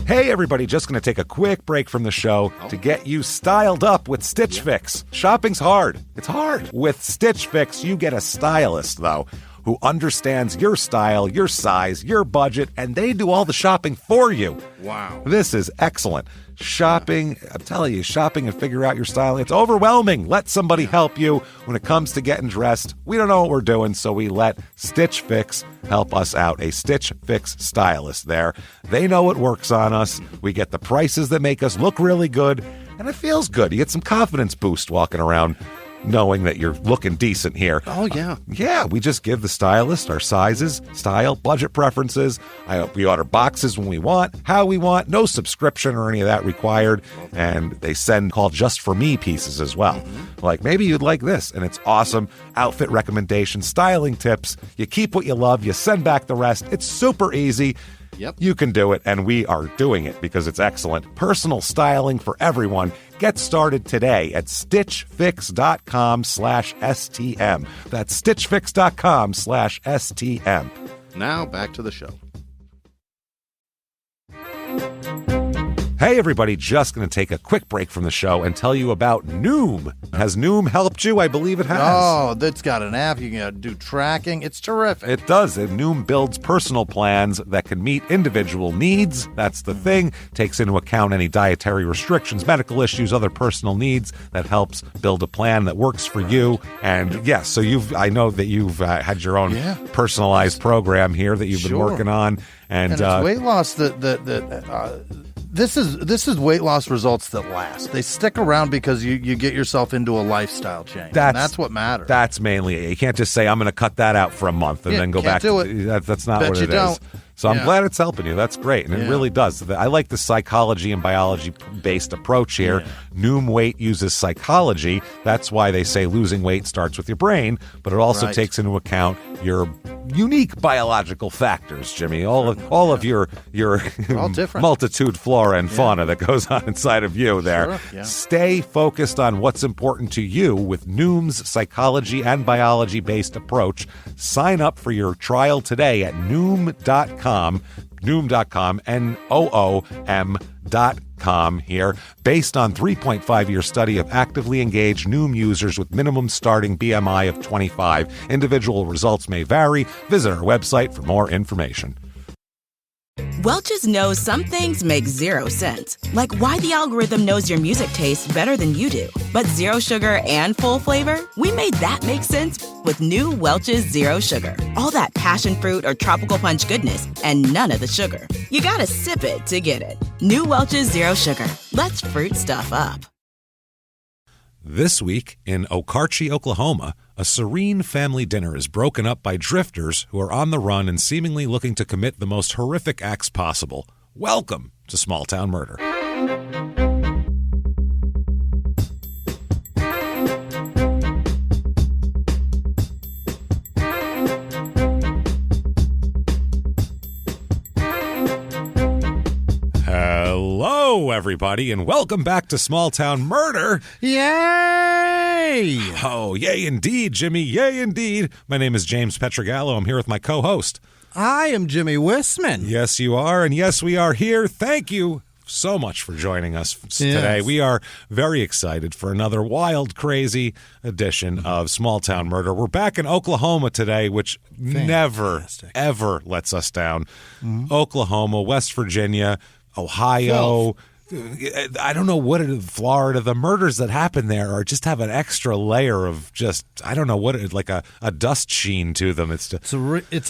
Hey everybody, just going to take a quick break from the show to get you styled up with Stitch Fix. Shopping's hard. It's hard. With Stitch Fix, you get a stylist, though, who understands your style, your size, your budget, and they do all the shopping for you. Wow. This is excellent. Shopping, I'm telling you, shopping and figure out your style, it's overwhelming. Let somebody help you when it comes to getting dressed. We don't know what we're doing, so we let Stitch Fix help us out. A Stitch Fix stylist there. They know what works on us. We get the prices that make us look really good, and it feels good. You get some confidence boost walking around knowing that you're looking decent here. Oh, yeah. Yeah, we just give the stylist our sizes, style, budget preferences. We order boxes when we want, how we want, no subscription or any of that required. And they send called Just For Me pieces as well. Like, maybe you'd like this, and it's awesome. Outfit recommendations, styling tips. You keep what you love, you send back the rest. It's super easy. Yep. You can do it, and we are doing it because it's excellent. Personal styling for everyone. Get started today at stitchfix.com/STM. That's stitchfix.com/STM. Now back to the show. Hey everybody, just going to take a quick break from the show and tell you about Noom. Has Noom helped you? I believe it has. Oh, that's got an app. You can do tracking. It's terrific. It does. And Noom builds personal plans that can meet individual needs. That's the thing. Takes into account any dietary restrictions, medical issues, other personal needs. That helps build a plan that works for you. And yes, so I know that you've had your own personalized program here that you've been working on. And it's weight loss This is weight loss results that last. They stick around because you get yourself into a lifestyle change. That's what matters. That's mainly it. You can't just say, I'm going to cut that out for a month and then go back to it. That's not what it is. So I'm glad it's helping you. That's great. And it really does. I like the psychology and biology-based approach here. Yeah. Noom Weight uses psychology. That's why they say losing weight starts with your brain, but it also takes into account your unique biological factors, Jimmy. All of your multitude flora and fauna that goes on inside of you there. Sure. Yeah. Stay focused on what's important to you with Noom's psychology and biology-based approach. Sign up for your trial today at Noom.com, Noom.com here. Based on 3.5-year study of actively engaged Noom users with minimum starting BMI of 25. Individual results may vary. Visit our website for more information. Welch's knows some things make zero sense, like why the algorithm knows your music tastes better than you do. But zero sugar and full flavor? We made that make sense with new Welch's Zero Sugar. All that passion fruit or tropical punch goodness and none of the sugar. You gotta sip it to get it. New Welch's Zero Sugar. Let's fruit stuff up. This week in Okarche, Oklahoma, a serene family dinner is broken up by drifters who are on the run and seemingly looking to commit the most horrific acts possible. Welcome to Small Town Murder. Hello, everybody, and welcome back to Small Town Murder. Yay! Oh, yay indeed, Jimmy. Yay indeed. My name is James Petrogallo. I'm here with my co-host. I am Jimmy Wissman. Yes, you are, and yes, we are here. Thank you so much for joining us today. We are very excited for another wild, crazy edition of Small Town Murder. We're back in Oklahoma today, which never, ever lets us down. Oklahoma, West Virginia, Ohio, I don't know what it is, Florida. The murders that happen there are just have an extra layer of just, I don't know what it is, like a dust sheen to them. It's a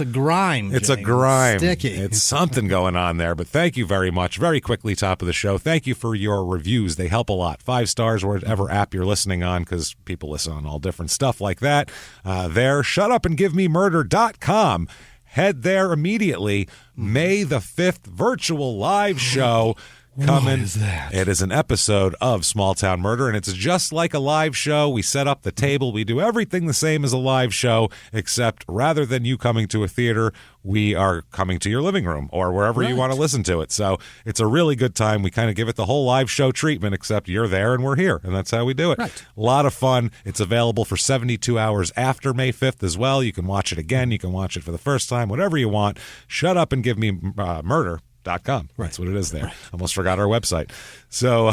grime. It's a grime. Sticky. It's something going on there. But thank you very much. Very quickly, top of the show. Thank you for your reviews. They help a lot. 5 stars, whatever app you're listening on, because people listen on all different stuff like that. There, shutupandgivememurder.com. Head there immediately. May the 5th virtual live show coming. What is that? It is an episode of Small Town Murder, and it's just like a live show. We set up the table. We do everything the same as a live show, except rather than you coming to a theater, we are coming to your living room or wherever you want to listen to it. So it's a really good time. We kind of give it the whole live show treatment, except you're there and we're here, and that's how we do it. Right. A lot of fun. It's available for 72 hours after May 5th as well. You can watch it again. You can watch it for the first time, whatever you want. Shut up and give me murder. crime.com. That's what it is there. Almost forgot our website. So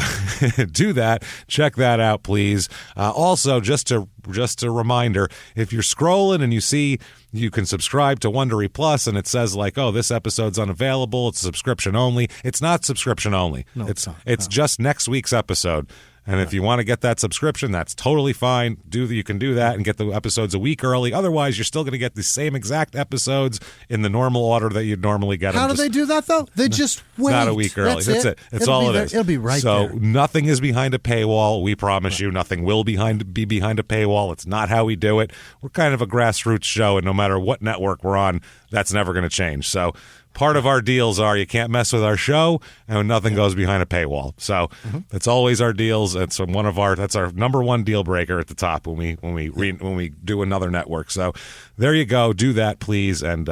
do that. Check that out, please. Also, just a reminder, if you're scrolling and you see you can subscribe to Wondery Plus and it says like, oh, this episode's unavailable, it's subscription only. It's not subscription only. No, it's just next week's episode. And if you want to get that subscription, that's totally fine. You can do that and get the episodes a week early. Otherwise, you're still going to get the same exact episodes in the normal order that you'd normally get them. How do they do that, though? They just wait. Not a week early. That's it. That's all it is. It'll be right there. So nothing is behind a paywall. We promise you nothing will be behind a paywall. It's not how we do it. We're kind of a grassroots show, and no matter what network we're on, that's never going to change. So part of our deals are you can't mess with our show, and nothing goes behind a paywall. So that's always our deals. That's our number one deal breaker at the top when we do another network. So there you go. Do that, please, and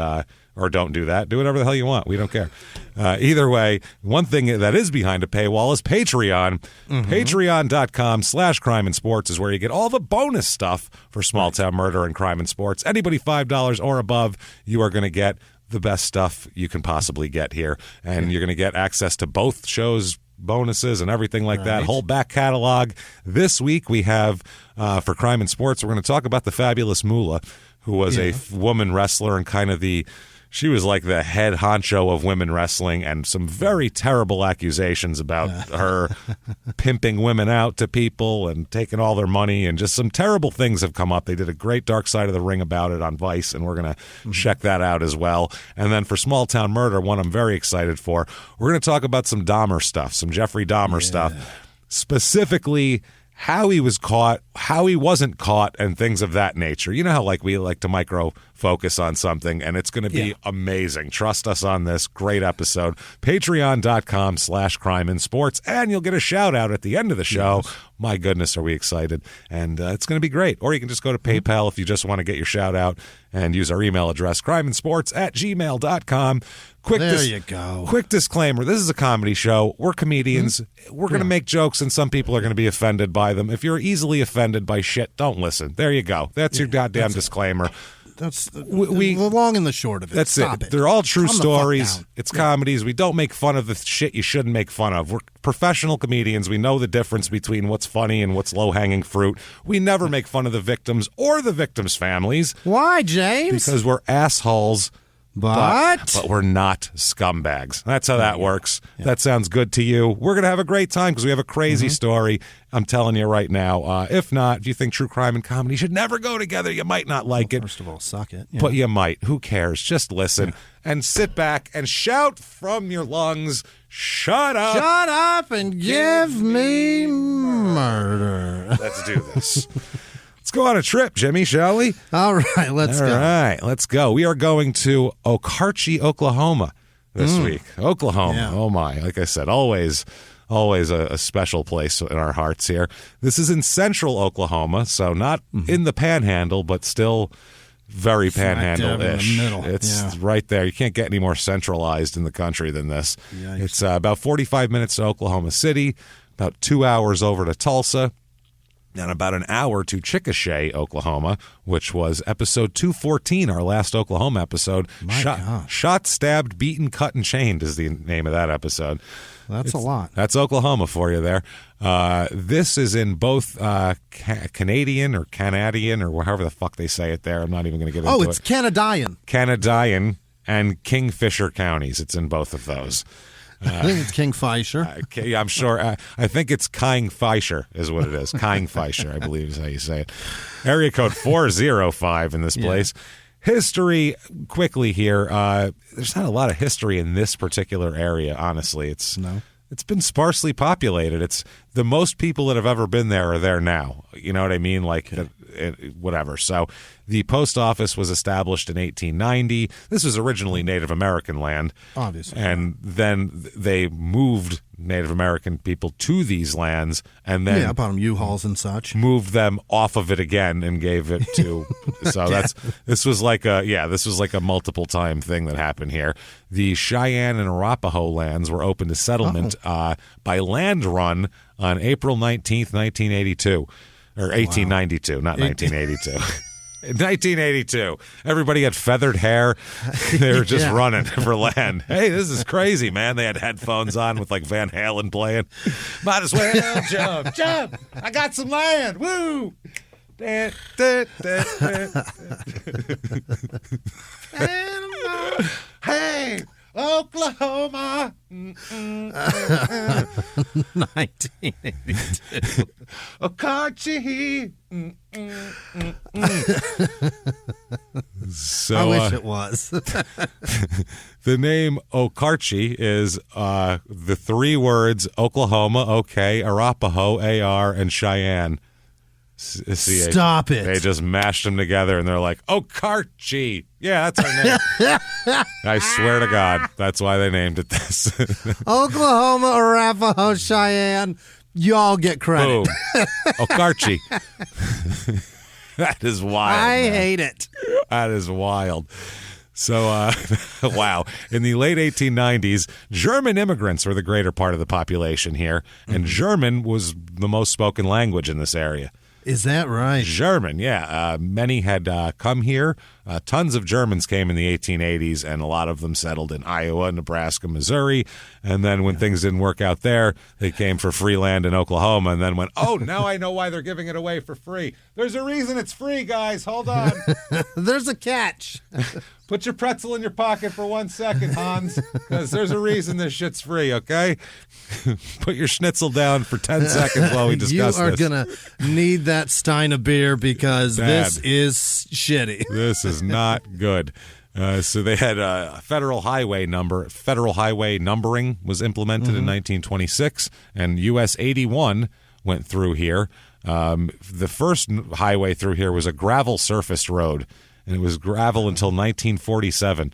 or don't do that. Do whatever the hell you want. We don't care. Either way, one thing that is behind a paywall is Patreon. Patreon.com/crime and sports is where you get all the bonus stuff for Small Town Murder and Crime and Sports. Anybody $5 or above, you are going to get the best stuff you can possibly get here. And you're going to get access to both shows, bonuses, and everything like that. Whole back catalog. This week we have, for Crime and Sports, we're going to talk about the fabulous Moolah, who was a woman wrestler and she was like the head honcho of women wrestling, and some very terrible accusations about her pimping women out to people and taking all their money, and just some terrible things have come up. They did a great Dark Side of the Ring about it on Vice, and we're going to check that out as well. And then for Small Town Murder, one I'm very excited for, we're going to talk about some Dahmer stuff, some Jeffrey Dahmer stuff, specifically how he was caught, how he wasn't caught, and things of that nature. You know how we like to micro focus on something, and it's going to be amazing. Trust us on this. Great episode. Patreon.com/crime and sports, and you'll get a shout out at the end of the show. Yes. My goodness, are we excited. And it's going to be great. Or you can just go to PayPal if you just want to get your shout out and use our email address, crimeandsports@gmail.com. There you go. Quick disclaimer. This is a comedy show. We're comedians. We're going to make jokes, and some people are going to be offended by them. If you're easily offended by shit, don't listen. There you go. That's your goddamn disclaimer. That's the long and the short of it. That's Stop it. They're all true stories. Down. It's comedies. We don't make fun of the shit you shouldn't make fun of. We're professional comedians. We know the difference between what's funny and what's low-hanging fruit. We never make fun of the victims or the victims' families. Why, James? Because we're assholes. But we're not scumbags. That's how that works. Yeah. That sounds good to you. We're going to have a great time because we have a crazy story. I'm telling you right now. If not, if you think true crime and comedy should never go together, you might not like it. First of all, suck it. Yeah. But you might. Who cares? Just listen and sit back and shout from your lungs, shut up. Shut up and give me murder. Let's do this. Let's go on a trip, Jimmy, shall we? All right, let's go. All right, let's go. We are going to Okarche, Oklahoma this week. Oklahoma. Yeah. Oh, my. Like I said, always a special place in our hearts here. This is in central Oklahoma, so not in the panhandle, but still very panhandle-ish. Right in the middle. It's right there. You can't get any more centralized in the country than this. Yikes. It's about 45 minutes to Oklahoma City, about 2 hours over to Tulsa, and about an hour to Chickasha, Oklahoma, which was episode 214, our last Oklahoma episode. Shot, stabbed, beaten, cut, and chained is the name of that episode. That's a lot. That's Oklahoma for you there. This is in both Canadian or however the fuck they say it there. I'm not even going to get into it. Oh, it's Canadian. Canadian and Kingfisher counties. It's in both of those. I think it's Kingfisher. I'm sure. I think it's Kingfisher is what it is. Kingfisher, I believe is how you say it. Area code 405 in this place. History, quickly here. There's not a lot of history in this particular area, honestly. It's been sparsely populated. It's the most people that have ever been there are there now. You know what I mean? Whatever. So the post office was established in 1890. This was originally Native American land. Obviously. And then they moved Native American people to these lands and then bought them U-Hauls and such. Moved them off of it again and gave it to this was like a multiple time thing that happened here. The Cheyenne and Arapaho lands were open to settlement by land run on April 19th, 1982. Or 1892, not 1982. In 1982, everybody had feathered hair. They were just running for land. Hey, this is crazy, man. They had headphones on with like Van Halen playing. Might as well jump. I got some land. Woo! Hey, Oklahoma. 1982. Okarche. So, I wish it was. The name Okarche is the three words Oklahoma, okay, Arapaho, AR, and Cheyenne. Stop it. They just mashed them together, and they're like, Okarche. Yeah, that's our name. I swear to God, that's why they named it this. Oklahoma, Arapaho, Cheyenne. Y'all get credit. Boom. Okarche. That is wild. I man. hate it. That is wild. So, wow. In the late 1890s, German immigrants were the greater part of the population here, and German was the most spoken language in this area. Is that right? German, yeah. Many had come here. Tons of Germans came in the 1880s, and a lot of them settled in Iowa, Nebraska, Missouri. And then when things didn't work out there, they came for free land in Oklahoma and then went, oh, now I know why they're giving it away for free. There's a reason it's free, guys. Hold on. There's a catch. Put your pretzel in your pocket for 1 second, Hans, because there's a reason this shit's free, okay? Put your schnitzel down for 10 seconds while we discuss You are this. going to need that stein of beer because this is shitty. This is not good. So they had a federal highway numbering was implemented in 1926, and US 81 went through here. The first highway through here was a gravel surfaced road, and it was gravel until 1947.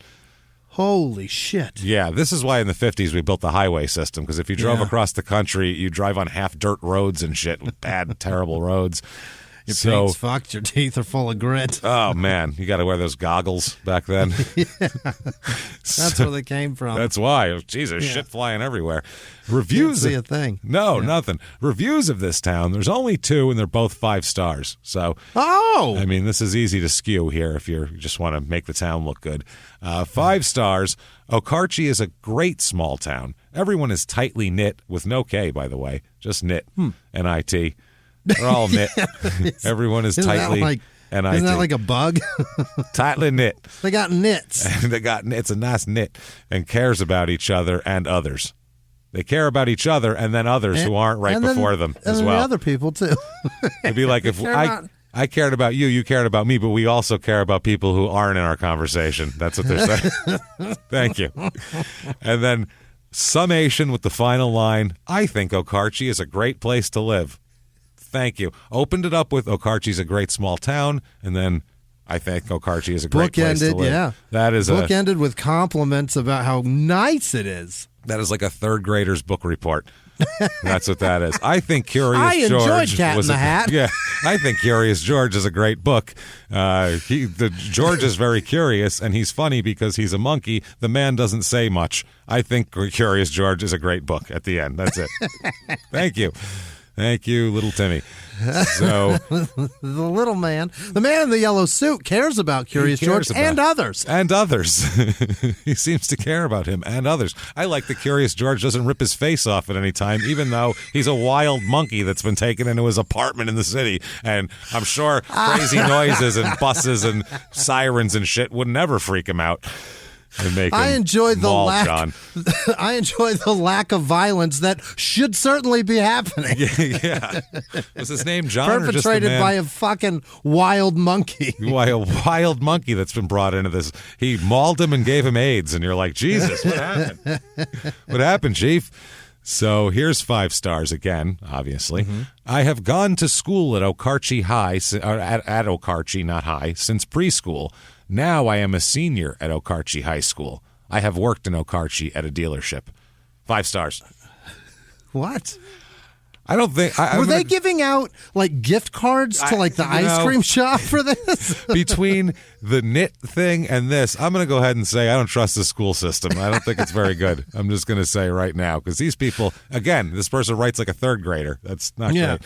Holy shit. Yeah, this is why in the 50s we built the highway system, because if you drove across the country, you drive on half dirt roads and shit, with bad, terrible roads. Your paint's fucked. Your teeth are full of grit. Oh, man. You got to wear those goggles back then. That's where they came from. That's why. Jesus, shit flying everywhere. Reviews. Can't see a thing. No, nothing. Reviews of this town, there's only 2, and they're both 5 stars. So, I mean, this is easy to skew here if you just want to make the town look good. 5 stars. Okarche is a great small town. Everyone is tightly knit, with no K, by the way. Just knit. N-I-T. They're all knit. Everyone is tightly NIT. Isn't that like a bug? Tightly knit. They got knits. It's a nice knit and cares about each other and others. They care about each other and then others who aren't right before them as well. And other people, too. It'd be like if I cared about you, you cared about me, but we also care about people who aren't in our conversation. That's what they're saying. Thank you. And then summation with the final line, I think Okarche is a great place to live. Thank you. Opened it up with Okarche's a great small town, and then I think Okarche is a great place to live. Yeah. That is bookended with compliments about how nice it is. That is like a third grader's book report. That's what that is. I think Curious George enjoyed Cat in the Hat. Yeah, I think Curious George is a great book. George is very curious, and he's funny because he's a monkey. The man doesn't say much. I think Curious George is a great book at the end. That's it. Thank you. Thank you, little Timmy. So the little man, the man in the yellow suit, cares about Curious George and others. And others. He seems to care about him and others. I like that Curious George doesn't rip his face off at any time, even though he's a wild monkey that's been taken into his apartment in the city. And I'm sure crazy noises and buses and sirens and shit would never freak him out. I enjoy the lack of violence that should certainly be happening. Yeah. Was his name John? Perpetrated by a fucking wild monkey. Why a wild monkey that's been brought into this? He mauled him and gave him AIDS, and you're like, Jesus, what happened? What happened, Chief? So here's 5 stars again, obviously. I have gone to school at Okarche High, at Okarche, not high, since preschool. Now I am a senior at Okarche High School. I have worked in Okarche at a dealership. 5 stars. What? I don't think... Were they giving out, like, gift cards to, like, the ice cream shop for this? Between the knit thing and this, I'm going to go ahead and say I don't trust the school system. I don't think it's very good. I'm just going to say right now, because these people, again, this person writes like a third grader. That's not good.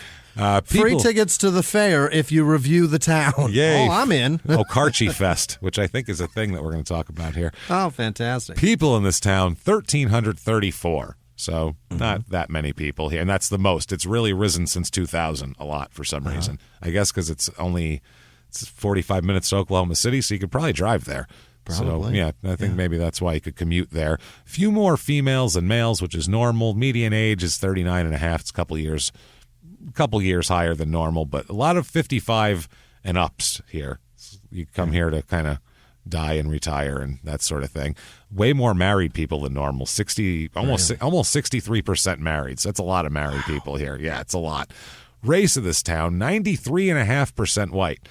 Free tickets to the fair if you review the town. Yay. Oh, I'm in. Okarche Fest, which I think is a thing that we're going to talk about here. Oh, fantastic. People in this town, 1,334. So not that many people here. And that's the most. It's really risen since 2000 a lot for some reason. I guess because it's 45 minutes to Oklahoma City, so you could probably drive there. Probably. So, yeah, I think maybe that's why you could commute there. A few more females than males, which is normal. Median age is 39 and a half. It's a couple years higher than normal, but a lot of 55 and ups here. You come here to kind of die and retire and that sort of thing. Way more married people than normal. Almost 63% married. So that's a lot of married people here. Yeah, it's a lot. Race of this town, 93.5% white.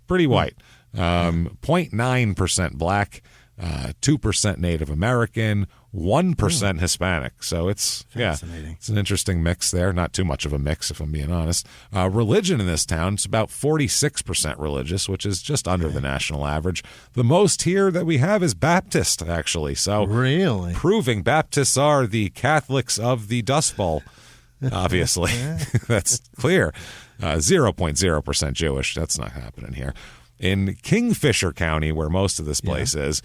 Pretty white. 0.9% black, 2% Native American, 1% Hispanic. So it's it's an interesting mix there. Not too much of a mix, if I'm being honest. Religion in this town, it's about 46% religious, which is just under the national average. The most here that we have is Baptist, actually. So really, proving Baptists are the Catholics of the Dust Bowl. Obviously, that's clear. 0.0% Jewish. That's not happening here. In Kingfisher County, where most of this place is,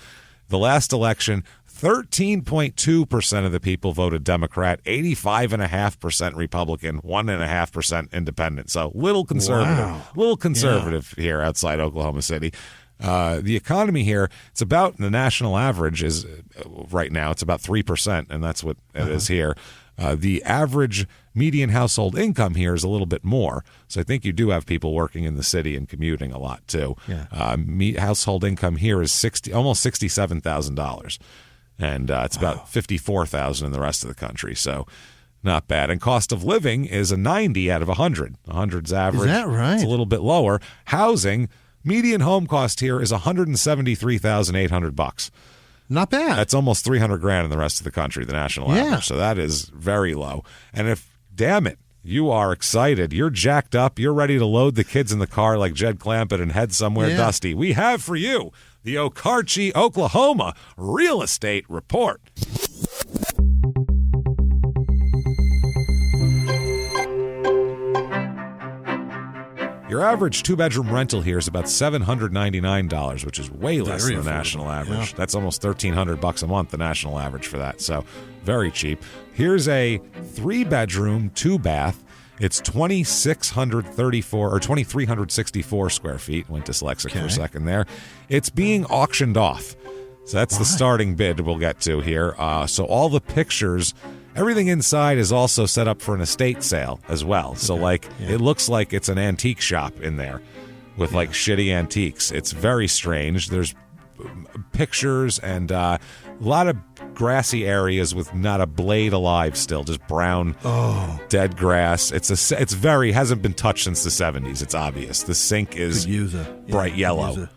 the last election, 13.2% of the people voted Democrat, 85.5% Republican, 1.5% Independent. So little conservative here outside Oklahoma City. The economy here, it's about the national average is right now. It's about 3%, and that's what it is here. The average median household income here is a little bit more. So I think you do have people working in the city and commuting a lot too. Household income here is almost $67,000. And it's about $54,000 in the rest of the country. So not bad. And cost of living is a 90 out of 100. 100's average. Is that right? It's a little bit lower. Housing, median home cost here is $173,800. Not bad. That's almost $300,000 in the rest of the country, the national average. So that is very low. And if, damn it, you are excited, you're jacked up, you're ready to load the kids in the car like Jed Clampett and head somewhere dusty, we have for you the Okarche, Oklahoma Real Estate Report. Your average two-bedroom rental here is about $799, which is way less than the national average. That's almost $1,300 a month, the national average for that. So very cheap. Here's a three-bedroom, two-bath. It's 2,364 square feet. Went dyslexic for a second there. It's being auctioned off. So that's the starting bid we'll get to here. So all the pictures, everything inside is also set up for an estate sale as well. So it looks like it's an antique shop in there with like shitty antiques. It's very strange. There's pictures and a lot of grassy areas with not a blade alive still, just brown dead grass. It's very hasn't been touched since the 70s. It's obvious. The sink is bright yellow.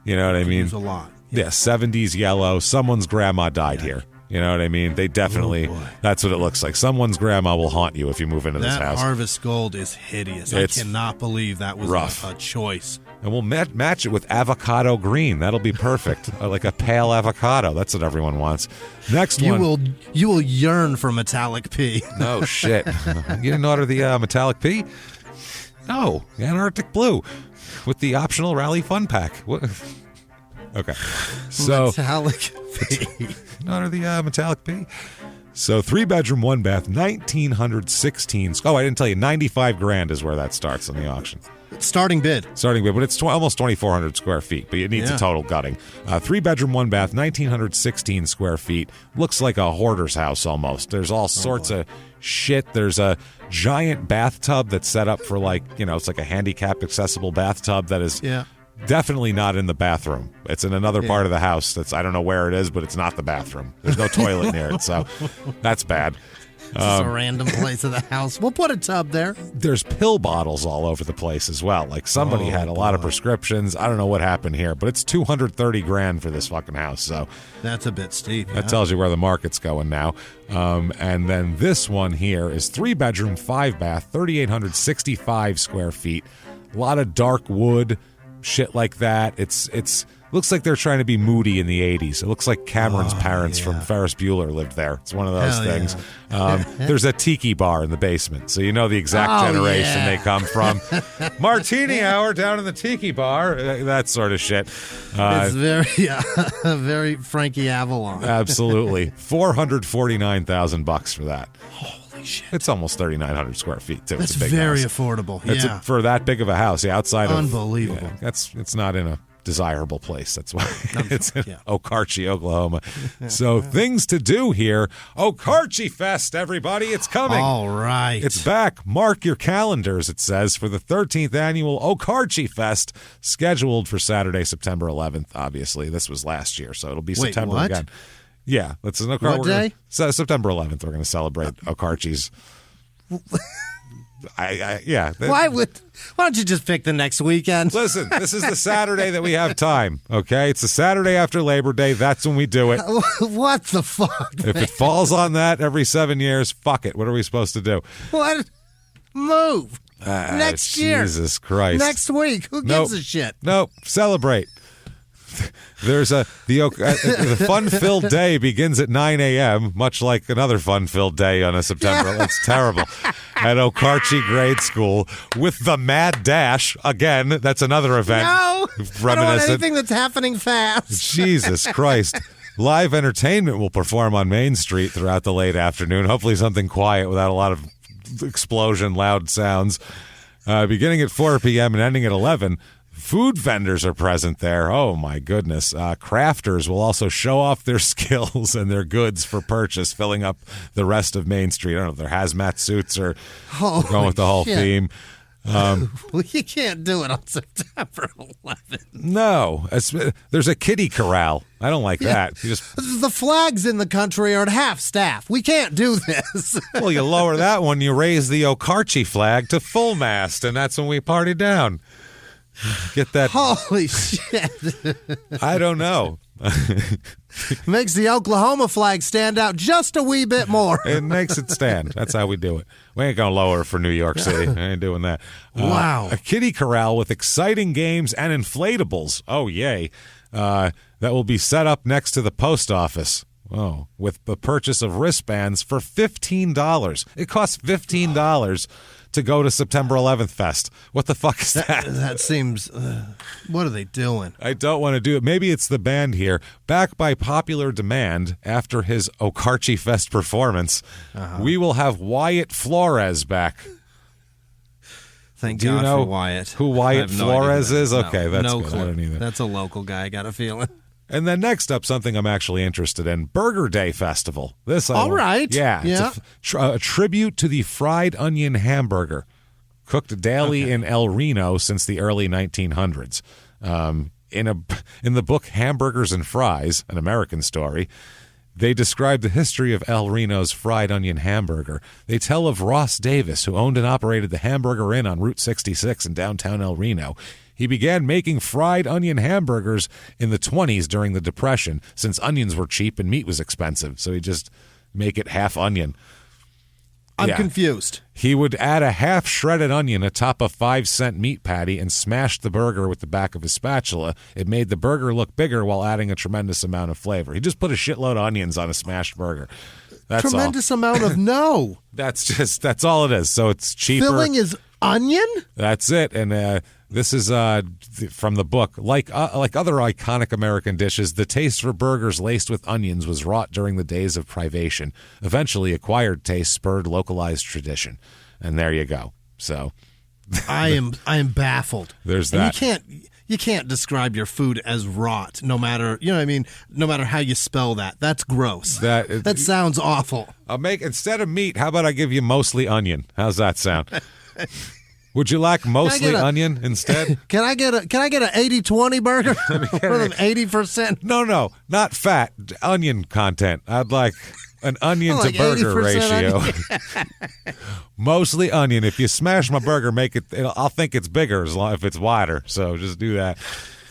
You know what I mean? Use a lot. Yeah, 70s yellow. Someone's grandma died here. You know what I mean? They definitely, that's what it looks like. Someone's grandma will haunt you if you move into this house. That Harvest Gold is hideous. I cannot believe that was a choice. And we'll match it with avocado green. That'll be perfect. Like a pale avocado. That's what everyone wants. Next one. You will yearn for metallic pea. No shit. You didn't order the metallic pea? No. Antarctic blue with the optional Rally Fun Pack. What? Okay. So metallic pea. Order the metallic pea. So 3-bedroom, 1-bath, 1,916. Oh, I didn't tell you. $95,000 is where that starts on the auction. Starting bid, but it's almost 2,400 square feet. But it needs a total gutting. 3-bedroom, 1-bath, 1,916 square feet. Looks like a hoarder's house almost. There's all sorts of shit. There's a giant bathtub that's set up for it's like a handicap accessible bathtub that is definitely not in the bathroom. It's in another part of the house. I don't know where it is, but it's not the bathroom. There's no toilet near it, so that's bad. Just a random place of the house. We'll put a tub there. There's pill bottles all over the place as well. Like somebody had a lot of prescriptions. I don't know what happened here, but it's $230,000 for this fucking house. So that's a bit steep. That tells you where the market's going now. And then this one here is 3-bedroom, 5-bath, 3,865 square feet. A lot of dark wood, shit like that. It's looks like they're trying to be moody in the 80s. It looks like Cameron's parents from Ferris Bueller lived there. It's one of those things. There's a tiki bar in the basement, so you know the exact generation they come from. Martini hour down in the tiki bar, that sort of shit. It's very Frankie Avalon. Absolutely. $449,000 for that. Holy shit. It's almost 3,900 square feet, too. That's it's a big very house. affordable. For that big of a house. Outside of... Unbelievable. It's not in a desirable place. That's why it's in Okarche, Oklahoma. So things to do here. Okarche Fest, everybody. It's coming. All right. It's back. Mark your calendars, it says, for the 13th annual Okarche Fest, scheduled for Saturday, September 11th, obviously. This was last year, so it'll be September again. Yeah. That's an Okarche. What day? September 11th, we're going to celebrate Okarches. Why don't you just pick the next weekend? Listen, this is the Saturday that we have time, okay? It's the Saturday after Labor Day. That's when we do it. What the fuck? If it falls on that every 7 years, fuck it. What are we supposed to do? What? Move. Next year. Jesus Christ. Next week. Who gives a shit? Nope. Celebrate. There's the fun-filled day begins at 9 a.m., much like another fun-filled day on a September. It's terrible. At Okarche Grade School with the Mad Dash. Again, that's another event. No, I don't want anything that's happening fast. Jesus Christ. Live entertainment will perform on Main Street throughout the late afternoon. Hopefully something quiet without a lot of explosion, loud sounds. Beginning at 4 p.m. and ending at 11. Food vendors are present there. Oh, my goodness. Crafters will also show off their skills and their goods for purchase, filling up the rest of Main Street. I don't know if they're hazmat suits or going with the whole theme. Well, you can't do it on September 11th. No. There's a kiddie corral. I don't like that. The flags in the country are at half staff. We can't do this. Well, you lower that one, you raise the Okarche flag to full mast, and that's when we party down. Get that. Holy shit. I don't know. Makes the Oklahoma flag stand out just a wee bit more. It makes it stand. That's how we do it. We ain't going to lower it for New York City. I ain't doing that. Wow. A kiddie corral with exciting games and inflatables. Oh, yay. That will be set up next to the post office. Oh, with the purchase of wristbands for $15. It costs $15 to go to September 11th Fest. What the fuck is that? That seems... what are they doing? I don't want to do it. Maybe it's the band here. Back by popular demand, after his Okarche Fest performance, we will have Wyatt Flores back. Thank do God you know for Wyatt. Who Wyatt Flores is? No, okay, that's no good. clue. I don't either. That's a local guy, I got a feeling. And then next up, something I'm actually interested in, Burger Day Festival. All right. Yeah. It's a tribute to the fried onion hamburger, cooked daily in El Reno since the early 1900s. In the book Hamburgers and Fries, an American story, they describe the history of El Reno's fried onion hamburger. They tell of Ross Davis, who owned and operated the Hamburger Inn on Route 66 in downtown El Reno. He began making fried onion hamburgers in the 20s during the Depression, since onions were cheap and meat was expensive. So he'd just make it half onion. I'm confused. He would add a half shredded onion atop a 5-cent meat patty and smash the burger with the back of his spatula. It made the burger look bigger while adding a tremendous amount of flavor. He just put a shitload of onions on a smashed burger. That's tremendous all. amount of no. That's all it is. So it's cheaper. Filling is onion? That's it. And this is from the book. Like other iconic American dishes, the taste for burgers laced with onions was wrought during the days of privation. Eventually, acquired taste spurred localized tradition. And there you go. So I am baffled. There's that. You can't describe your food as rot, no matter no matter how you spell that. That's gross. That sounds awful. Instead of meat, how about I give you mostly onion? How's that sound? Would you like mostly onion instead? Can I get an 80-20 burger with an 80%? No, not fat. Onion content. I'd like an onion like to burger 80% ratio. onion. Mostly onion. If you smash my burger, I'll think it's bigger as long if it's wider. So just do that.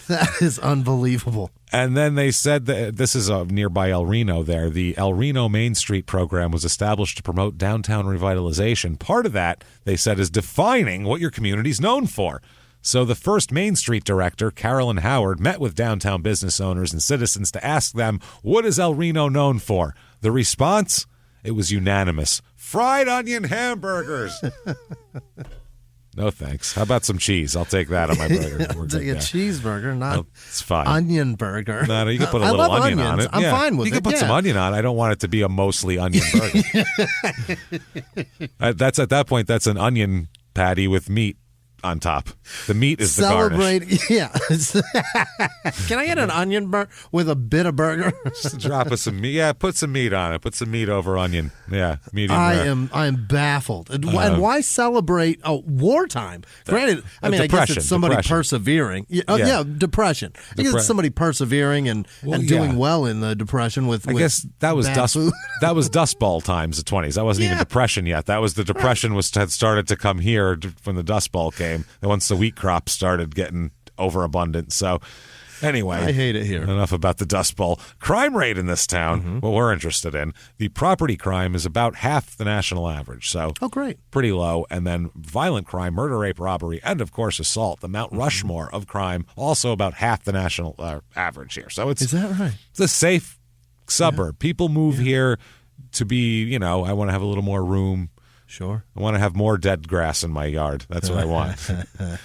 That is unbelievable. And then they said that this is nearby El Reno there. The El Reno Main Street program was established to promote downtown revitalization. Part of that, they said, is defining what your community's known for. So the first Main Street director, Carolyn Howard, met with downtown business owners and citizens to ask them, what is El Reno known for? The response? It was unanimous. Fried onion hamburgers. No, thanks. How about some cheese? I'll take that on my burger. I'll take a cheeseburger, not it's fine. Onion burger. No, you can put a little onion on it. I'm fine with it. You can put some onion on it. I don't want it to be a mostly onion burger. That's at that point, that's an onion patty with meat on top. The meat is the garnish. Yeah. Can I get an onion burger with a bit of burger? Just a drop of some meat. Yeah, put some meat on it. Put some meat over onion. Yeah, medium rare. I am baffled. And why celebrate wartime? Granted, I guess it's somebody persevering. Yeah, depression. I guess it's somebody persevering and doing well in the depression with I guess that was bad food. That was Dust Bowl times, the 20s. That wasn't even depression yet. That was the depression had started to come here when the Dust Bowl came. And once the wheat crop started getting overabundant. So anyway, I hate it here. Enough about the Dust Bowl. Crime rate in this town, what we're interested in. The property crime is about half the national average. So great. Pretty low. And then violent crime, murder, rape, robbery, and of course assault, the Mount Rushmore of crime, also about half the national average here. So is that right? It's a safe suburb. People move here to be, I want to have a little more room. Sure. I want to have more dead grass in my yard. That's what I want.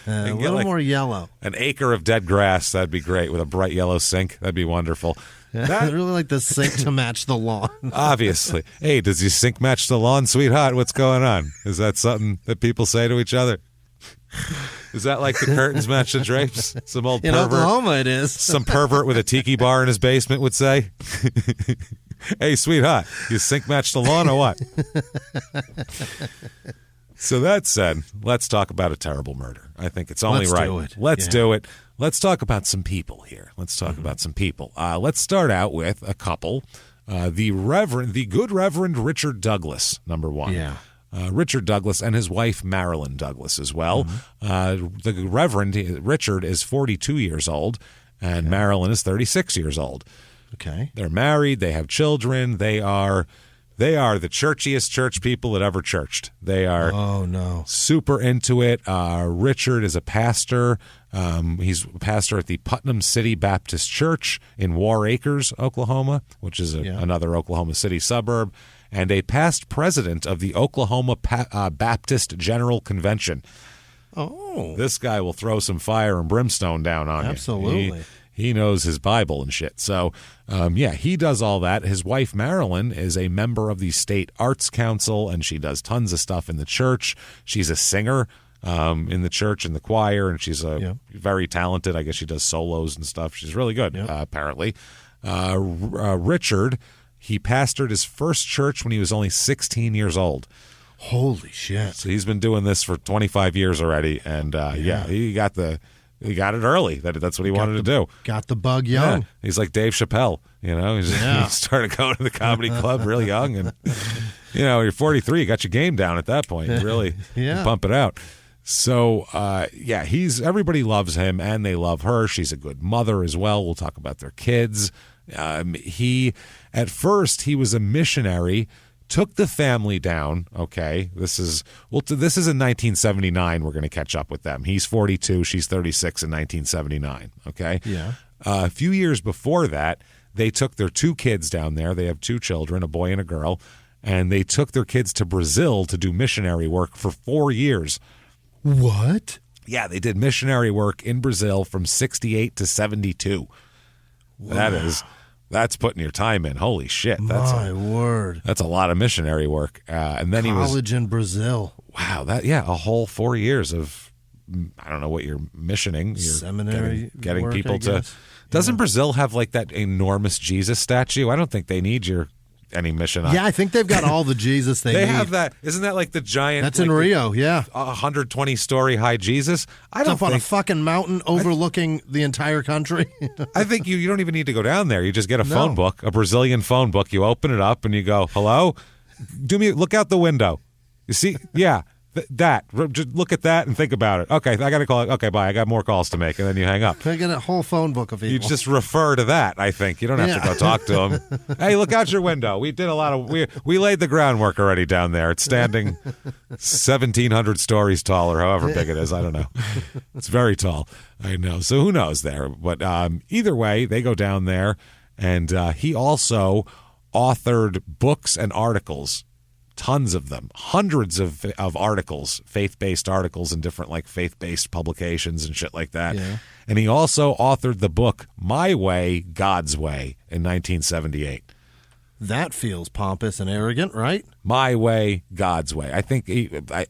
A little more yellow. An acre of dead grass, that'd be great, with a bright yellow sink. That'd be wonderful. I really like the sink to match the lawn. Obviously. Hey, does your sink match the lawn, sweetheart? What's going on? Is that something that people say to each other? Is that like the curtains match the drapes? Some old pervert. In Oklahoma it is. Some pervert with a tiki bar in his basement would say. Hey, sweetheart, you sink match the lawn or what? So that said, let's talk about a terrible murder. I think it's only right. Let's do it. Let's talk about some people here. Let's talk about some people. Let's start out with a couple. The good Reverend Richard Douglas, number one. Yeah. Richard Douglas and his wife Marilyn Douglas as well. The Reverend Richard is 42 years old, and Marilyn is 36 years old. Okay. They're married. They have children. They are the churchiest church people that ever churched. They are super into it. Richard is a pastor. He's a pastor at the Putnam City Baptist Church in War Acres, Oklahoma, which is another Oklahoma City suburb, and a past president of the Oklahoma Baptist General Convention. Oh. This guy will throw some fire and brimstone down on you. Absolutely. He knows his Bible and shit. So, he does all that. His wife, Marilyn, is a member of the State Arts Council, and she does tons of stuff in the church. She's a singer in the church, in the choir, and she's very talented. I guess she does solos and stuff. She's really good, apparently. Richard, he pastored his first church when he was only 16 years old. Holy shit. So he's been doing this for 25 years already, and he got it early. That's what he wanted to do. Got the bug young. Yeah. He's like Dave Chappelle. He started going to the comedy club really young. And, you're 43. You got your game down at that point. You really pump it out. So, everybody loves him and they love her. She's a good mother as well. We'll talk about their kids. At first, he was a missionary, took the family down. Okay, this is in 1979. We're going to catch up with them. He's 42. She's 36 in 1979. Okay. Yeah. A few years before that, they took their two kids down there. They have two children, a boy and a girl, and they took their kids to Brazil to do missionary work for 4 years. What? Yeah, they did missionary work in Brazil from 68 to 72. Wow. That's putting your time in. Holy shit. My word. That's a lot of missionary work. And then college in Brazil. Wow. A whole 4 years of, I don't know what you're missioning. You're seminary getting work, people to. Doesn't Brazil have like that enormous Jesus statue? I don't think they need your any mission. Yeah, I think they've got all the Jesus they need. They have that. Isn't that like the giant? That's in Rio, yeah. 120-story high Jesus. I don't up on a fucking mountain overlooking the entire country. I think you don't even need to go down there. You just get a phone book, a Brazilian phone book. You open it up and you go, hello? Look out the window. You see? Yeah. Just look at that and think about it. Okay, I got to call it. Okay, bye. I got more calls to make, and then you hang up. I get a whole phone book of people. You just refer to that, I think. You don't have to go talk to them. Hey, look out your window. We did a lot of we laid the groundwork already down there. It's standing 1,700 stories tall, or however big it is. I don't know. It's very tall. I know. So who knows there? But either way, they go down there, and he also authored books and articles. Tons of them, hundreds of articles, faith-based articles in different like faith-based publications and shit like that. Yeah. And he also authored the book My Way, God's Way in 1978. That feels pompous and arrogant, right? My Way, God's Way. I think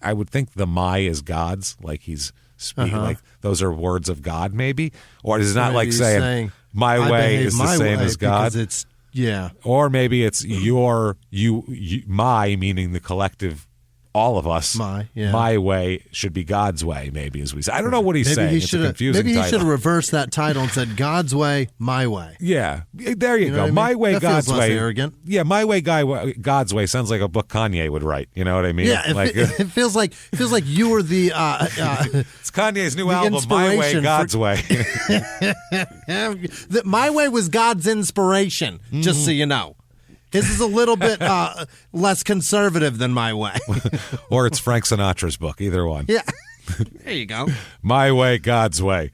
I would think the my is God's, like he's speaking, like those are words of God, maybe, or is it not like saying my way is the same as God? It's Yeah. Or maybe it's my, meaning the collective, all of us. My way should be God's way, maybe, as we say. I don't know what he's saying. It's a confusing title. Maybe he should have reversed that title and said God's way, my way. Yeah. There you go. My way, that God's feels way. Less arrogant. Yeah, my way, God's way sounds like a book Kanye would write. You know what I mean? Yeah, it feels like you were the it's Kanye's new album, My Way, God's Way. My way was God's inspiration, just so you know. His is a little bit less conservative than My Way. Or it's Frank Sinatra's book, either one. Yeah. There you go. My Way, God's Way.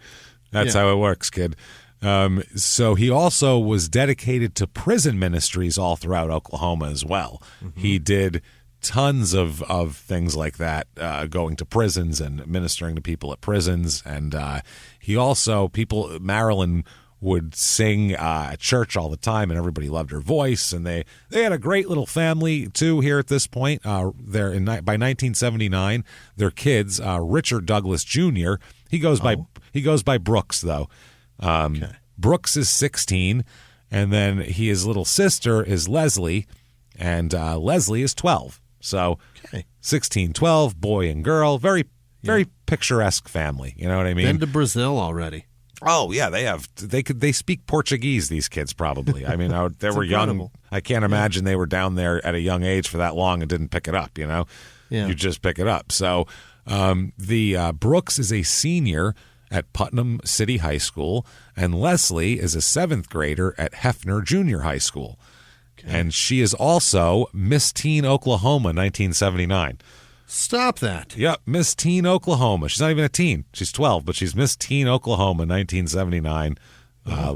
That's how it works, kid. So he also was dedicated to prison ministries all throughout Oklahoma as well. Mm-hmm. He did tons of things like that, going to prisons and ministering to people at prisons. And he also, Marilyn would sing at church all the time, and everybody loved her voice. And they had a great little family too here at this point. By 1979, their kids, Richard Douglas Jr. He goes by Brooks though. Brooks is 16, and then his little sister is Leslie, and Leslie is 12. So 16, 12, boy and girl, very picturesque family. You know what I mean? Been to Brazil already. Oh yeah, they speak Portuguese, these kids probably. I mean, they were young. I can't imagine they were down there at a young age for that long and didn't pick it up, you know? Yeah. You just pick it up. So the Brooks is a senior at Putnam City High School, and Leslie is a 7th grader at Hefner Junior High School. Okay. And she is also Miss Teen Oklahoma 1979. Stop that. Yep, Miss Teen Oklahoma. She's not even a teen. She's 12, but she's Miss Teen Oklahoma 1979,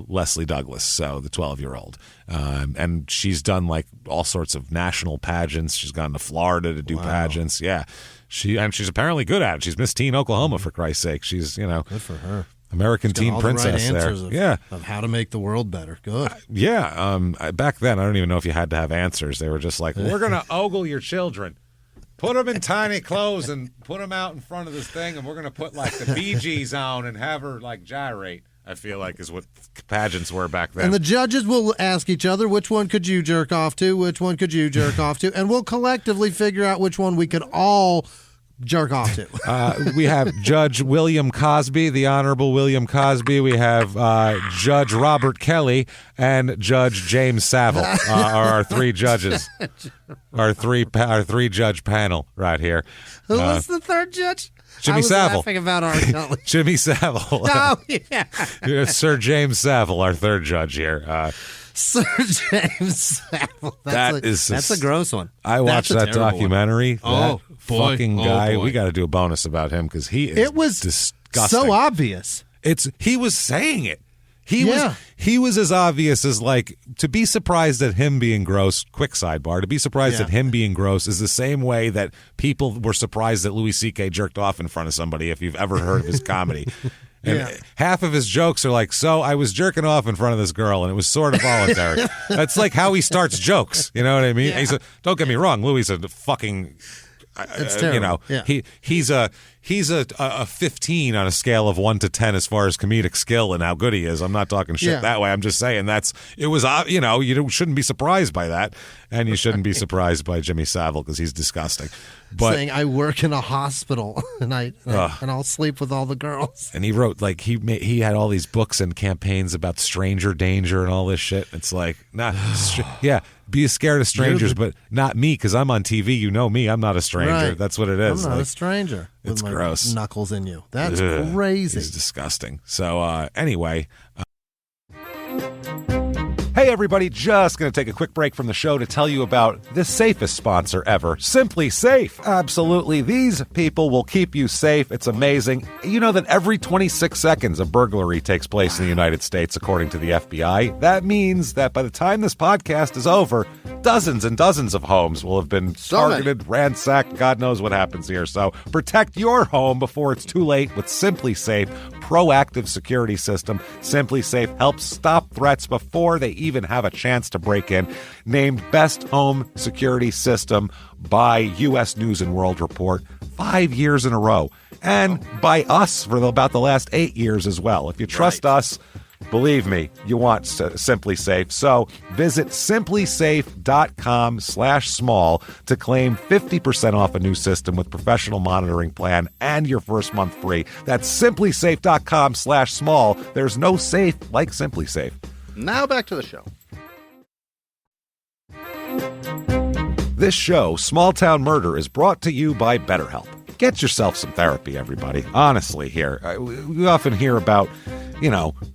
Leslie Douglas, so the 12-year-old. And she's done like all sorts of national pageants. She's gone to Florida to do pageants. Yeah. She's apparently good at it. She's Miss Teen Oklahoma, for Christ's sake. She's, good for her. American teen princess there. Of how to make the world better. Good. Back then, I don't even know if you had to have answers. They were just like, we're going to ogle your children. Put them in tiny clothes and put them out in front of this thing, and we're going to put like the Bee Gees on and have her like gyrate, I feel like is what pageants were back then. And the judges will ask each other, which one could you jerk off to? Which one could you jerk off to? And we'll collectively figure out which one we could all jerk off to. We have Judge William Cosby, the Honorable William Cosby. We have Judge Robert Kelly and Judge James Saville are our 3 judges. Our three judge panel right here. Who was the 3rd judge? Jimmy Savile. Laughing about R. Kelly. Jimmy Savile. Oh, yeah. Sir James Savile, our 3rd judge here. Sir James Savile. That's a gross one. I watched that documentary. Fucking guy. We got to do a bonus about him because it was disgusting. So obvious. He was saying it. He was as obvious as like, to be surprised at him being gross. Quick sidebar: to be surprised at him being gross is the same way that people were surprised that Louis C.K. jerked off in front of somebody. If you've ever heard of his comedy. And half of his jokes are like, so I was jerking off in front of this girl, and it was sort of voluntary. That's like how he starts jokes. You know what I mean? Don't get me wrong, Louis is a fucking It's terrible. He's a 15 on a scale of 1 to 10 as far as comedic skill and how good he is. I'm not talking shit that way. I'm just saying you shouldn't be surprised by that, and you shouldn't be surprised by Jimmy Savile because he's disgusting. But saying I work in a hospital and I'll sleep with all the girls. And he wrote he had all these books and campaigns about stranger danger and all this shit. It's like be scared of strangers, but not me because I'm on TV. You know me. I'm not a stranger. Right. That's what it is. I'm not a stranger. It's with gross. Knuckles in you. That's crazy. It's disgusting. So anyway. Hey, everybody, just going to take a quick break from the show to tell you about the safest sponsor ever, Simply Safe. Absolutely. These people will keep you safe. It's amazing. You know that every 26 seconds a burglary takes place in the United States, according to the FBI. That means that by the time this podcast is over, dozens and dozens of homes will have been targeted, ransacked. God knows what happens here. So protect your home before it's too late with Simply Safe proactive security system. Simply Safe helps stop threats before they even have a chance to break in. Named Best Home Security System by U.S. News and World Report 5 years in a row. And by us for about the last 8 years as well. If you trust us, believe me, you want Simply Safe. So visit simplysafe.com/small to claim 50% off a new system with professional monitoring plan and your first month free. That's simplysafe.com/small. There's no safe like Simply Safe. Now back to the show. This show, Small Town Murder, is brought to you by BetterHelp. Get yourself some therapy, everybody. Honestly, here. We often hear about,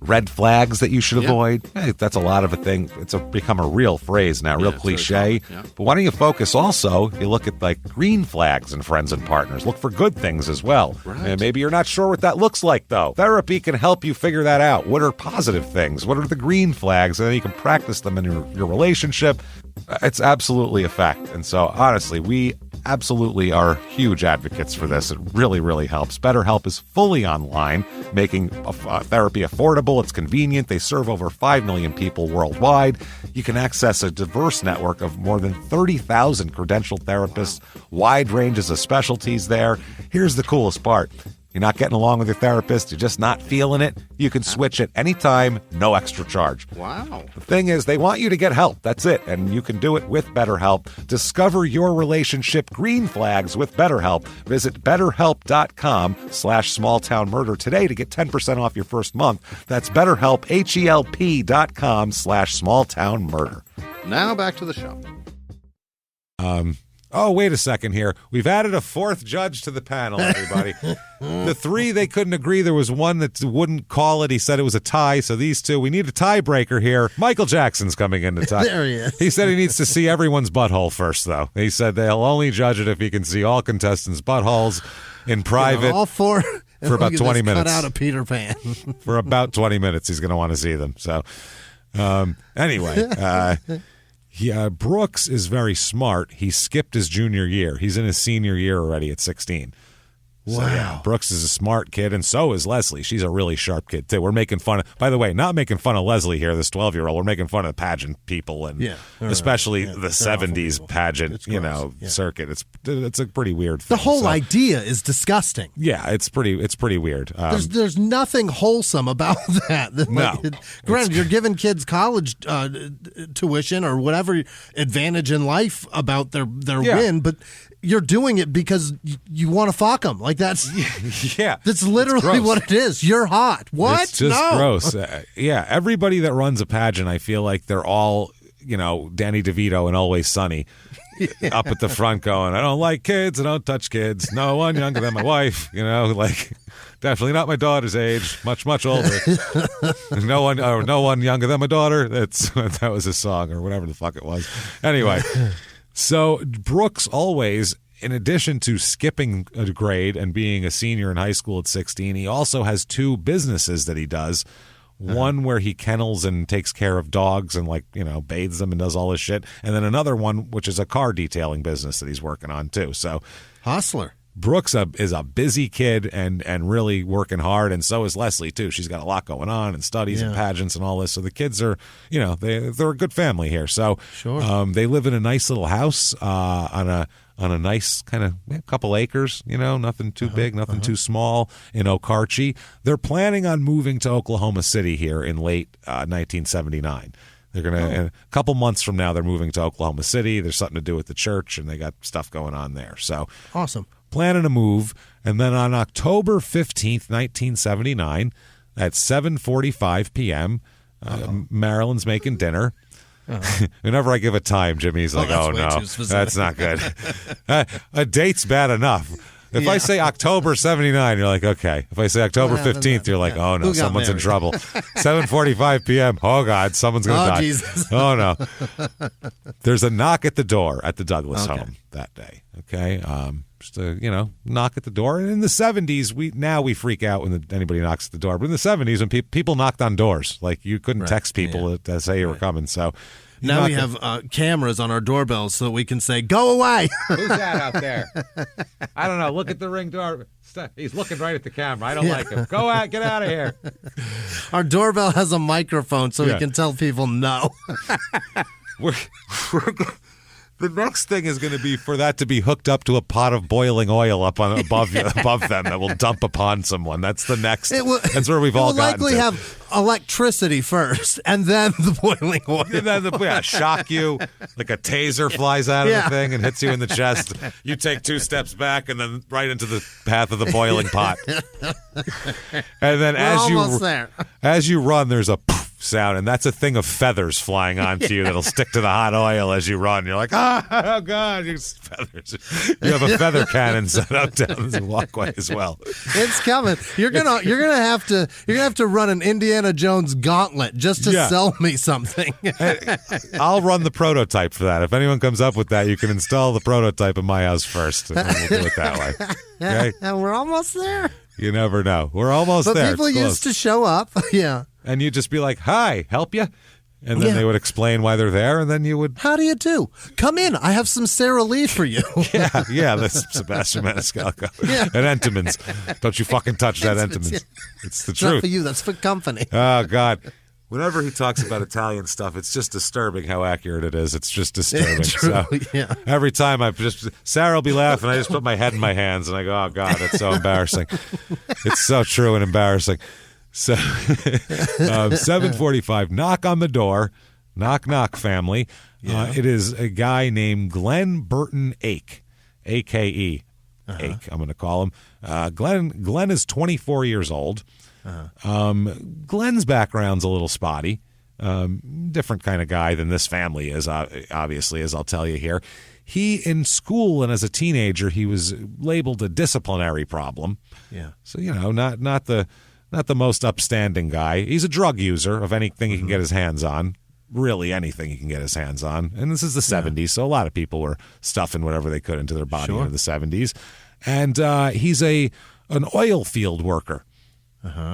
red flags that you should avoid. Hey, that's a lot of a thing. It's become a real phrase now, real cliche. But why don't you focus also, you look at green flags in friends and partners. Look for good things as well. Right. And maybe you're not sure what that looks like, though. Therapy can help you figure that out. What are positive things? What are the green flags? And then you can practice them in your relationship. It's absolutely a fact. And so, honestly, we absolutely are huge advocates for this. It really, really helps. BetterHelp is fully online, making therapy affordable. It's convenient. They serve over 5 million people worldwide. You can access a diverse network of more than 30,000 credentialed therapists, wide ranges of specialties there. Here's the coolest part. You're not getting along with your therapist, you're just not feeling it, you can switch at any time, no extra charge. Wow. The thing is, they want you to get help. That's it. And you can do it with BetterHelp. Discover your relationship green flags with BetterHelp. Visit BetterHelp.com/smalltownmurder today to get 10% off your first month. That's BetterHelp, HELP.com/smalltownmurder. Now back to the show. Oh, wait a second here. We've added a fourth judge to the panel, everybody. The three, they couldn't agree. There was one that wouldn't call it. He said it was a tie, so these two, we need a tiebreaker here. Michael Jackson's coming in to tie. There he is. He said he needs to see everyone's butthole first, though. He said they'll only judge it if he can see all contestants' buttholes in private. All four. For about 20 minutes. Cut out of Peter Pan. For about 20 minutes, he's going to want to see them. So, anyway, Brooks is very smart. He skipped his junior year. He's in his senior year already at 16. Wow. So, yeah, Brooks is a smart kid, and so is Leslie. She's a really sharp kid, too. We're making fun of, by the way, not making fun of Leslie here, this 12-year-old. We're making fun of the pageant people, and especially the 70s pageant, circuit. It's a pretty weird thing. The whole idea is disgusting. Yeah, it's pretty weird. There's nothing wholesome about that. No. Granted, you're giving kids college tuition or whatever advantage in life about their win, but you're doing it because you want to fuck them. That's that's literally what it is. You're hot. What? It's just gross. Everybody that runs a pageant, I feel like they're all, Danny DeVito and Always Sunny up at the front going, I don't like kids. I don't touch kids. No one younger than my wife. Definitely not my daughter's age. Much, much older. No one younger than my daughter. That was a song or whatever the fuck it was. Anyway. So Brooks always, in addition to skipping a grade and being a senior in high school at 16, he also has two businesses that he does. One where he kennels and takes care of dogs and bathes them and does all this shit. And then another one, which is a car detailing business that he's working on too. So hustler. Brooks is a busy kid and really working hard, and so is Leslie too. She's got a lot going on and studies and pageants and all this. So the kids are, they're a good family here. So they live in a nice little house on a nice kind of couple acres, nothing too big, nothing too small in Okarche. They're planning on moving to Oklahoma City here in late 1979. They're going to, a couple months from now, they're moving to Oklahoma City. There's something to do with the church, and they got stuff going on there. So awesome. Planning a move. And then on October 15th, 1979, at 7:45 p.m., Marilyn's making dinner. Whenever I give a time, Jimmy's like, oh no, that's not good. A date's bad enough. If I say October 79, you're like, okay. If I say October 15th, you're like, oh no, someone's in trouble. 7:45 p.m. Oh God, someone's going to die. Jesus. Oh no. There's a knock at the door at the Douglas home that day. Okay. Just a, knock at the door. And in the 70s, we freak out when anybody knocks at the door. But in the 70s, when people knocked on doors, like you couldn't text people to say you were coming. So now we have cameras on our doorbells so that we can say, go away. Who's that out there? I don't know. Look at the Ring door. He's looking right at the camera. I don't like him. Go out. Get out of here. Our doorbell has a microphone so we can tell people no. The next thing is going to be for that to be hooked up to a pot of boiling oil up on above them that will dump upon someone. That's the next. That's where we've all gotten to. It will likely have electricity first, and then the boiling oil. And then shock you, like a taser flies out of the thing and hits you in the chest. You take 2 steps back, and then right into the path of the boiling pot. And then as you run, there's a poof sound, and that's a thing of feathers flying onto you that'll stick to the hot oil as you run. You're like, oh God, feathers. You have a feather cannon set up down the walkway as well. It's coming. You're gonna have to run an Indiana Jones gauntlet just to sell me something. I'll run the prototype for that. If anyone comes up with that, you can install the prototype in my house first, and we'll do it that way. Okay? And we're almost there. You never know. We're almost there. But people used to show up. Yeah. And you'd just be like, hi, help you? And then they would explain why they're there, and then you would... How do you do? Come in. I have some Sara Lee for you. yeah, that's Sebastian Maniscalco. And Entenmann's. Don't you fucking touch that Entenmann's. It's the truth. Not for you. That's for company. Oh, God. Whenever he talks about Italian stuff, it's just disturbing how accurate it is. It's just disturbing. So every time Sarah will be laughing, I just put my head in my hands, and I go, oh, God, that's so embarrassing. It's so true and embarrassing. So 7:45, knock on the door. Knock, knock, family. It is a guy named Glenn Burton Ake, A-K-E. Ake, I'm going to call him. Glenn is 24 years old. Glenn's background's a little spotty. Different kind of guy than this family is, obviously, as I'll tell you here. He, in school and as a teenager, he was labeled a disciplinary problem. Yeah. So, not the most upstanding guy. He's a drug user of anything he can get his hands on. Really anything he can get his hands on. And this is the 70s, so a lot of people were stuffing whatever they could into their body in the 70s. And he's an oil field worker.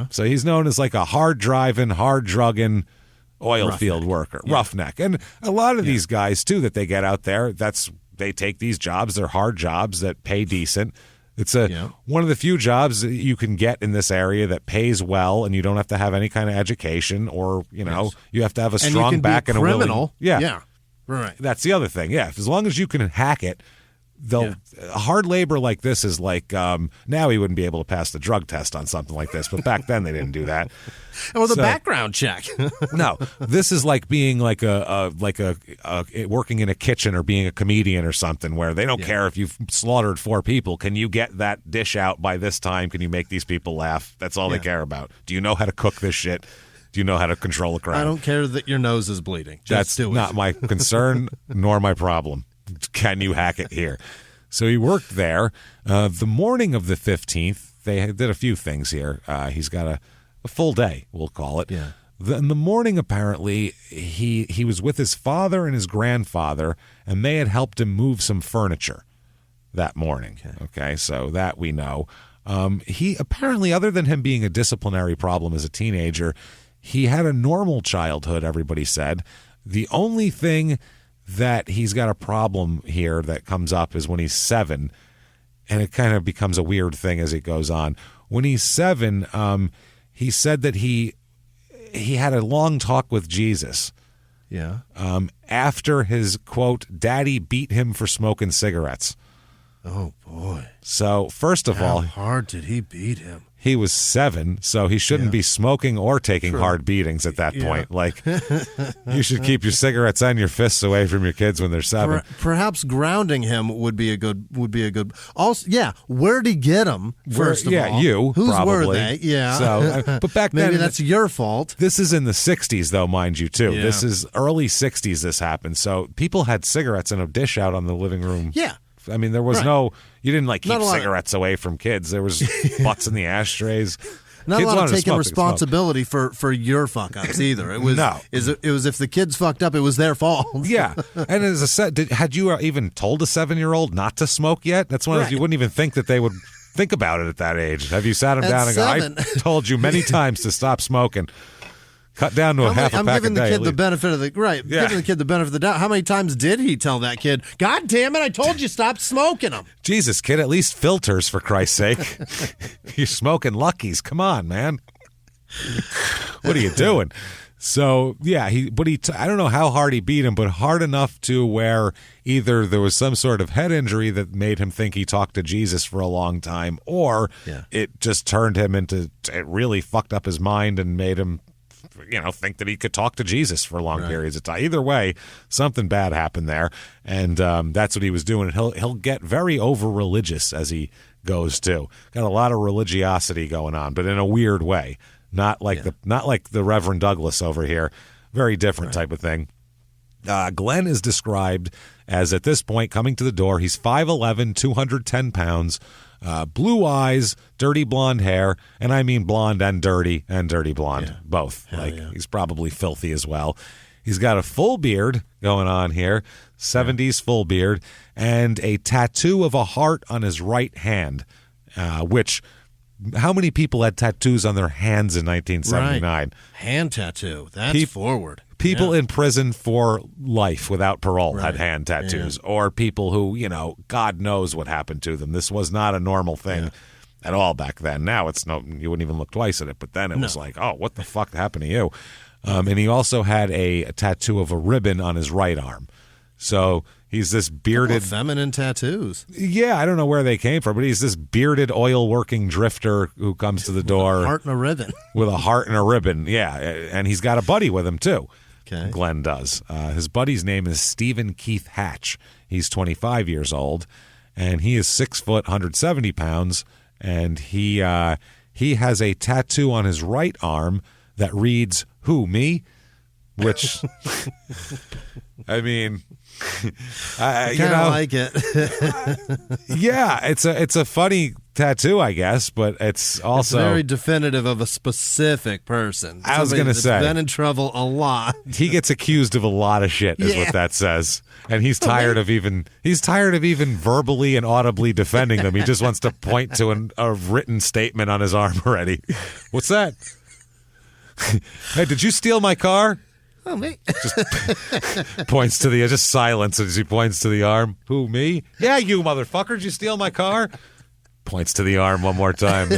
So he's known as like a hard-driving, hard-drugging oil field worker, roughneck. And a lot of these guys, too, that they get out there, they take these jobs. They're hard jobs that pay decent. It's one of the few jobs that you can get in this area that pays well, and you don't have to have any kind of education, or you have to have a strong back and a willing. Yeah, right. That's the other thing. Yeah, as long as you can hack it, hard labor like this is like now he wouldn't be able to pass the drug test on something like this, but back then they didn't do that. Or the background check. No, this is like being like a working in a kitchen or being a comedian or something where they don't care if you've slaughtered 4 people. Can you get that dish out by this time? Can you make these people laugh? That's all they care about. Do you know how to cook this shit? Do you know how to control a crowd? I don't care that your nose is bleeding. That's not my concern nor my problem. Can you hack it here? So he worked there. The morning of the 15th, they did a few things here. He's got a full day, we'll call it. Yeah. In the morning, apparently, he was with his father and his grandfather, and they had helped him move some furniture that morning. Okay, so that we know. He apparently, other than him being a disciplinary problem as a teenager, he had a normal childhood, everybody said. The only thing that he's got a problem here that comes up is when he's 7. and it kind of becomes a weird thing as it goes on. When he's 7, he said that he had a long talk with Jesus. Yeah. After his, quote, daddy beat him for smoking cigarettes. Oh, boy. So, first of all, how hard did he beat him? He was 7, so he shouldn't be smoking or taking hard beatings at that point. Like, you should keep your cigarettes and your fists away from your kids when they're 7. Perhaps grounding him would be a good. Also, where'd he get them? First of all, you. Whose probably. were they? Yeah. So, but back then, maybe that's your fault. This is in the 60s, though, mind you, too. Yeah. This is early 60s. This happened, so people had cigarettes in a dish out on the living room. Yeah. I mean, there was you didn't like keep cigarettes away from kids. There was butts in the ashtrays. Not kids a lot of taking smoke, responsibility for your fuck ups either. It was it was if the kids fucked up, it was their fault. Yeah, and as had you even told a 7-year-old not to smoke yet? That's one of those you wouldn't even think that they would think about it at that age. Have you sat them down and go, I told you many times to stop smoking. Cut down to half a pack a day. I'm giving the kid the benefit of the giving the kid the benefit of the doubt. How many times did he tell that kid, God damn it, I told you stop smoking them? Jesus, kid, at least filters, for Christ's sake. You're smoking Luckies. Come on, man. What are you doing? So, I don't know how hard he beat him, but hard enough to where either there was some sort of head injury that made him think he talked to Jesus for a long time, or it just turned him it really fucked up his mind and made him think that he could talk to Jesus for long periods of time. Either way, something bad happened there, and that's what he was doing. He'll get very over-religious as he goes, too. Got a lot of religiosity going on, but in a weird way. Not like the Reverend Douglas over here. Very different type of thing. Glenn is described as, at this point, coming to the door. He's 5'11", 210 pounds, blue eyes, dirty blonde hair, and I mean blonde and dirty blonde, both. He's probably filthy as well. He's got a full beard going on here, 70s full beard, and a tattoo of a heart on his right hand, which... How many people had tattoos on their hands in 1979? Right. Hand tattoo. That's forward. People in prison for life without parole had hand tattoos, or people who, God knows what happened to them. This was not a normal thing at all back then. Now you wouldn't even look twice at it, but then it was like, oh, what the fuck happened to you? And he also had a tattoo of a ribbon on his right arm. So he's this bearded... feminine tattoos. Yeah, I don't know where they came from, but he's this bearded oil-working drifter who comes to the door... With a heart and a ribbon. With a heart and a ribbon, yeah. And he's got a buddy with him, too. Okay. Glenn does. His buddy's name is Stephen Keith Hatch. He's 25 years old, and he is 6 foot, 170 pounds, and he has a tattoo on his right arm that reads, "Who, me?" Which, I mean... I kind of like it. Yeah, it's a funny tattoo, I guess, but it's also very definitive of a specific person. I was going to say, been in trouble a lot. He gets accused of a lot of shit, is what that says, and he's tired of even verbally and audibly defending them. He just wants to point to a written statement on his arm already. What's that? Hey, did you steal my car? Oh, me. Just points to just silence as he points to the arm. Who, me? Yeah, you motherfucker. Did you steal my car? Points to the arm one more time.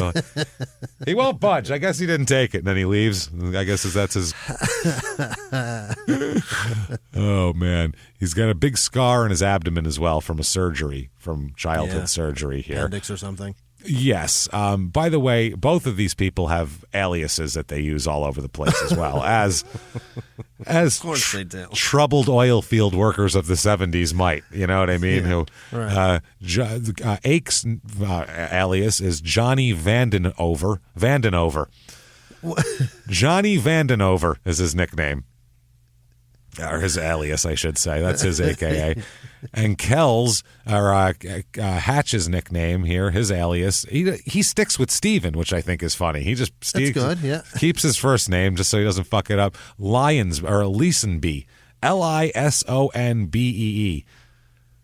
He won't budge. I guess he didn't take it. And then he leaves. I guess that's his... Oh, man. He's got a big scar on his abdomen as well from childhood surgery here. Appendix or something. Yes. By the way, both of these people have aliases that they use all over the place as well, as of course they do. Troubled oil field workers of the 70s might. You know what I mean? Yeah, right. Ake's alias is Johnny Vandenover. Johnny Vandenover is his nickname. Or his alias, I should say. That's his AKA. And Kel's, or Hatch's nickname here, his alias, he sticks with Steven, which I think is funny. He just keeps his first name just so he doesn't fuck it up. Lisenbee, Lisonbee,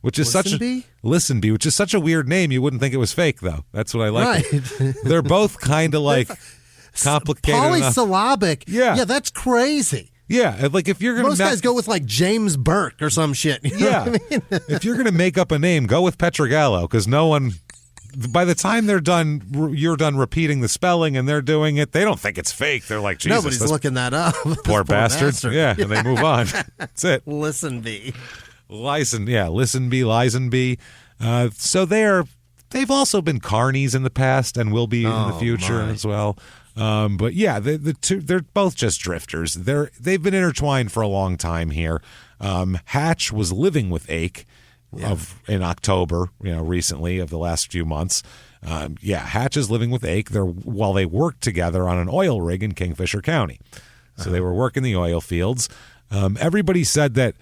which is Lisenbee, which is such a weird name. You wouldn't think it was fake, though. That's what I like. Right. They're both kind of like complicated. Polysyllabic. Yeah, that's crazy. Yeah, like if you're going to... Most guys go with like James Burke or some shit. You know what I mean? If you're going to make up a name, go with Petrogallo, because no one by the time they're done, you're done repeating the spelling and they're doing it, they don't think it's fake. They're like, Jesus. Nobody's looking that up. Poor bastards. Yeah, and they move on. That's it. Listen be. Listen be. So they've also been carnies in the past and will be in the future as well. But yeah, the two, they're both just drifters. They've been intertwined for a long time here. Hatch was living with Ake in October, recently of the last few months. Hatch is living with Ake while they worked together on an oil rig in Kingfisher County. So they were working the oil fields. Everybody said that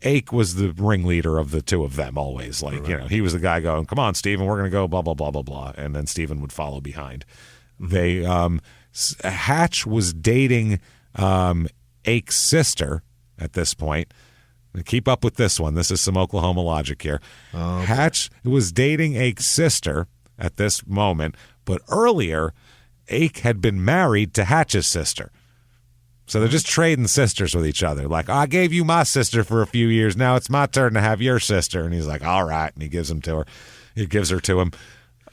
Ake was the ringleader of the two of them always. Like, he was the guy going, come on, Stephen, we're going to go blah, blah, blah, blah, blah. And then Stephen would follow behind. They Hatch was dating Ake's sister at this point. Keep up with this one. This is some Oklahoma logic here. Okay. Hatch was dating Ake's sister at this moment, but earlier, Ake had been married to Hatch's sister. So they're just trading sisters with each other. Like, I gave you my sister for a few years. Now it's my turn to have your sister. And he's like, all right. And he gives her to him.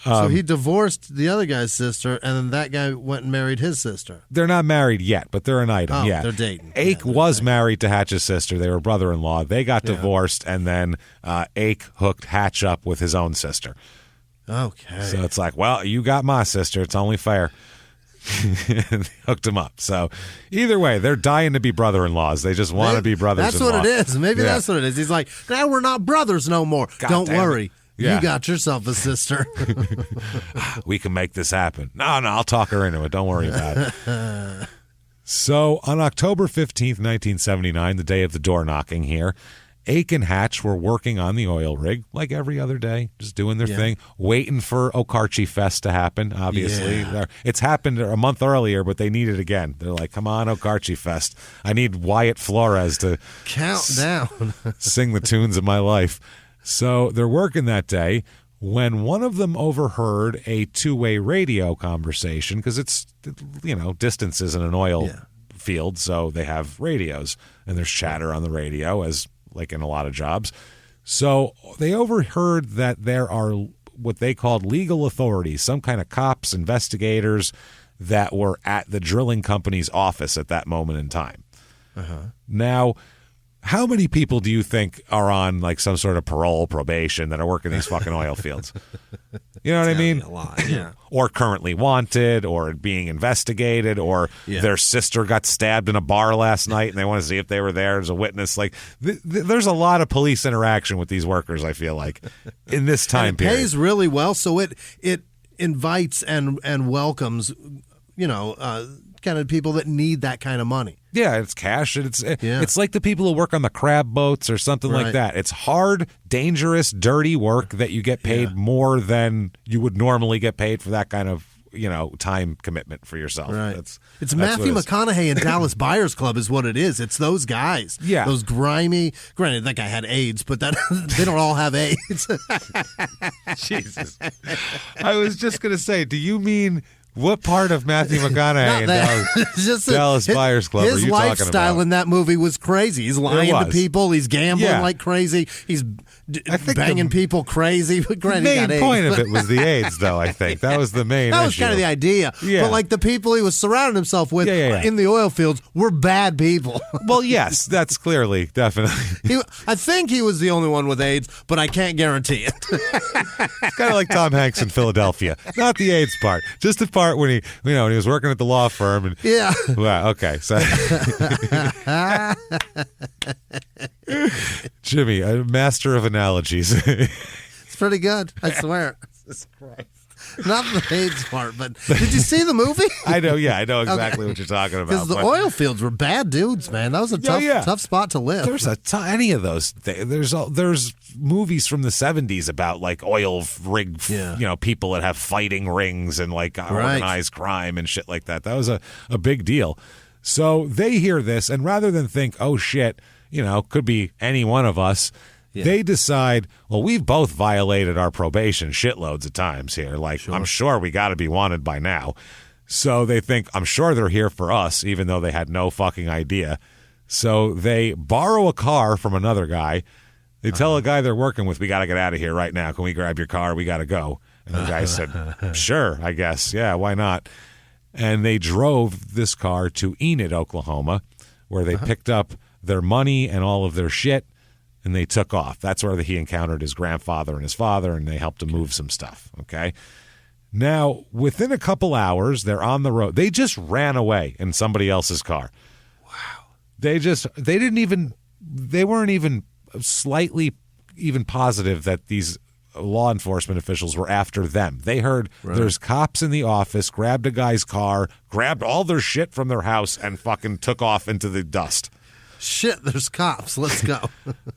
So he divorced the other guy's sister, and then that guy went and married his sister. They're not married yet, but they're an item. They're dating. Ake was married to Hatch's sister. They were brother-in-law. They got divorced, and then Ake hooked Hatch up with his own sister. Okay. So it's like, well, you got my sister. It's only fair. And they hooked him up. So either way, they're dying to be brother-in-laws. They just want to be brothers-in-law. That's what it is. Maybe that's what it is. He's like, now we're not brothers no more. Don't worry. Yeah. You got yourself a sister. We can make this happen. No, I'll talk her into it. Don't worry about it. So on October 15th, 1979, the day of the door knocking here, Ake and Hatch were working on the oil rig like every other day, just doing their thing, waiting for Okarche Fest to happen, obviously. Yeah. It's happened a month earlier, but they need it again. They're like, come on, Okarche Fest. I need Wyatt Flores to count down, sing the tunes of my life. So they're working that day when one of them overheard a two-way radio conversation because it's, distances in an oil field, so they have radios, and there's chatter on the radio as like in a lot of jobs. So they overheard that there are what they called legal authorities, some kind of cops, investigators that were at the drilling company's office at that moment in time. Now, how many people do you think are on like some sort of parole, probation that are working these fucking oil fields? You know what I mean? A lot, yeah. Or currently wanted, or being investigated, or their sister got stabbed in a bar last night and they want to see if they were there as a witness. Like, there's a lot of police interaction with these workers, I feel like, in this time period. It pays really well, so it invites and welcomes, kind of people that need that kind of money. Yeah, it's cash. It's like the people who work on the crab boats or something like that. It's hard, dangerous, dirty work that you get paid more than you would normally get paid for that kind of time commitment for yourself. Right. It's Matthew McConaughey and Dallas Buyers Club is what it is. It's those guys. Yeah. Those grimy. Granted, that guy had AIDS, but they don't all have AIDS. Jesus. I was just gonna say, do you mean? What part of Matthew McConaughey and Dallas Buyers Club are you talking about? His lifestyle in that movie was crazy. He's lying to people. He's gambling like crazy. He's banging people crazy. But the main point of it was the AIDS, though, I think. That was the main That was kind of the idea. Yeah. But like the people he was surrounding himself with in the oil fields were bad people. Well, yes, that's clearly, definitely. I think he was the only one with AIDS, but I can't guarantee it. It's kind of like Tom Hanks in Philadelphia. Not the AIDS part, just the part when he, when he was working at the law firm. And, wow, okay. So, Jimmy, a master of analogies. It's pretty good, I swear. Jesus Christ. Not the AIDS part, but did you see the movie? I know exactly what you're talking about. Because the oil fields were bad dudes, man. That was a tough spot to live. There's any of those things. There's movies from the 70s about like oil rig, people that have fighting rings and like organized crime and shit like that. That was a big deal. So they hear this, and rather than think, oh shit, could be any one of us. Yeah. They decide, well, we've both violated our probation shitloads of times here. Like, I'm sure we got to be wanted by now. So they think, I'm sure they're here for us, even though they had no fucking idea. So they borrow a car from another guy. They tell a guy they're working with, we got to get out of here right now. Can we grab your car? We got to go. And the guy said, sure, I guess. Yeah, why not? And they drove this car to Enid, Oklahoma, where they picked up their money and all of their shit, and they took off. That's where he encountered his grandfather and his father, and they helped him move some stuff, okay? Now, within a couple hours, they're on the road. They just ran away in somebody else's car. Wow. They weren't even slightly even positive that these law enforcement officials were after them. They heard there's cops in the office, grabbed a guy's car, grabbed all their shit from their house, and fucking took off into the dust. Shit, there's cops. Let's go.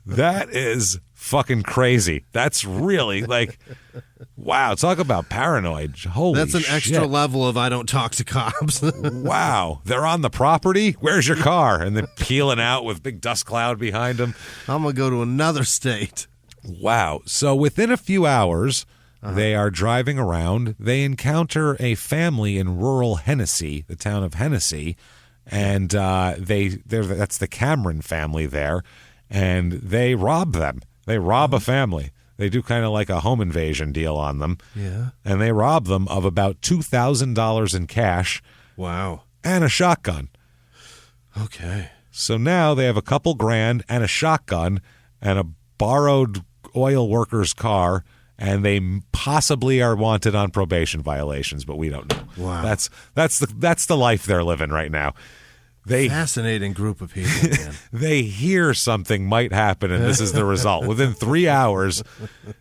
That is fucking crazy. That's really like, wow, talk about paranoid. Holy shit. That's an extra level of I don't talk to cops. Wow. They're on the property? Where's your car? And they're peeling out with big dust cloud behind them. I'm going to go to another state. Wow. So within a few hours, they are driving around. They encounter a family in rural Hennessy, the town of Hennessy, and that's the Cameron family there, and they rob them. They rob a family. They do kind of like a home invasion deal on them. Yeah. And they rob them of about $2,000 in cash. Wow. And a shotgun. Okay. So now they have a couple grand and a shotgun and a borrowed oil worker's car, and they possibly are wanted on probation violations, but we don't know. Wow. That's the life they're living right now. Fascinating group of people, man. They hear something might happen, and this is the result. Within 3 hours,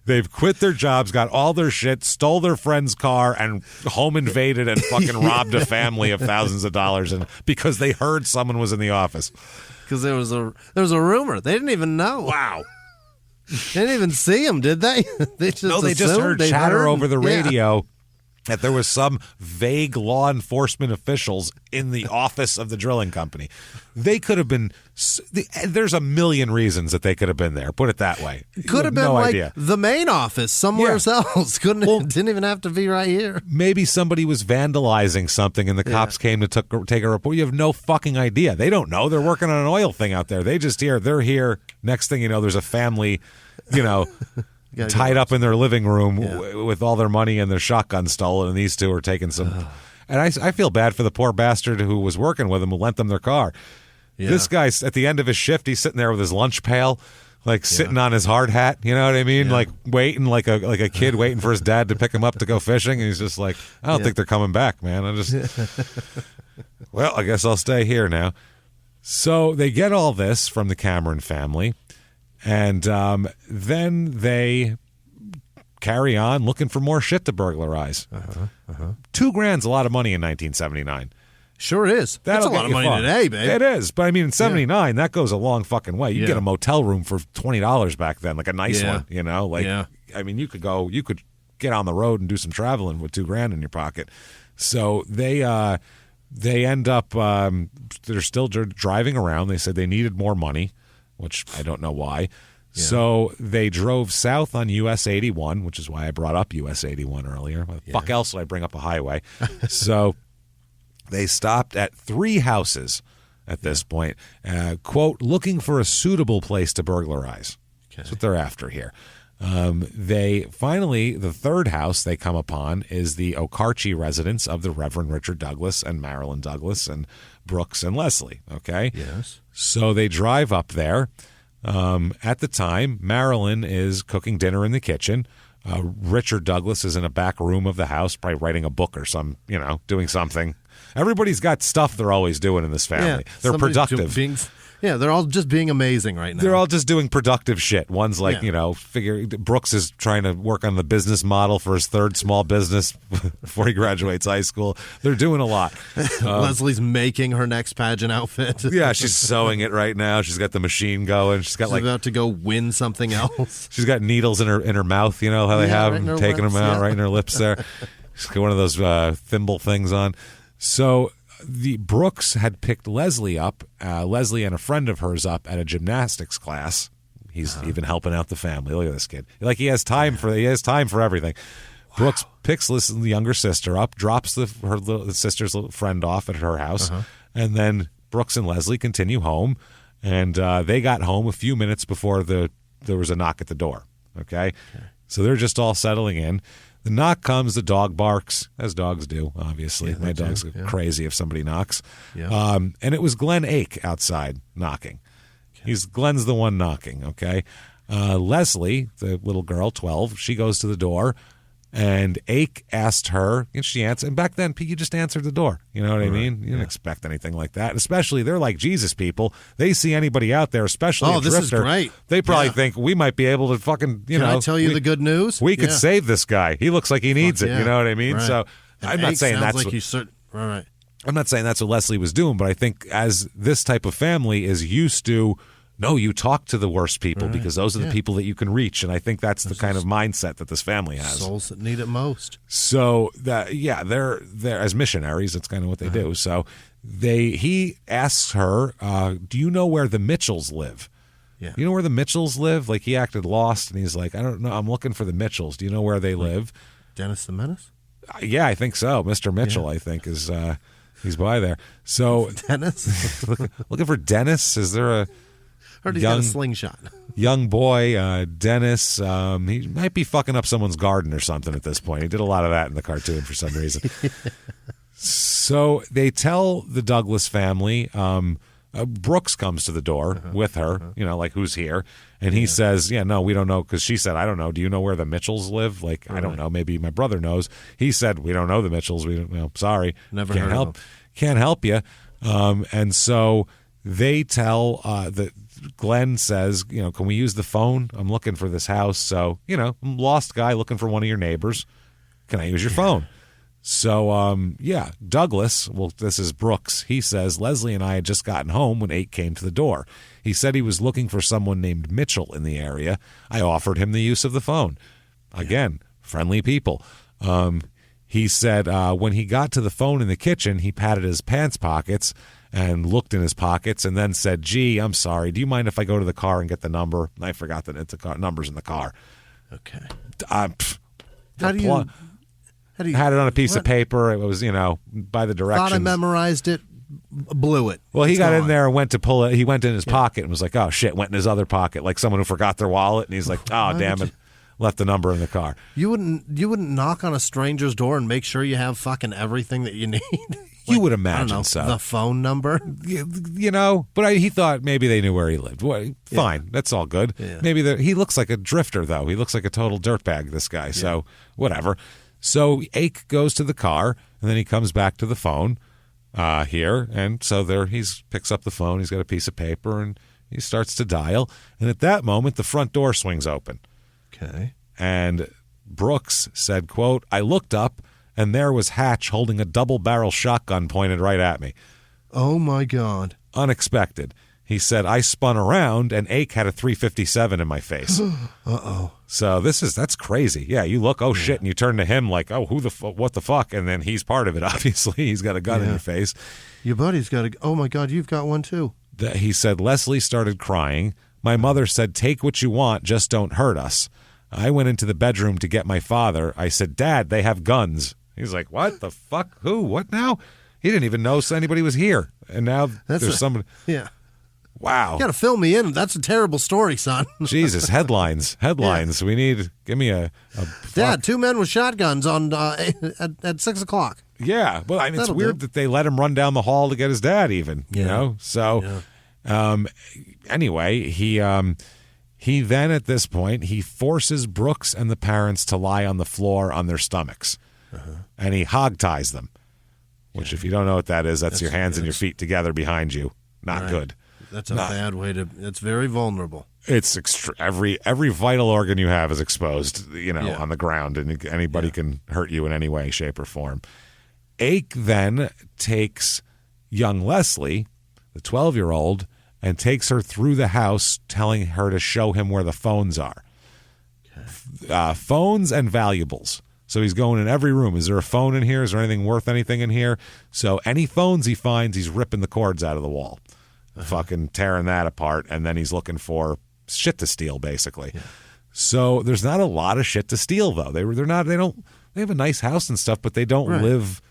they've quit their jobs, got all their shit, stole their friend's car, and home invaded and fucking robbed a family of thousands of dollars, and because they heard someone was in the office. Because there was a rumor. They didn't even know. Wow. They didn't even see him, did they? They just heard chatter over the radio that there was some vague law enforcement officials in the office of the drilling company. They could have been – there's a million reasons that they could have been there. Put it that way. Could have been no like idea. The main office somewhere else. Didn't even have to be right here. Maybe somebody was vandalizing something and the cops came to take a report. You have no fucking idea. They don't know. They're working on an oil thing out there. They just hear – they're here. Next thing you know, there's a family, tied up in their living room with all their money and their shotgun stolen, and these two are taking some. And I feel bad for the poor bastard who was working with them, who lent them their car. Yeah. This guy's at the end of his shift. He's sitting there with his lunch pail, sitting on his hard hat. You know what I mean? Like waiting, like a kid waiting for his dad to pick him up to go fishing. And he's just like, I don't think they're coming back, man. Well, I guess I'll stay here now. So they get all this from the Cameron family. And then they carry on looking for more shit to burglarize. $2,000's a lot of money in 1979. Sure is. That's a lot of money today, babe. It is. But I mean, in 79, that goes a long fucking way. You get a motel room for $20 back then, like a nice one, I mean, you could get on the road and do some traveling with $2,000 in your pocket. So they end up, they're still driving around. They said they needed more money, which I don't know why. Yeah. So they drove south on US 81, which is why I brought up US 81 earlier. Why the fuck else would I bring up a highway? So they stopped at 3 houses at this point, quote, looking for a suitable place to burglarize. Okay. That's what they're after here. They finally, the third house they come upon is the Okarche residence of the Reverend Richard Douglas and Marilyn Douglas and Brooks and Leslie. Okay. Yes. So they drive up there. At the time, Marilyn is cooking dinner in the kitchen. Richard Douglas is in a back room of the house, probably writing a book or doing something. Everybody's got stuff they're always doing in this family. They're productive. They're all just being amazing right now. They're all just doing productive shit. One's like, Brooks is trying to work on the business model for his third small business before he graduates high school. They're doing a lot. Leslie's making her next pageant outfit. Yeah, she's sewing it right now. She's got the machine going. She's about to go win something else. She's got needles in her mouth. You know how they have them, taking them out right in her lips there. She's got one of those thimble things on. So the Brooks had picked Leslie up, Leslie and a friend of hers up at a gymnastics class. He's even helping out the family. Look at this kid. He has time for everything. Wow. Brooks picks the younger sister up, drops the sister's friend off at her house, and then Brooks and Leslie continue home. And they got home a few minutes before there was a knock at the door. Okay? So they're just all settling in. The knock comes, the dog barks, as dogs do, obviously. Yeah, my dog's crazy if somebody knocks. Yeah. And it was Glenn Ake outside knocking. Okay. Glenn's the one knocking, okay? Leslie, the little girl, 12, she goes to the door, and Ake asked her, and she answered. And back then, you just answered the door. You know what I mean? You didn't expect anything like that. Especially, they're like Jesus people. They see anybody out there, especially a drifter. This is great. They probably think we might be able to fucking, Can I tell you the good news? We could save this guy. He looks like he needs it. You know what I mean? Right. So and I'm not saying that's like right. I'm not saying that's what Leslie was doing, but I think as this type of family is used to, no, you talk to the worst people because those are the people that you can reach, and I think that's the kind of mindset that this family has. Souls that need it most. So they're as missionaries. That's kind of what they do. So he asks her, "Do you know where the Mitchells live?" Yeah. You know where the Mitchells live? Like he acted lost, and he's like, "I don't know. I'm looking for the Mitchells. Do you know where they live?" Dennis the Menace? Yeah, I think so. Mr. Mitchell, I think is he's by there. So Dennis looking for Dennis. Is there a heard he's got a slingshot. Young boy, Dennis. He might be fucking up someone's garden or something at this point. He did a lot of that in the cartoon for some reason. So they tell the Douglas family. Brooks comes to the door with her, like, who's here? And he says, no, we don't know, because she said, I don't know. Do you know where the Mitchells live? Like, I don't know. Maybe my brother knows. He said, we don't know the Mitchells. We don't know. Sorry. Never heard of them. Can't help you. And so they tell that Glenn says, can we use the phone? I'm looking for this house. So, I'm a lost guy looking for one of your neighbors. Can I use your phone? So, Douglas, this is Brooks. He says, Leslie and I had just gotten home when Ake came to the door. He said he was looking for someone named Mitchell in the area. I offered him the use of the phone. Again, friendly people. He said when he got to the phone in the kitchen, he patted his pants pockets and looked in his pockets and then said, gee, I'm sorry. Do you mind if I go to the car and get the number? I forgot that it's number's in the car. Okay. How do you had it on a piece of paper. It was, by the directions. Thought I memorized it, blew it. Well, he got in there and went to pull it. He went in his pocket and was like, oh, shit, went in his other pocket, like someone who forgot their wallet. And he's like, oh, damn it, left the number in the car. You wouldn't knock on a stranger's door and make sure you have fucking everything that you need? You would imagine so. The phone number? But he thought maybe they knew where he lived. Well, fine, that's all good. Yeah. Maybe he looks like a drifter, though. He looks like a total dirtbag, this guy. So whatever. So Ake goes to the car, and then he comes back to the phone here. And so he picks up the phone. He's got a piece of paper, and he starts to dial. And at that moment, the front door swings open. Okay. And Brooks said, quote, I looked up, and there was Hatch holding a double-barrel shotgun pointed right at me. Oh, my God. Unexpected. He said, I spun around, and Ake had a .357 in my face. Uh-oh. So that's crazy. Yeah, you look, shit, and you turn to him like, oh, what the fuck? And then he's part of it, obviously. He's got a gun in your face. Your buddy's got oh, my God, you've got one, too. He said, Leslie started crying. My mother said, take what you want, just don't hurt us. I went into the bedroom to get my father. I said, Dad, they have guns. He's like, what the fuck? Who? What now? He didn't even know anybody was here. And now there's somebody. Yeah. Wow. You got to fill me in. That's a terrible story, son. Jesus. Headlines. Yeah. Give me a Dad, 2 men with shotguns on at 6 o'clock. Yeah. Well, I mean, it's weird that they let him run down the hall to get his dad even, you know? So anyway, he then at this point, he forces Brooks and the parents to lie on the floor on their stomachs. And he hog-ties them, which if you don't know what that is, that's your hands and your feet together behind you. Not good. That's a bad way to. It's very vulnerable. It's every vital organ you have is exposed, on the ground, and anybody can hurt you in any way, shape, or form. Ake then takes young Leslie, the 12-year-old, and takes her through the house, telling her to show him where the phones are. Okay. Phones and valuables. So he's going in every room. Is there a phone in here? Is there anything worth anything in here? So any phones he finds, he's ripping the cords out of the wall, fucking tearing that apart, and then he's looking for shit to steal, basically. Yeah. So there's not a lot of shit to steal, though. They have a nice house and stuff, but they don't live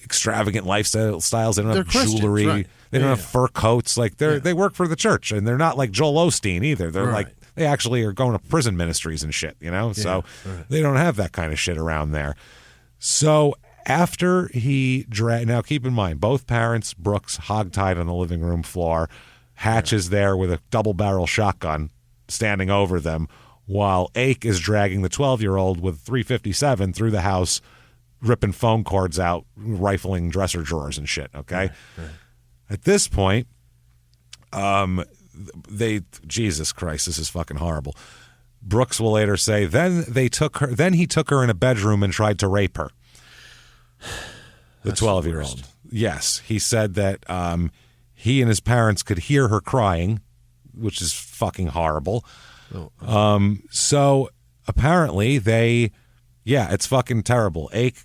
extravagant lifestyles. They don't have jewelry. Right. They don't have fur coats. Like they work for the church, and they're not like Joel Osteen either. They're like they actually are going to prison ministries and shit, so they don't have that kind of shit around there. So after he now keep in mind, both parents, Brooks, hogtied on the living room floor. Hatch is there with a double-barrel shotgun standing over them, while Ake is dragging the 12-year-old with 357 through the house, ripping phone cords out, rifling dresser drawers and shit, okay? Right. At this point, Jesus Christ, this is fucking horrible. Brooks will later say, then he took her in a bedroom and tried to rape her. The 12-year-old. Yes. He said that he and his parents could hear her crying, which is fucking horrible. So apparently it's fucking terrible. Ake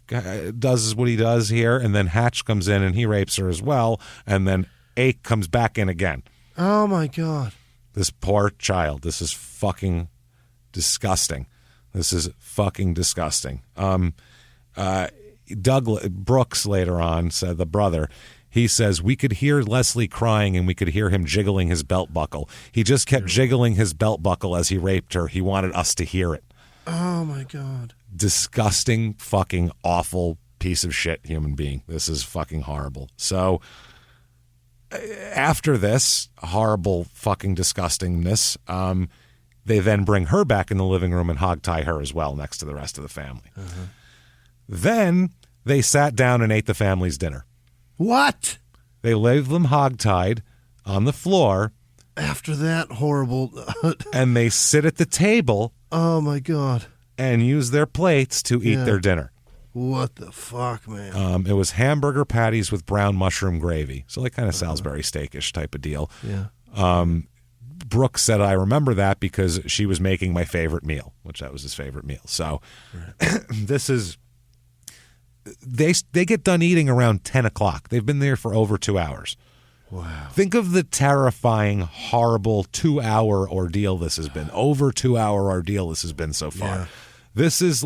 does what he does here, and then Hatch comes in and he rapes her as well, and then Ake comes back in again. Oh, my God. This poor child. This is fucking disgusting. This is fucking disgusting. Brooks later on said, the brother, he says, we could hear Leslie crying and we could hear him jiggling his belt buckle. He just kept jiggling his belt buckle as he raped her. He wanted us to hear it. Oh, my God. Disgusting, fucking awful piece of shit human being. This is fucking horrible. So after this horrible fucking disgustingness, they then bring her back in the living room and hogtie her as well next to the rest of the family. Then they sat down and ate the family's dinner. What? They leave them hogtied on the floor. After that horrible... and they sit at the table. Oh, my God. And use their plates to eat their dinner. What the fuck, man? It was hamburger patties with brown mushroom gravy. So like kind of Salisbury steak-ish type of deal. Yeah. Brooks said, I remember that because she was making my favorite meal, which that was his favorite meal. So this is... They get done eating around 10 o'clock. They've been there for over 2 hours. Wow. Think of the terrifying, horrible 2-hour ordeal this has been. Over 2-hour ordeal this has been so far. Yeah. This is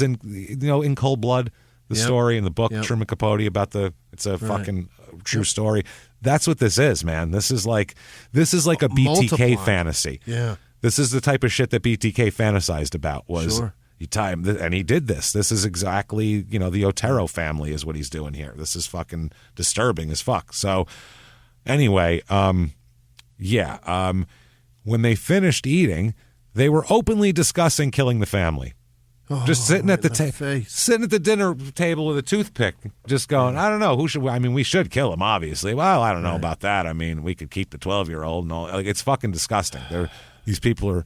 in Cold Blood, the story in the book, Truman Capote about it's a fucking true story. That's what this is, man. This is like a BTK fantasy. Yeah. This is the type of shit that BTK fantasized about was you tie him, and he did this. This is exactly, the Otero family is what he's doing here. This is fucking disturbing as fuck. So anyway, when they finished eating, they were openly discussing killing the family. Just sitting at the dinner table with a toothpick, just going, I don't know, we should kill him, obviously. Well, I don't know about that. I mean, we could keep the 12-year-old and all. Like, it's fucking disgusting. These people are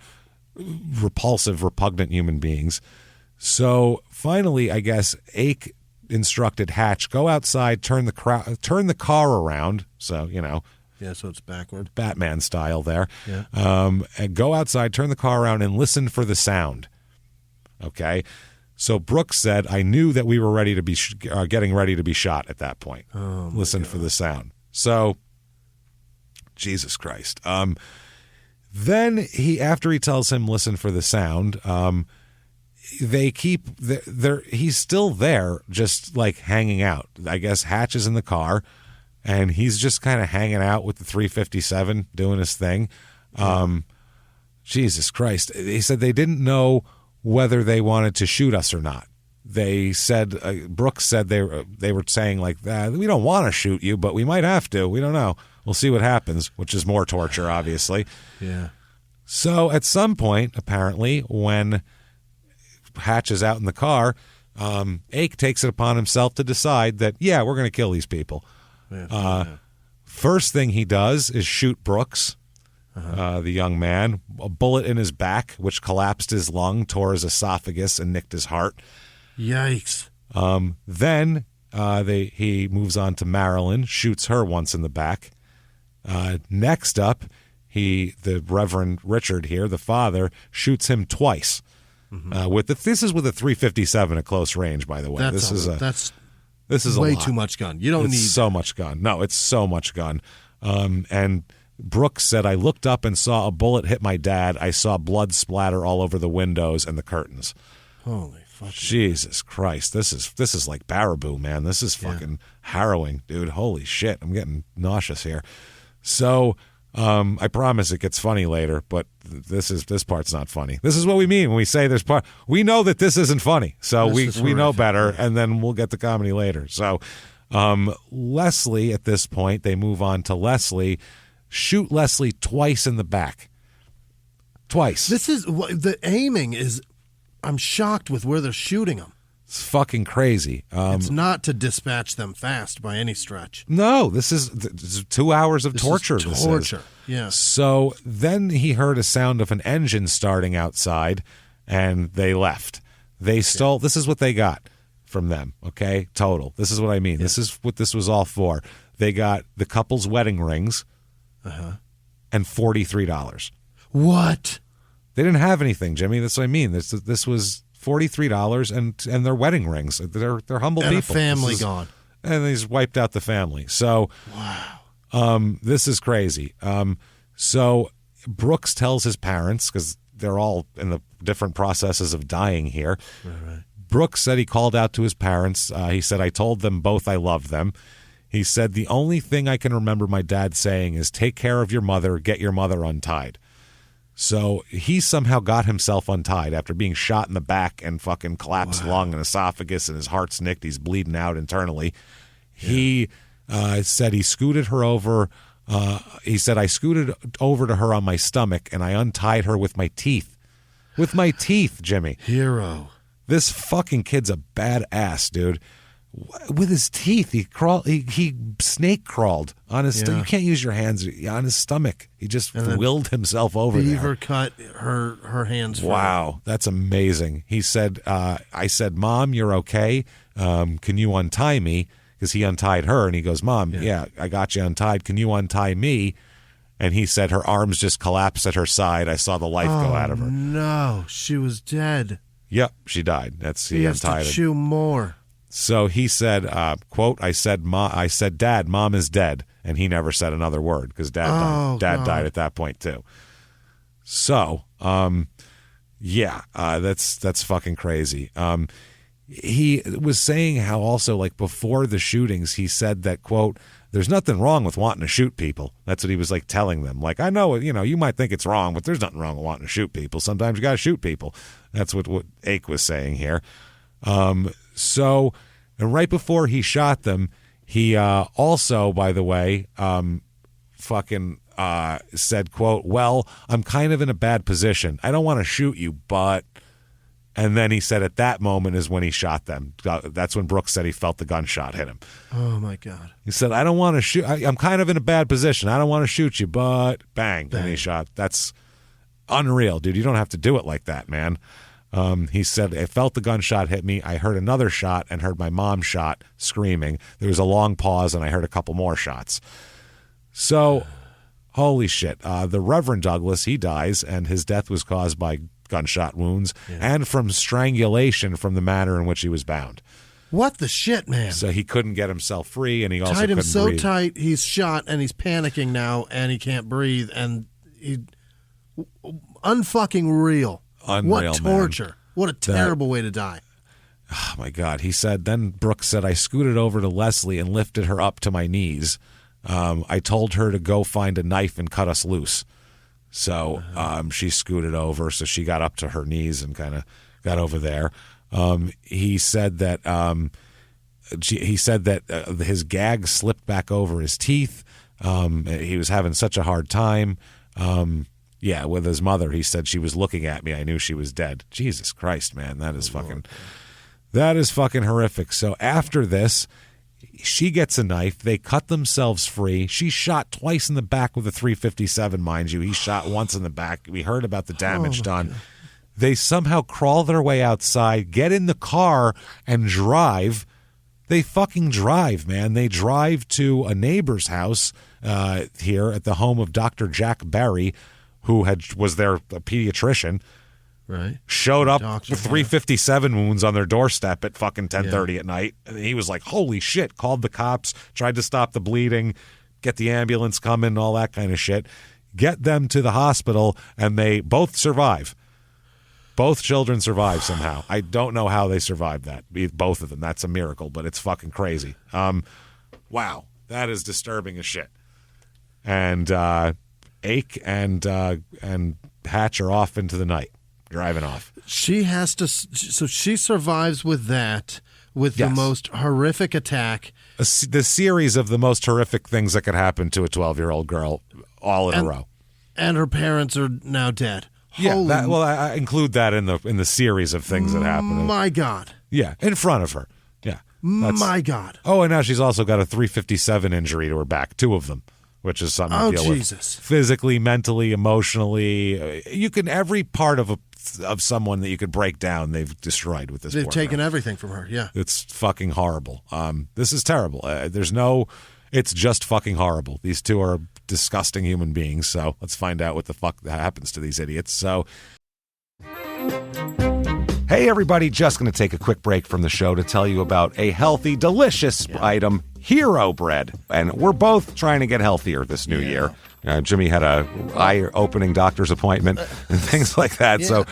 repulsive, repugnant human beings. So finally, I guess Ake instructed Hatch, go outside, turn the car around. So, so it's backward. Batman style there. Yeah. And go outside, turn the car around, and listen for the sound. Okay. So Brooks said, I knew that we were ready to be getting ready to be shot at that point. Listen for the sound. So, Jesus Christ. Then after he tells him listen for the sound, he's still there, just like hanging out. I guess Hatch is in the car, and he's just kind of hanging out with the 357, doing his thing. Jesus Christ. He said they didn't know whether they wanted to shoot us or not. They said, Brooks said they were saying like, we don't want to shoot you, but we might have to. We don't know. We'll see what happens, which is more torture, obviously. Yeah. So at some point, apparently, when Hatch is out in the car, Ake takes it upon himself to decide that, we're going to kill these people. First thing he does is shoot Brooks, the young man, a bullet in his back, which collapsed his lung, tore his esophagus, and nicked his heart. Yikes. Then he moves on to Marilyn, shoots her once in the back. Next up, the Reverend Richard here, the father, shoots him twice. This is with a 357 at close range, by the way. This is way a lot. Too much gun. You don't need so much gun. No, it's so much gun. And Brooks said, I looked up and saw a bullet hit my dad. I saw blood splatter all over the windows and the curtains. Holy fuck. Jesus Christ. This is like Baraboo, man. This is fucking harrowing, dude. Holy shit. I'm getting nauseous here. So I promise it gets funny later, but this part's not funny. This is what we mean when we say there's part. We know that this isn't funny, so we know better, and then we'll get the comedy later. So Leslie, at this point, they move on to Leslie. Shoot Leslie twice in the back. Twice. This is the aiming is. I'm shocked with where they're shooting them. It's fucking crazy. It's not to dispatch them fast by any stretch. No, this is 2 hours of torture. Torture, yeah. So then he heard a sound of an engine starting outside, and they left. They stole. This is what they got from them, okay? Total. This is what I mean. Yeah. This is what this was all for. They got the couple's wedding rings and $43. What? They didn't have anything, Jimmy. That's what I mean. This was $43 and their wedding rings. They're humble and people. A family gone. And they just wiped out the family. So, wow. This is crazy. So Brooks tells his parents, because they're all in the different processes of dying here. Right. Brooks said he called out to his parents. He said, I told them both I loved them. He said, the only thing I can remember my dad saying is take care of your mother, get your mother untied. So he somehow got himself untied after being shot in the back and fucking collapsed lung and esophagus, and his heart's nicked. He's bleeding out internally. Yeah. He said he scooted her over. He said, I scooted over to her on my stomach, and I untied her with my teeth. With my teeth, Jimmy. Hero. This fucking kid's a badass, dude. With his teeth, he snake crawled on his stomach. You can't use your hands on his stomach. He just willed himself over there. Beaver cut her hands free. Wow, that's amazing. He said, I said, Mom, you're okay. Can you untie me? Because he untied her, and he goes, Mom, yeah, I got you untied. Can you untie me? And he said her arms just collapsed at her side. I saw the life go out of her. No, she was dead. Yep, she died. He untied her. Chew more. So he said, quote, I said, Dad, Mom is dead. And he never said another word because Dad died at that point too. So, that's fucking crazy. He was saying how also, like, before the shootings, he said that, quote, there's nothing wrong with wanting to shoot people. That's what he was, like, telling them. Like, I know, you might think it's wrong, but there's nothing wrong with wanting to shoot people. Sometimes you got to shoot people. That's what Ake was saying here. So, and right before he shot them, he also, by the way, said, quote, well, I'm kind of in a bad position. I don't want to shoot you, but... And then he said at that moment is when he shot them. That's when Brooks said he felt the gunshot hit him. Oh, my God. He said, I don't want to shoot. I'm kind of in a bad position. I don't want to shoot you, but bang. And he shot. That's unreal, dude. You don't have to do it like that, man. He said, I felt the gunshot hit me. I heard another shot and heard my mom shot screaming. There was a long pause and I heard a couple more shots. So, holy shit. The Reverend Douglas, he dies, and his death was caused by gunshot wounds and from strangulation from the manner in which he was bound. What the shit, man? So he couldn't get himself free, and he also tied him couldn't so breathe. Tight, he's shot, and he's panicking now, and he can't breathe, and he unfucking real. Unreal, what torture. Man. What a terrible way to die. Oh, my God. He said, then Brooks said, I scooted over to Leslie and lifted her up to my knees. I told her to go find a knife and cut us loose. So she scooted over, so she got up to her knees and kind of got over there. He said that his gag slipped back over his teeth. He was having such a hard time. With his mother, he said she was looking at me. I knew she was dead. Jesus Christ, man, that is fucking horrific. So after this, she gets a knife. They cut themselves free. She's shot twice in the back with a .357, mind you. He shot once in the back. We heard about the damage done. God. They somehow crawl their way outside, get in the car, and drive. They fucking drive, man. They drive to a neighbor's house here at the home of Dr. Jack Barry, who was their pediatrician. Right. Showed up with .357 wounds on their doorstep at fucking 10:30 at night. And he was like, holy shit, called the cops, tried to stop the bleeding, get the ambulance coming, all that kind of shit. Get them to the hospital, and they both survive. Both children survive somehow. I don't know how they survived that. Both of them. That's a miracle, but it's fucking crazy. Wow. That is disturbing as shit. And Ake and Hatch are off into the night, driving off. She has to. So she survives with that. With the most horrific attack. The series of the most horrific things that could happen to a 12-year-old girl all in a row. And her parents are now dead. Yeah, I include that in the series of things that happen. My God. Yeah, in front of her. Yeah. My God. Oh, and now she's also got a 357 injury to her back, 2 of them, which is something to deal with. Physically, mentally, emotionally. You can, every part of someone that you could break down, they've destroyed with this. They've taken everything from her, yeah. It's fucking horrible. This is terrible. It's just fucking horrible. These 2 are disgusting human beings, so let's find out what the fuck happens to these idiots. So, hey everybody, just going to take a quick break from the show to tell you about a healthy, delicious item, Hero Bread. And we're both trying to get healthier this new year. Jimmy had a eye-opening doctor's appointment and things like that. So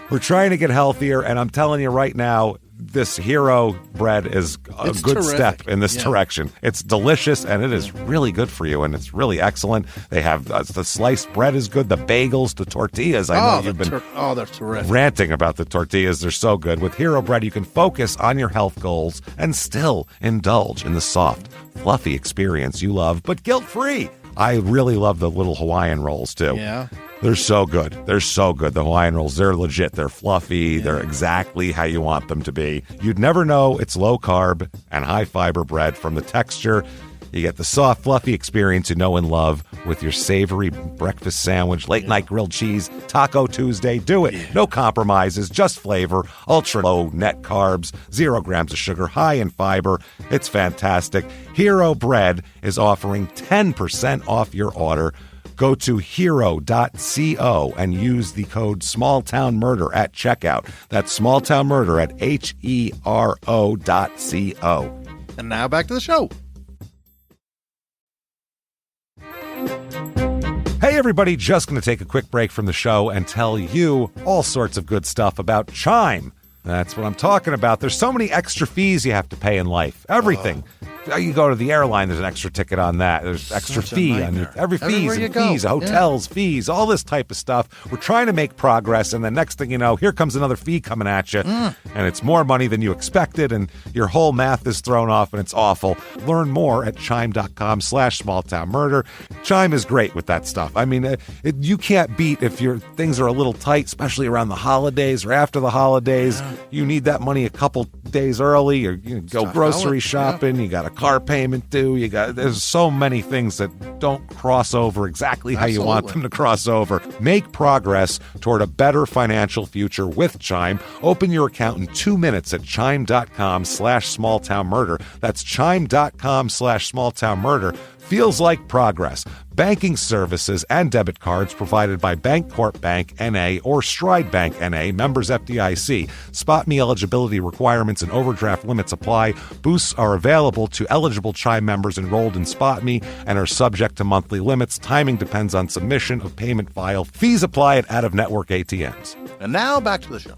we're trying to get healthier, and I'm telling you right now, this Hero Bread is a good step in this direction. It's delicious, and it is really good for you, and it's really excellent. They have the sliced bread is good, the bagels, the tortillas. I know you've been they're terrific. Ranting about the tortillas. They're so good. With Hero Bread, you can focus on your health goals and still indulge in the soft, fluffy experience you love, but guilt-free. I really love the little Hawaiian rolls, too. Yeah. They're so good. They're so good. The Hawaiian rolls, they're legit. They're fluffy. Yeah. They're exactly how you want them to be. You'd never know it's low-carb and high-fiber bread from the texture. You get the soft, fluffy experience you know and love with your savory breakfast sandwich, late-night grilled cheese, Taco Tuesday. Do it. Yeah. No compromises, just flavor, ultra-low net carbs, 0 grams of sugar, high in fiber. It's fantastic. Hero Bread is offering 10% off your order. Go to hero.co and use the code SmallTownMurder at checkout. That's SmallTownMurder at HERO.co. And now back to the show. Hey everybody, just going to take a quick break from the show and tell you all sorts of good stuff about Chime. That's what I'm talking about. There's so many extra fees you have to pay in life. Everything. You go to the airline, there's an extra ticket on that. There's extra fee on every fees, hotels, fees, all this type of stuff. We're trying to make progress, and the next thing you know, here comes another fee coming at you, and it's more money than you expected, and your whole math is thrown off, and it's awful. Learn more at chime.com/smalltownmurder. Chime is great with that stuff. I mean, you can't beat if your things are a little tight, especially around the holidays or after the holidays. Yeah. You need that money a couple days early, or you go grocery shopping. You got a car payment due. There's so many things that don't cross over exactly how you want them to cross over. Make progress toward a better financial future with Chime. Open your account in 2 minutes at chime.com/smalltownmurder. That's chime.com/smalltownmurder. Feels like progress. Banking services and debit cards provided by Bancorp Bank N.A. or Stride Bank N.A., members FDIC. Spot me eligibility requirements and overdraft limits apply. Boosts are available to eligible Chime members enrolled in Spot Me and are subject to monthly limits. Timing depends on submission of payment file. Fees apply at out-of-network ATMs. And now back to the show.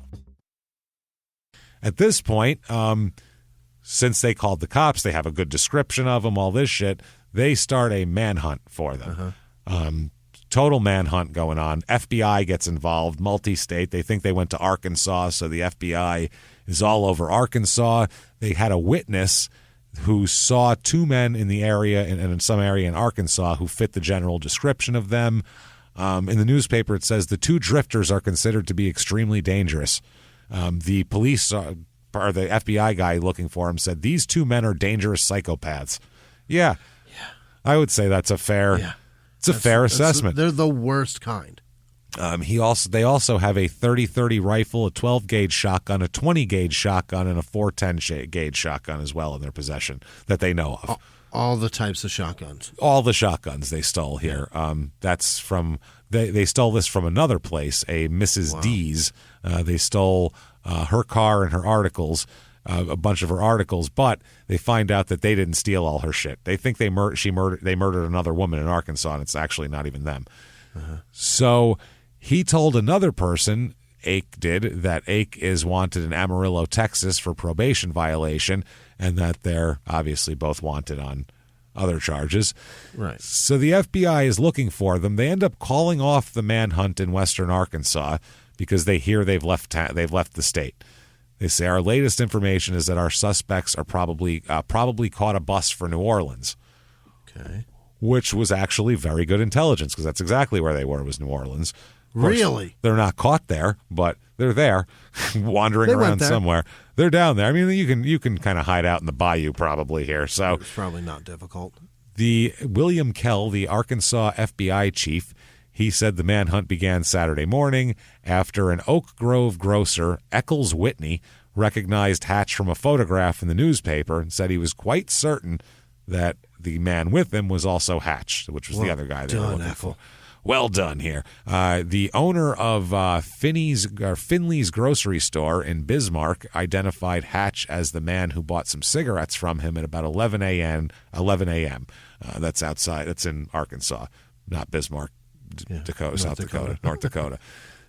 At this point, since they called the cops, they have a good description of them, all this shit. They start a manhunt for them. Total manhunt going on. FBI gets involved, multi-state. They think they went to Arkansas, so the FBI is all over Arkansas. They had a witness who saw 2 men in the area, and in some area in Arkansas, who fit the general description of them. In the newspaper, it says the 2 drifters are considered to be extremely dangerous. The police, or the FBI guy looking for him, said these 2 men are dangerous psychopaths. Yeah. I would say that's a fair. It's a fair assessment. They're the worst kind. They also have a 30-30 rifle, a 12-gauge shotgun, a 20-gauge shotgun, and a 410 gauge shotgun as well in their possession that they know of. All the types of shotguns. All the shotguns they stole here. That's from they stole this from another place, a Mrs. D's. They stole her car and her articles. A bunch of her articles, but they find out that they didn't steal all her shit. They think they murdered another woman in Arkansas, and it's actually not even them. So he told another person, Ake did, that Ake is wanted in Amarillo, Texas for probation violation, and that they're obviously both wanted on other charges. Right. So the FBI is looking for them. They end up calling off the manhunt in western Arkansas because they hear they've left the state. They say our latest information is that our suspects are probably caught a bus for New Orleans. Okay. Which was actually very good intelligence because that's exactly where they were, was New Orleans. Really? They're not caught there, but they're there, wandering around somewhere. They're down there. I mean, you can kind of hide out in the bayou probably here. So it's probably not difficult. The William Kell, the Arkansas FBI chief, he said the manhunt began Saturday morning after an Oak Grove grocer, Eccles Whitney, recognized Hatch from a photograph in the newspaper and said he was quite certain that the man with him was also Hatch, which was the other guy they were looking for. Well done here. The owner of Finley's grocery store in Bismarck identified Hatch as the man who bought some cigarettes from him at about 11 a.m. That's outside. That's in Arkansas, not Bismarck, North Dakota.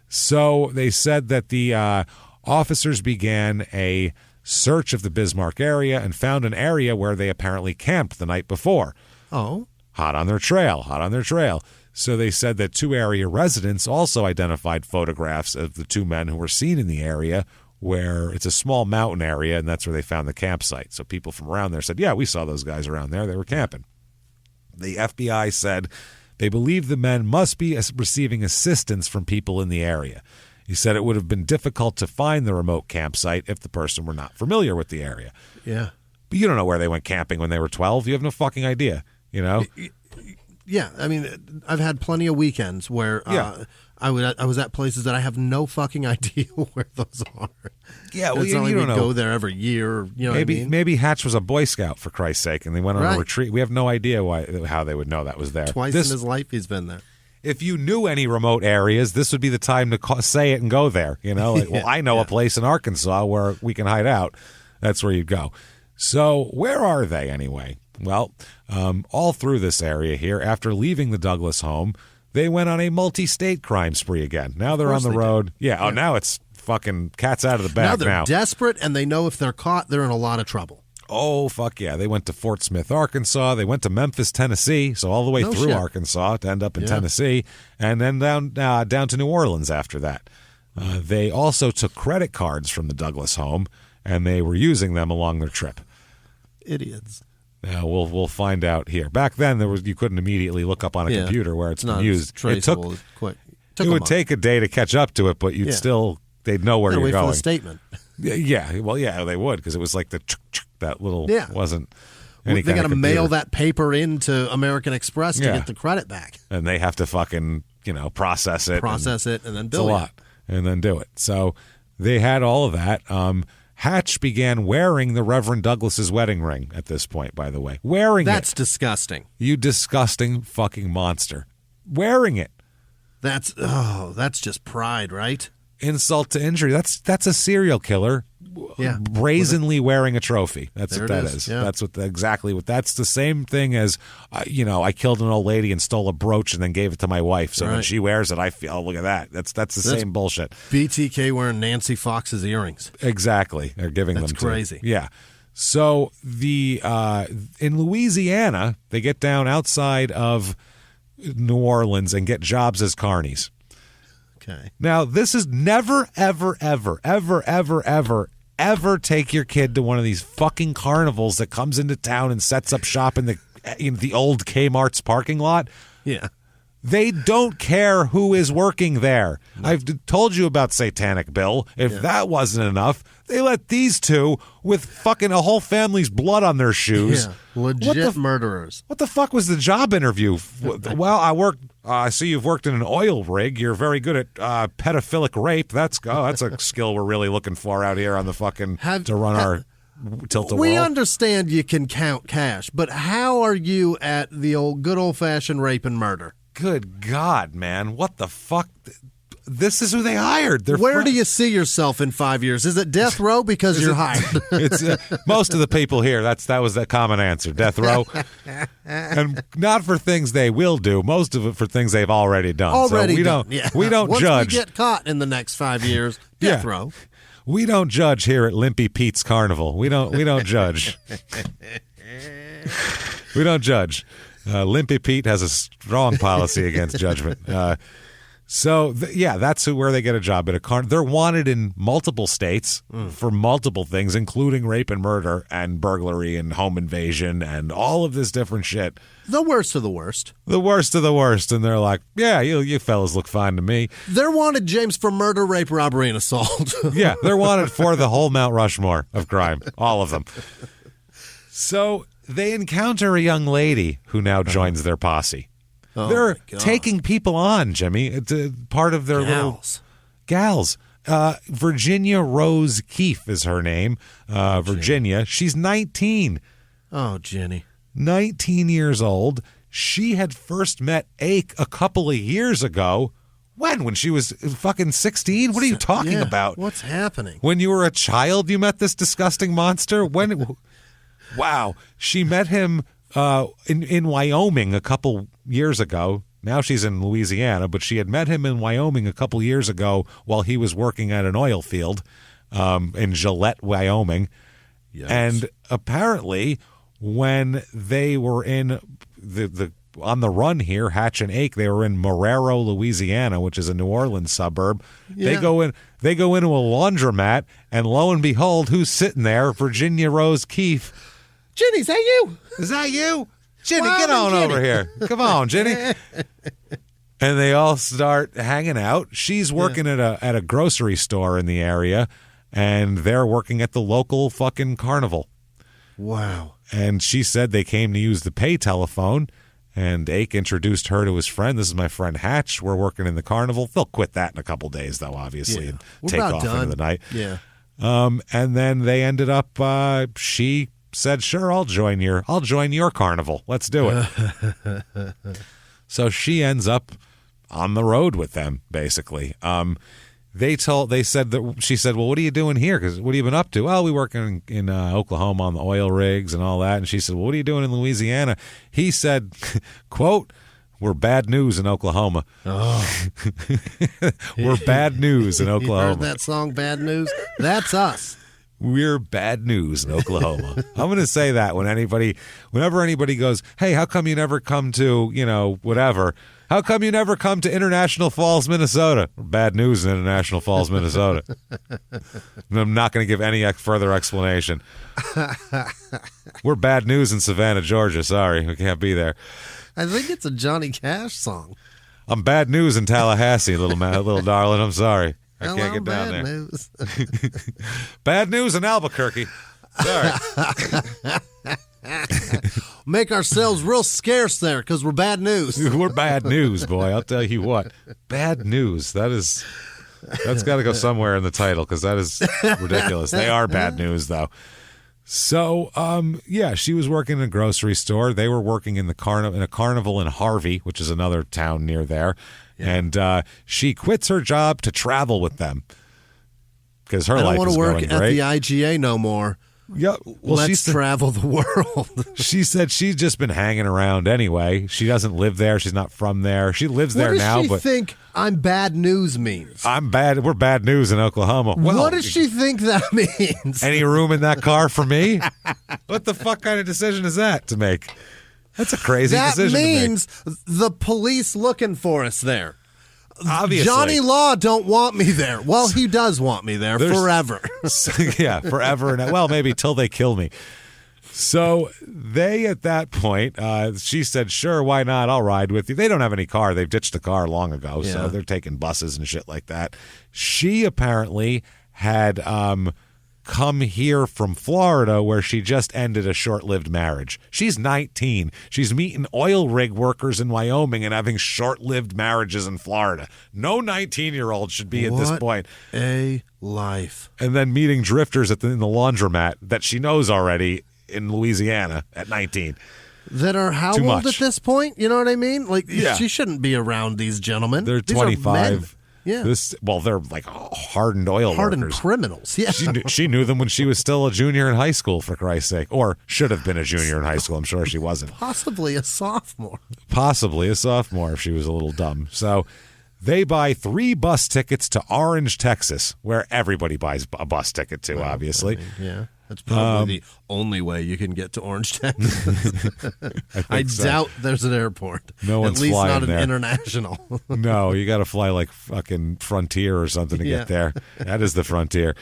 So they said that the officers began a search of the Bismarck area and found an area where they apparently camped the night before. Oh. Hot on their trail. So they said that 2 area residents also identified photographs of the 2 men who were seen in the area where it's a small mountain area, and that's where they found the campsite. So people from around there said, yeah, we saw those guys around there. They were camping. The FBI said they believe the men must be receiving assistance from people in the area. He said it would have been difficult to find the remote campsite if the person were not familiar with the area. Yeah. But you don't know where they went camping when they were 12. You have no fucking idea, you know? Yeah, I mean, I've had plenty of weekends where I was at places that I have no fucking idea where those are. Yeah, well, you don't know. Go there every year. You know maybe what I mean? Maybe Hatch was a Boy Scout, for Christ's sake, and they went on a retreat. We have no idea how they would know that was there. Twice in his life he's been there. If you knew any remote areas, this would be the time to say it and go there. You know, like, well, I know a place in Arkansas where we can hide out. That's where you'd go. So where are they anyway? Well, all through this area here, after leaving the Douglas home, they went on a multi-state crime spree again. Now they're on the road. Yeah. Oh, now it's fucking cat's out of the bag now. They're desperate, and they know if they're caught, they're in a lot of trouble. Oh, fuck yeah. They went to Fort Smith, Arkansas. They went to Memphis, Tennessee, so all the way through Arkansas to end up in Tennessee, and then down to New Orleans after that. They also took credit cards from the Douglas home, and they were using them along their trip. Idiots. Now we'll find out here. Back then, you couldn't immediately look up on a computer where it's been used. Traceable, it would take a day to catch up to it, but they'd know where you're wait going. For the statement. Yeah, well, yeah, they would because it was like that little wasn't. They got to mail that paper into American Express to get the credit back, and they have to fucking process it, and then bill a lot, and then do it. So they had all of that. Hatch began wearing the Reverend Douglas's wedding ring at this point, by the way. That's disgusting. You disgusting fucking monster. Wearing it. That's just pride, right? Insult to injury. That's a serial killer brazenly wearing a trophy. That's what that is. Yeah. That's that's the same thing as I killed an old lady and stole a brooch and then gave it to my wife. So when she wears it, I feel, oh, look at that. That's the same bullshit. BTK wearing Nancy Fox's earrings. Exactly. They're giving them to. That's crazy. Yeah. So in Louisiana, they get down outside of New Orleans and get jobs as carnies. Okay. Now, this is never, ever, ever, ever, ever, ever, ever take your kid to one of these fucking carnivals that comes into town and sets up shop in the old Kmart's parking lot. Yeah. They don't care who is working there. No. I've told you about Satanic Bill. If that wasn't enough, they let these two with fucking a whole family's blood on their shoes. Yeah. Legit murderers. What the fuck was the job interview? Well, I see you've worked in an oil rig. You're very good at pedophilic rape. That's a skill we're really looking for out here on the fucking to run our tilt-a-whirl. We understand you can count cash, but how are you at the good old-fashioned rape and murder? Good God, man. What the fuck? This is who they hired. Where do you see yourself in 5 years? Is it death row because you're hired? It's most of the people here. That was the common answer. Death row, and not for things they will do. Most of it for things they've already done. We don't judge. Once we get caught in the next 5 years, death row. We don't judge here at Limpy Pete's Carnival. We don't judge. We don't judge. Limpy Pete has a strong policy against judgment. That's where they get a job at a car. They're wanted in multiple states for multiple things, including rape and murder and burglary and home invasion and all of this different shit. The worst of the worst. The worst of the worst. And they're like, yeah, you fellas look fine to me. They're wanted, James, for murder, rape, robbery, and assault. Yeah, they're wanted for the whole Mount Rushmore of crime. All of them. So they encounter a young lady who now joins their posse. Oh, they're taking people on, Jimmy. It's part of their gals. Virginia Rose Keefe is her name. Virginia. She's 19. Oh, Jenny. 19 years old. She had first met Ake a couple of years ago. When she was fucking 16? What are you talking about? What's happening? When you were a child, you met this disgusting monster? Wow. She met him in Wyoming a couple years ago. Now she's in Louisiana, but she had met him in Wyoming a couple years ago while he was working at an oil field in Gillette, Wyoming. Yes. And apparently, when they were in the on the run here, Hatch and Ake, they were in Marrero, Louisiana, which is a New Orleans suburb. Yeah. They go into a laundromat, and lo and behold, who's sitting there? Virginia Rose Keefe. Jenny, is that you? Is that you? Jenny, get on over here. Come on, Jenny. And they all start hanging out. She's working at a grocery store in the area, and they're working at the local fucking carnival. Wow. And she said they came to use the pay telephone, and Ake introduced her to his friend. This is my friend Hatch. We're working in the carnival. They'll quit that in a couple days, though, obviously, and take off into the night. Yeah. And then they ended up, she said, sure, I'll join your carnival. Let's do it. So she ends up on the road with them, basically. She said, well, what are you doing here? Because what have you been up to? Well, we work in Oklahoma on the oil rigs and all that. And she said, well, what are you doing in Louisiana? He said, quote, we're bad news in Oklahoma. Oh. We're bad news in Oklahoma. You heard that song, Bad News? That's us. We're bad news in Oklahoma. I'm going to say that whenever anybody goes, hey, how come you never come to, whatever? How come you never come to International Falls, Minnesota? Bad news in International Falls, Minnesota. I'm not going to give any further explanation. We're bad news in Savannah, Georgia. Sorry, we can't be there. I think it's a Johnny Cash song. I'm bad news in Tallahassee, little darling. I'm sorry. I can't get down there. News. Bad news in Albuquerque. Sorry. Make ourselves real scarce there because we're bad news. We're bad news, boy. I'll tell you what. Bad news. That's got to go somewhere in the title because that is ridiculous. They are bad news, though. So, she was working in a grocery store. They were working in a carnival in Harvey, which is another town near there. Yeah. And she quits her job to travel with them because her life is going great. I don't want to work at the IGA no more. Yeah, well, let's travel the world. She said she's just been hanging around anyway. She doesn't live there. She's not from there. She lives there now. What does she think I'm bad news means? We're bad news in Oklahoma. Well, what does she think that means? Any room in that car for me? What the fuck kind of decision is that to make? That's a crazy decision to make. That means the police looking for us there. Obviously. Johnny Law don't want me there. Well, he does want me there forever. Yeah, forever. Well, maybe till they kill me. So they, at that point, she said, sure, why not? I'll ride with you. They don't have any car. They've ditched the car long ago, so they're taking buses and shit like that. She apparently had come here from Florida where she just ended a short-lived marriage. She's 19. She's meeting oil rig workers in Wyoming and having short-lived marriages in Florida. No 19-year-old should be at this point. What a life. And then meeting drifters in the laundromat that she knows already in Louisiana at 19. That are how Too old much. at this point? You know what I mean? Like, she shouldn't be around these gentlemen. They're these 25. Yeah. They're like hardened oil workers. Criminals. Yeah. She knew them when she was still a junior in high school, for Christ's sake. Or should have been a junior in high school. I'm sure she wasn't. Possibly a sophomore if she was a little dumb. So they buy 3 bus tickets to Orange, Texas, where everybody buys a bus ticket to, obviously. That's probably the only way you can get to Orange, Texas. I doubt there's an airport. No one's At least flying not an there. International. No, you got to fly like fucking Frontier or something to get there. That is the Frontier.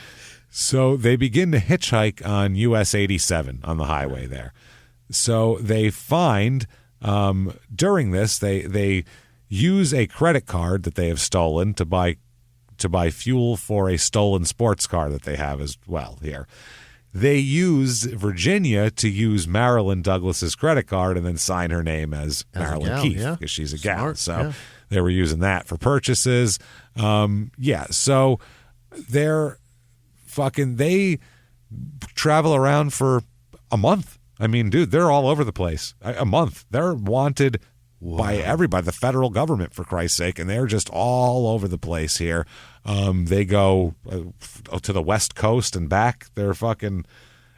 So they begin to hitchhike on US 87 on the highway there. So they find during this they use a credit card that they have stolen to buy fuel for a stolen sports car that they have as well here. They use Virginia to use Marilyn Douglas's credit card and then sign her name as Marilyn Keefe because she's a gal. So they were using that for purchases. So they travel around for a month. I mean, dude, they're all over the place. A month. They're wanted by everybody, the federal government, for Christ's sake, and they're just all over the place here. They go to the West Coast and back. They're fucking,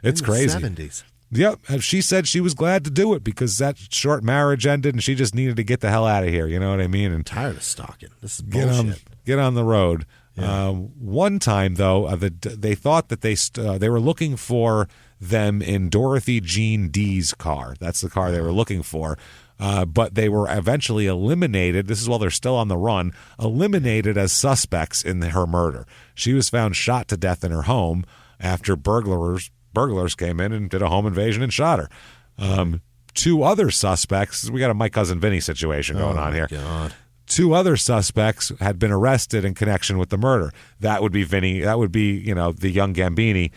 it's crazy. 70s. Yep. She said she was glad to do it because that short marriage ended and she just needed to get the hell out of here. You know what I mean? And tired of stalking. This is bullshit. Get on the road. Yeah. One time, though, they thought that they were looking for them in Dorothy Jean D's car. That's the car they were looking for. But they were eventually eliminated. This is while they're still on the run, eliminated as suspects in her murder. She was found shot to death in her home after burglars came in and did a home invasion and shot her. Two other suspects, we got a My Cousin Vinny situation going on here. God. Two other suspects had been arrested in connection with the murder. That would be Vinny. That would be, the young Gambini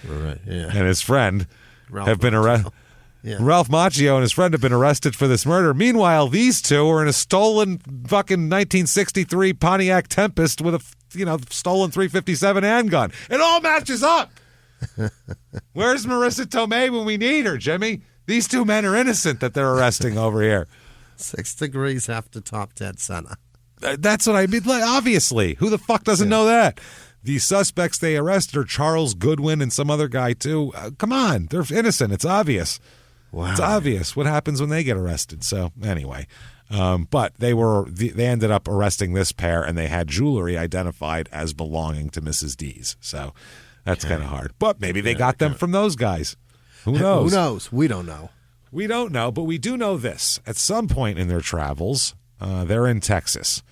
and his friend have been arrested. Yeah. Ralph Macchio and his friend have been arrested for this murder. Meanwhile, these two are in a stolen fucking 1963 Pontiac Tempest with a stolen .357 handgun. It all matches up. Where's Marissa Tomei when we need her, Jimmy? These two men are innocent that they're arresting over here. 6 degrees after top dead center. That's what I mean. Like, obviously, who the fuck doesn't know that? The suspects they arrested are Charles Goodwin and some other guy too. Come on, they're innocent. It's obvious. Wow. It's obvious what happens when they get arrested. So anyway, but they ended up arresting this pair, and they had jewelry identified as belonging to Mrs. D's. So that's kind of hard. But maybe they got them from those guys. Who knows? Who knows? We don't know. We don't know, but we do know this. At some point in their travels, they're in Texas.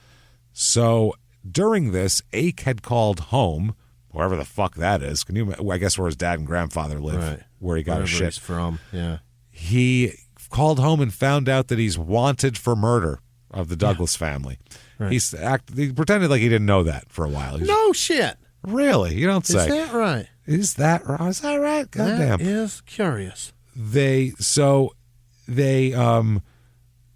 So during this, Ake had called home, wherever the fuck that is. I guess where his dad and grandfather live, where he got his shit from. Yeah. He called home and found out that he's wanted for murder of the Douglas family. Right. He pretended like he didn't know that for a while. No shit. Really? You don't say. Is that right? Is that right? Goddamn. That is curious. They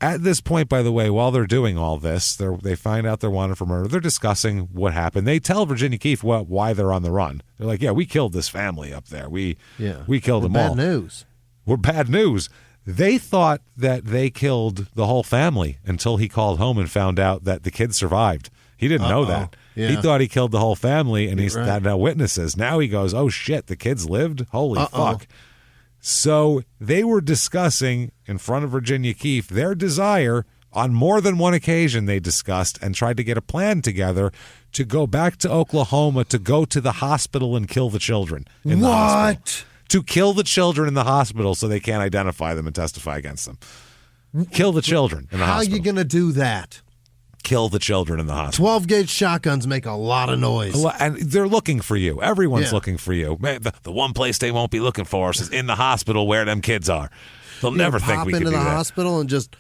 at this point, by the way, while they're doing all this, they find out they're wanted for murder. They're discussing what happened. They tell Virginia Keefe why they're on the run. They're like, we killed this family up there. We killed them all. Bad news. We're bad news. They thought that they killed the whole family until he called home and found out that the kids survived. He didn't know that. Yeah. He thought he killed the whole family, and he's got no witnesses. Now he goes, oh, shit, the kids lived? Holy fuck. So they were discussing in front of Virginia Keefe their desire. On more than one occasion, they discussed and tried to get a plan together to go back to Oklahoma to go to the hospital and kill the children. In the hospital. To kill the children in the hospital so they can't identify them and testify against them. Kill the children in the hospital. How are you going to do that? Kill the children in the hospital. 12-gauge shotguns make a lot of noise. And they're looking for you. Everyone's looking for you. The one place they won't be looking for us is in the hospital where them kids are. They'll never think we could do that. Pop into the hospital and just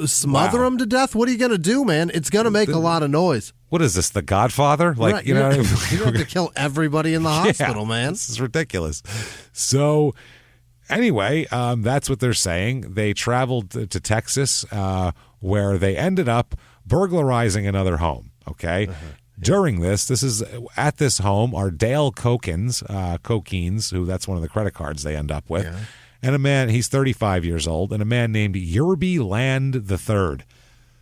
smother them to death? What are you going to do, man? It's going to make a lot of noise. What is this, The Godfather? Like, right, you have to kill everybody in the hospital, man. This is ridiculous. So anyway, that's what they're saying. They traveled to Texas, where they ended up burglarizing another home. Okay. During this is at this home are Dale Coquines, who that's one of the credit cards they end up with, and a man. He's 35 years old, and a man named Yerby Land III.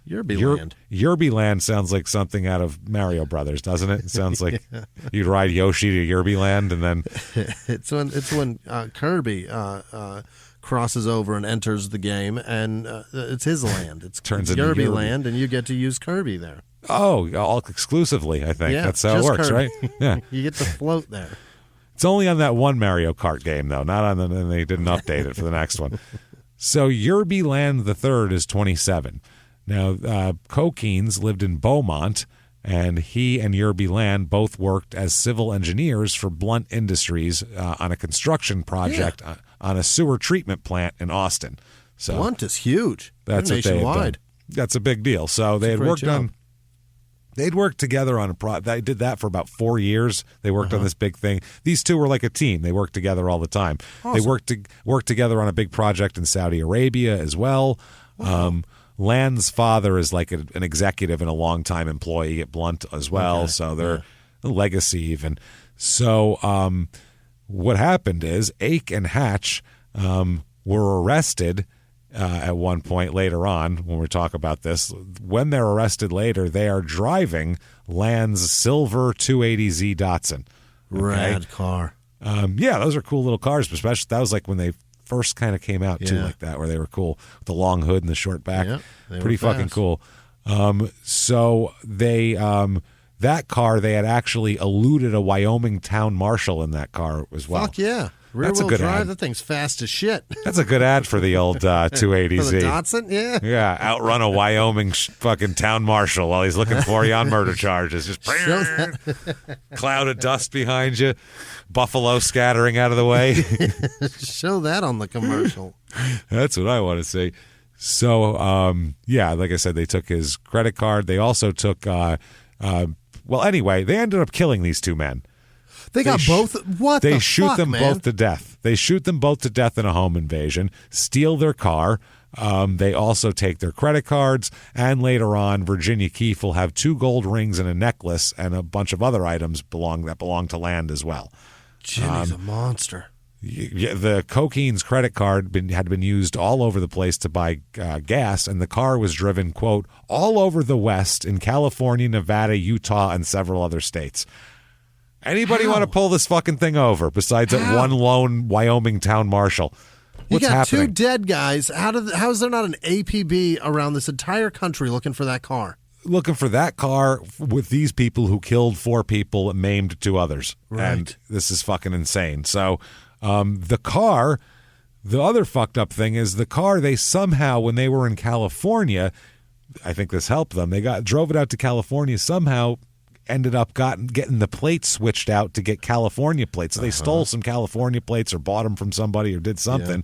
Yerby Land sounds like something out of Mario Brothers, doesn't it? It sounds like you'd ride Yoshi to Yerby Land, and then it's when Kirby crosses over and enters the game, and it's his land. It's Yerby Land, and you get to use Kirby there. Oh, all exclusively, I think. That's how it works, Kirby. right? Yeah. You get to float there. It's only on that one Mario Kart game, though. Not on the, and they didn't update it for the next one. So Yerby Land III is 27. Now, Kokines lived in Beaumont, and he and Yerby Land both worked as civil engineers for Blunt Industries on a construction project on a sewer treatment plant in Austin. So Blunt is huge. That's nationwide. That's a big deal. So they had worked on. They'd worked together on they did that for about 4 years. They worked on this big thing. These two were like a team. They worked together all the time. Awesome. They worked together on a big project in Saudi Arabia as well. Wow. Land's father is like an executive and a longtime employee at Blunt as well. Okay. So they're a legacy even. So what happened is Ake and Hatch were arrested at one point later on when we talk about this. When they're arrested later, they are driving Land's silver 280Z Datsun. Okay? Rad car. Yeah, those are cool little cars, especially that was like when they first kind of came out too, like that, where they were cool with the long hood and the short back. Yeah, pretty fucking cool. So they that car, they had actually eluded a Wyoming town marshal in that car as well. Fuck yeah. Rear-wheel drive, that thing's fast as shit. That's a good ad for the old 280Z. For the Datsun, yeah. Yeah, outrun a Wyoming fucking town marshal while he's looking for you on murder charges. Just cloud of dust behind you, buffalo scattering out of the way. Show that on the commercial. That's what I want to see. So, yeah, like I said, they took his credit card. They also took, well, anyway, they ended up killing these two men. They got both. What they the shoot fuck, them man? both to death. They shoot them both to death in a home invasion, steal their car. They also take their credit cards, and later on, Virginia Keefe will have 2 gold rings and a necklace and a bunch of other items that belong to Land as well. Jimmy's a monster. The Kokines credit card had been used all over the place to buy gas, and the car was driven, quote, all over the West in California, Nevada, Utah, and several other states. Anybody want to pull this fucking thing over besides that one lone Wyoming town marshal? What's happening? 2 dead guys. How is there not an APB around this entire country looking for that car? Looking for that car with these people who killed 4 people and maimed 2 others. Right. And this is fucking insane. So the car, the other fucked up thing is the car, they somehow, when they were in California, I think this helped them, they drove it out to California, somehow ended up getting the plates switched out to get California plates. So they stole some California plates or bought them from somebody or did something,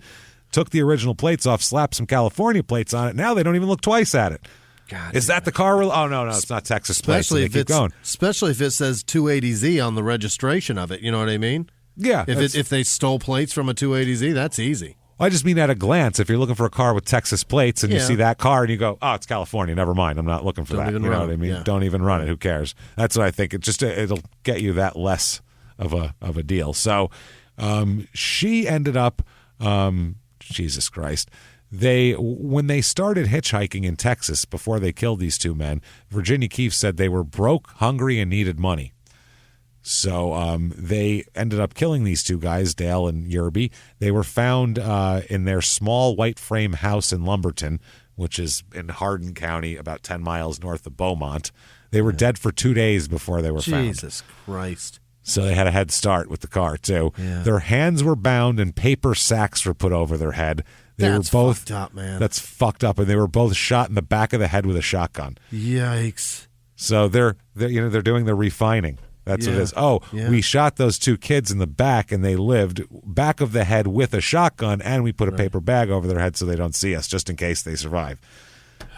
took the original plates off, slapped some California plates on it. Now they don't even look twice at it. God, is that the car? Oh, no, it's not Texas plates. Especially if it says 280Z on the registration of it. You know what I mean? Yeah. If they stole plates from a 280Z, that's easy. I just mean at a glance. If you're looking for a car with Texas plates and you see that car and you go, oh, it's California, never mind. I'm not looking for that. You know what I mean? Don't even run it. Who cares? That's what I think. It'll get you that less of a deal. So she ended up, Jesus Christ. When they started hitchhiking in Texas before they killed these 2 men, Virginia Keefe said they were broke, hungry, and needed money. So they ended up killing these 2 guys, Dale and Yerby. They were found in their small white frame house in Lumberton, which is in Hardin County, about 10 miles north of Beaumont. They were dead for 2 days before they were found. Jesus Christ. So they had a head start with the car, too. Yeah. Their hands were bound and paper sacks were put over their head. That's both fucked up, man. That's fucked up, and they were both shot in the back of the head with a shotgun. Yikes! So they're doing the refining. That's what it is. Oh, we shot those 2 kids in the back, and they lived back of the head with a shotgun, and we put a paper bag over their head so they don't see us, just in case they survive.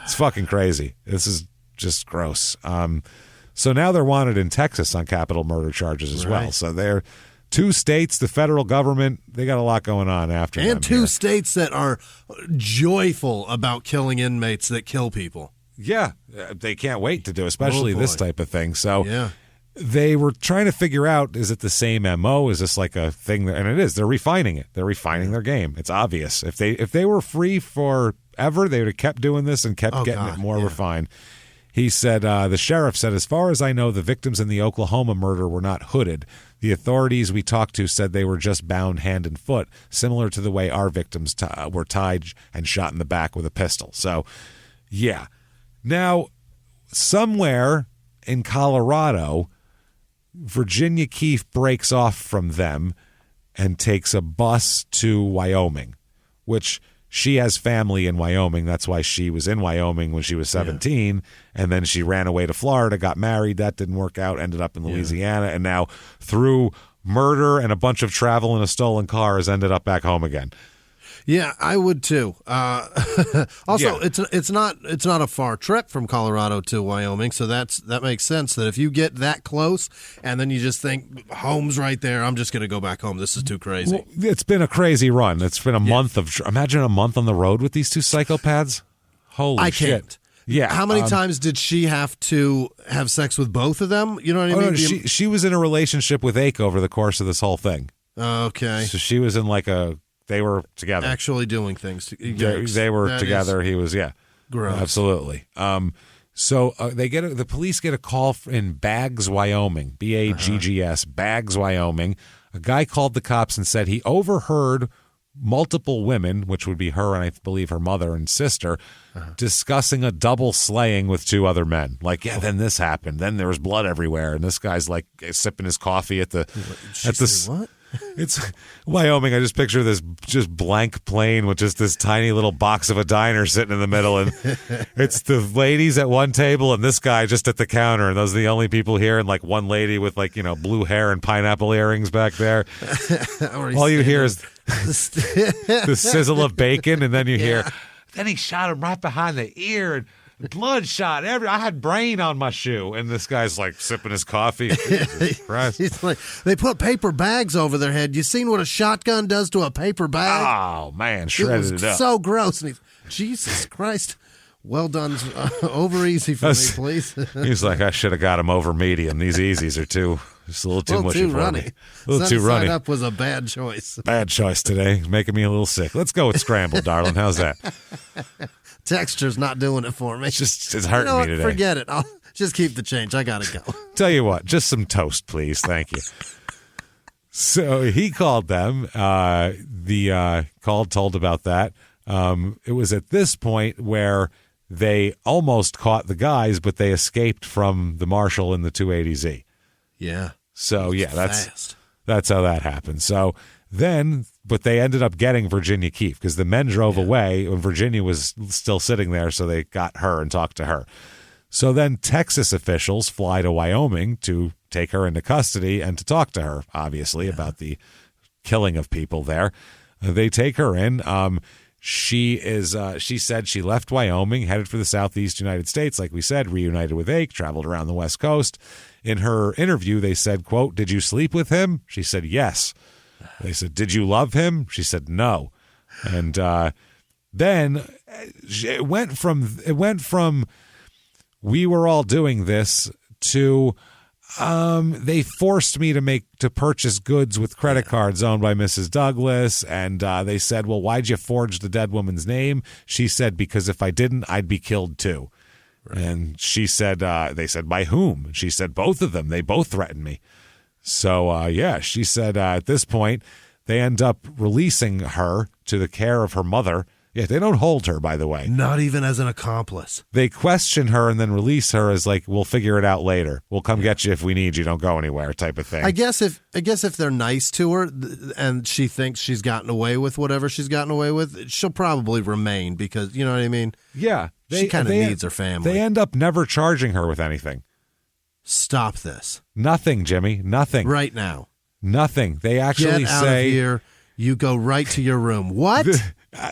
It's fucking crazy. This is just gross. So now they're wanted in Texas on capital murder charges as well. So they're 2 states, the federal government, they got a lot going on after them. And 2 states that are joyful about killing inmates that kill people. Yeah, they can't wait to do, especially this type of thing. So they were trying to figure out, is it the same MO? Is this like a thing? And it is. They're refining it. They're refining their game. It's obvious. If they were free forever, they would have kept doing this and kept getting it more refined. He said, the sheriff said, as far as I know, the victims in the Oklahoma murder were not hooded. The authorities we talked to said they were just bound hand and foot, similar to the way our victims were tied and shot in the back with a pistol. So, Now, somewhere in Colorado, Virginia Keefe breaks off from them and takes a bus to Wyoming, which she has family in Wyoming. That's why she was in Wyoming when she was 17. And then she ran away to Florida, got married. That didn't work out, ended up in Louisiana. And now through murder and a bunch of travel in a stolen car has ended up back home again. Yeah, I would too. Also, it's not a far trip from Colorado to Wyoming, so that makes sense. That if you get that close and then you just think home's right there, I'm just going to go back home. This is too crazy. Well, it's been a crazy run. It's been a month of. Imagine a month on the road with these two psychopaths. Holy shit! Can't. Yeah. How many times did she have to have sex with both of them? You know what I mean? No, she was in a relationship with Ake over the course of this whole thing. Okay. So she was in they were together. Actually doing things. They were together. He was, gross. Absolutely. So the police get a call in Baggs, Wyoming, Baggs, Baggs, Wyoming. A guy called the cops and said he overheard multiple women, which would be her and I believe her mother and sister, discussing a double slaying with two other men. Then this happened. Then there was blood everywhere, and this guy's sipping his coffee at the. What? It's Wyoming. I just picture this just blank plain with just this tiny little box of a diner sitting in the middle, and it's the ladies at one table and this guy just at the counter, and those are the only people here, and one lady with blue hair and pineapple earrings back there. All you hear is the sizzle of bacon, and then you hear, then he shot him right behind the ear, and blood shot I had brain on my shoe, and this guy's sipping his coffee. Jesus Christ. He's they put paper bags over their head. You seen what a shotgun does to a paper bag? Oh man, shredded it up. So gross. And Jesus Christ. Well done. Over easy for me, please. He's I should have got him over medium. These easies are just a little too mushy for me. A little too runny. Up was a bad choice. Bad choice today. Making me a little sick. Let's go with scrambled, darling. How's that? Texture's not doing it for me. It's hurting me today. Forget it. I'll just keep the change. I gotta go. Tell you what, just some toast, please. Thank you. So he called them. Told about that. It was at this point where they almost caught the guys, but they escaped from the marshal in the 280Z. Yeah. So that's how that happened. So then, but they ended up getting Virginia Keefe because the men drove away and Virginia was still sitting there, so they got her and talked to her. So then Texas officials fly to Wyoming to take her into custody and to talk to her, obviously, about the killing of people there. They take her in. She said she left Wyoming, headed for the southeast United States, like we said, reunited with Ake, traveled around the West Coast. In her interview, they said, quote, "Did you sleep with him?" She said, "Yes." They said, "Did you love him?" She said, "No." And then it went from we were all doing this to they forced me to purchase goods with credit cards owned by Mrs. Douglas. And they said, "Well, why'd you forge the dead woman's name?" She said, "Because if I didn't, I'd be killed too." Right. And she said, they said, "By whom?" She said, "Both of them. They both threatened me." So, she said at this point, they end up releasing her to the care of her mother. Yeah, they don't hold her, by the way. Not even as an accomplice. They question her and then release her as we'll figure it out later. We'll come get you if we need you. Don't go anywhere type of thing. I guess if they're nice to her and she thinks she's gotten away with whatever she's gotten away with, she'll probably remain because, you know what I mean? Yeah. She kind of needs her family. They end up never charging her with anything. Stop this. Nothing, Jimmy. Nothing. Right now. Nothing. They actually Get out of here. You go right to your room. What?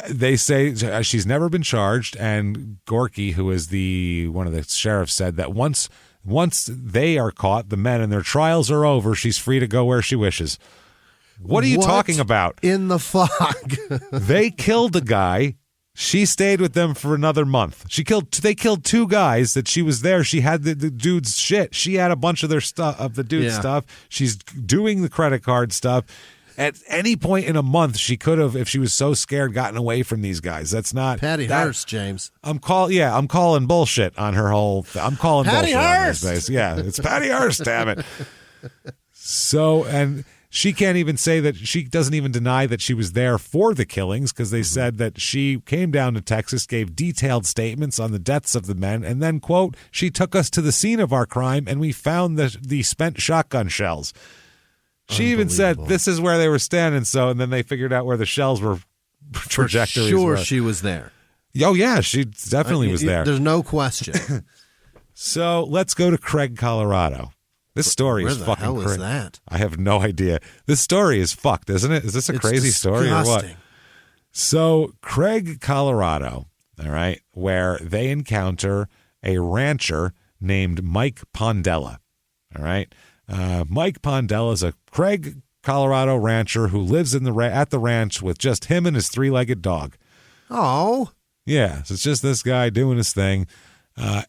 They say she's never been charged, and Gorky, who is one of the sheriffs, said that once they are caught, the men, and their trials are over, she's free to go where she wishes. What are you talking about? In the fog. They killed a guy. She stayed with them for another month. They killed two guys that she was there. She had the dude's shit. She had a bunch of their stuff, of the dude's stuff. She's doing the credit card stuff. At any point in a month, she could have, if she was so scared, gotten away from these guys. That's not Patty Hearst, James. I'm calling bullshit on her whole. I'm calling Patty bullshit Hearst. on this base. Yeah, it's Patty Hearst. Damn it. So, and She can't even say that. She doesn't even deny that she was there for the killings because they said that she came down to Texas, gave detailed statements on the deaths of the men, and then, quote, she took us to the scene of our crime and we found the spent shotgun shells. She even said this is where they were standing, and then they figured out where the shells were trajectories sure were. She was there. Oh, yeah, she definitely was there. There's no question. So let's go to Craig, Colorado. This story is fucking crazy. Where the hell is that? I have no idea. This story is fucked, isn't it? Is this a crazy story or what? So Craig, Colorado, all right, where they encounter a rancher named Mike Pondella, all right? Mike Pondella is a Craig, Colorado rancher who lives at the ranch with just him and his three-legged dog. Oh. Yeah, so it's just this guy doing his thing.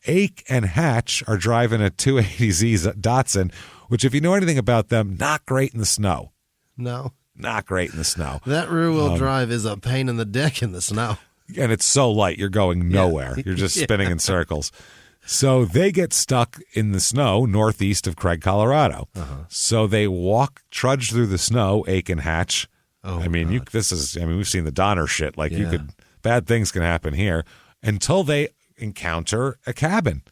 Ake and Hatch are driving a 280Z Datsun, which, if you know anything about them, not great in the snow. No. Not great in the snow. That rear-wheel drive is a pain in the dick in the snow. And it's so light, you're going nowhere. Yeah. You're just spinning in circles. So they get stuck in the snow northeast of Craig, Colorado. So they trudge through the snow, Ake and Hatch. Oh, I mean, we've seen the Donner shit. Like, bad things can happen here until they encounter a cabin.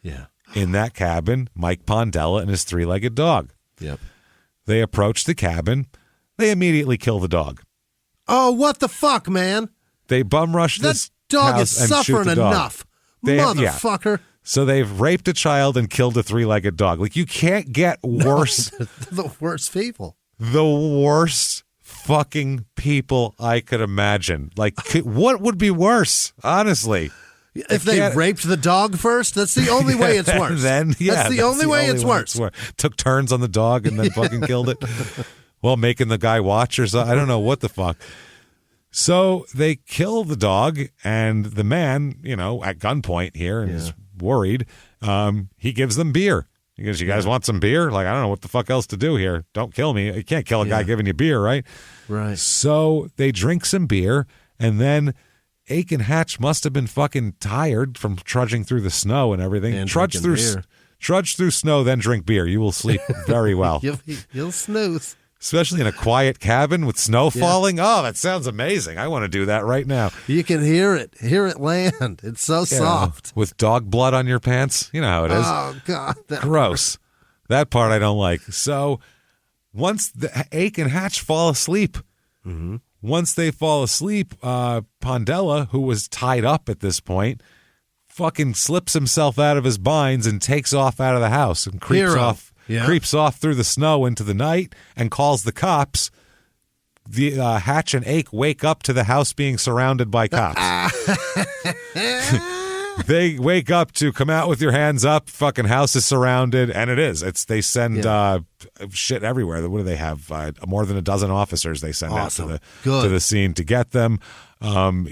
Yeah. In that cabin, Mike Pondella and his three-legged dog. Yep. They approach the cabin. They immediately kill the dog. Oh, what the fuck, man? They bum rush this dog house is and suffering shoot the dog. enough. Motherfucker. Yeah. So they've raped a child and killed a three-legged dog. Like, you can't get worse. The worst people. The worst fucking people I could imagine. Like, what would be worse, honestly? If they raped the dog first, that's the only way it's worse. That's the only way it's worse. Took turns on the dog and then fucking killed it. Well, making the guy watch or something. I don't know what the fuck. So they kill the dog, and the man, at gunpoint here and is worried. He gives them beer. He goes, "You guys want some beer?" Like, I don't know what the fuck else to do here. Don't kill me. You can't kill a guy giving you beer, right? Right. So they drink some beer, and then Ake and Hatch must have been fucking tired from trudging through the snow and everything. And trudge through snow, then drink beer. You will sleep very well. You'll snooze. Especially in a quiet cabin with snow falling. Oh, that sounds amazing. I want to do that right now. You can hear it land. It's so soft. With dog blood on your pants. You know how it is. Oh, God. Gross. That part I don't like. So once the Ake and Hatch fall asleep, once they fall asleep, Pondella, who was tied up at this point, fucking slips himself out of his binds and takes off out of the house and creeps off through the snow into the night and calls the cops. The Hatch and Ake wake up to the house being surrounded by cops. They wake up to come out with your hands up. Fucking house is surrounded, and it is. They send shit everywhere. What do they have? More than a dozen officers they send out to the scene to get them. They're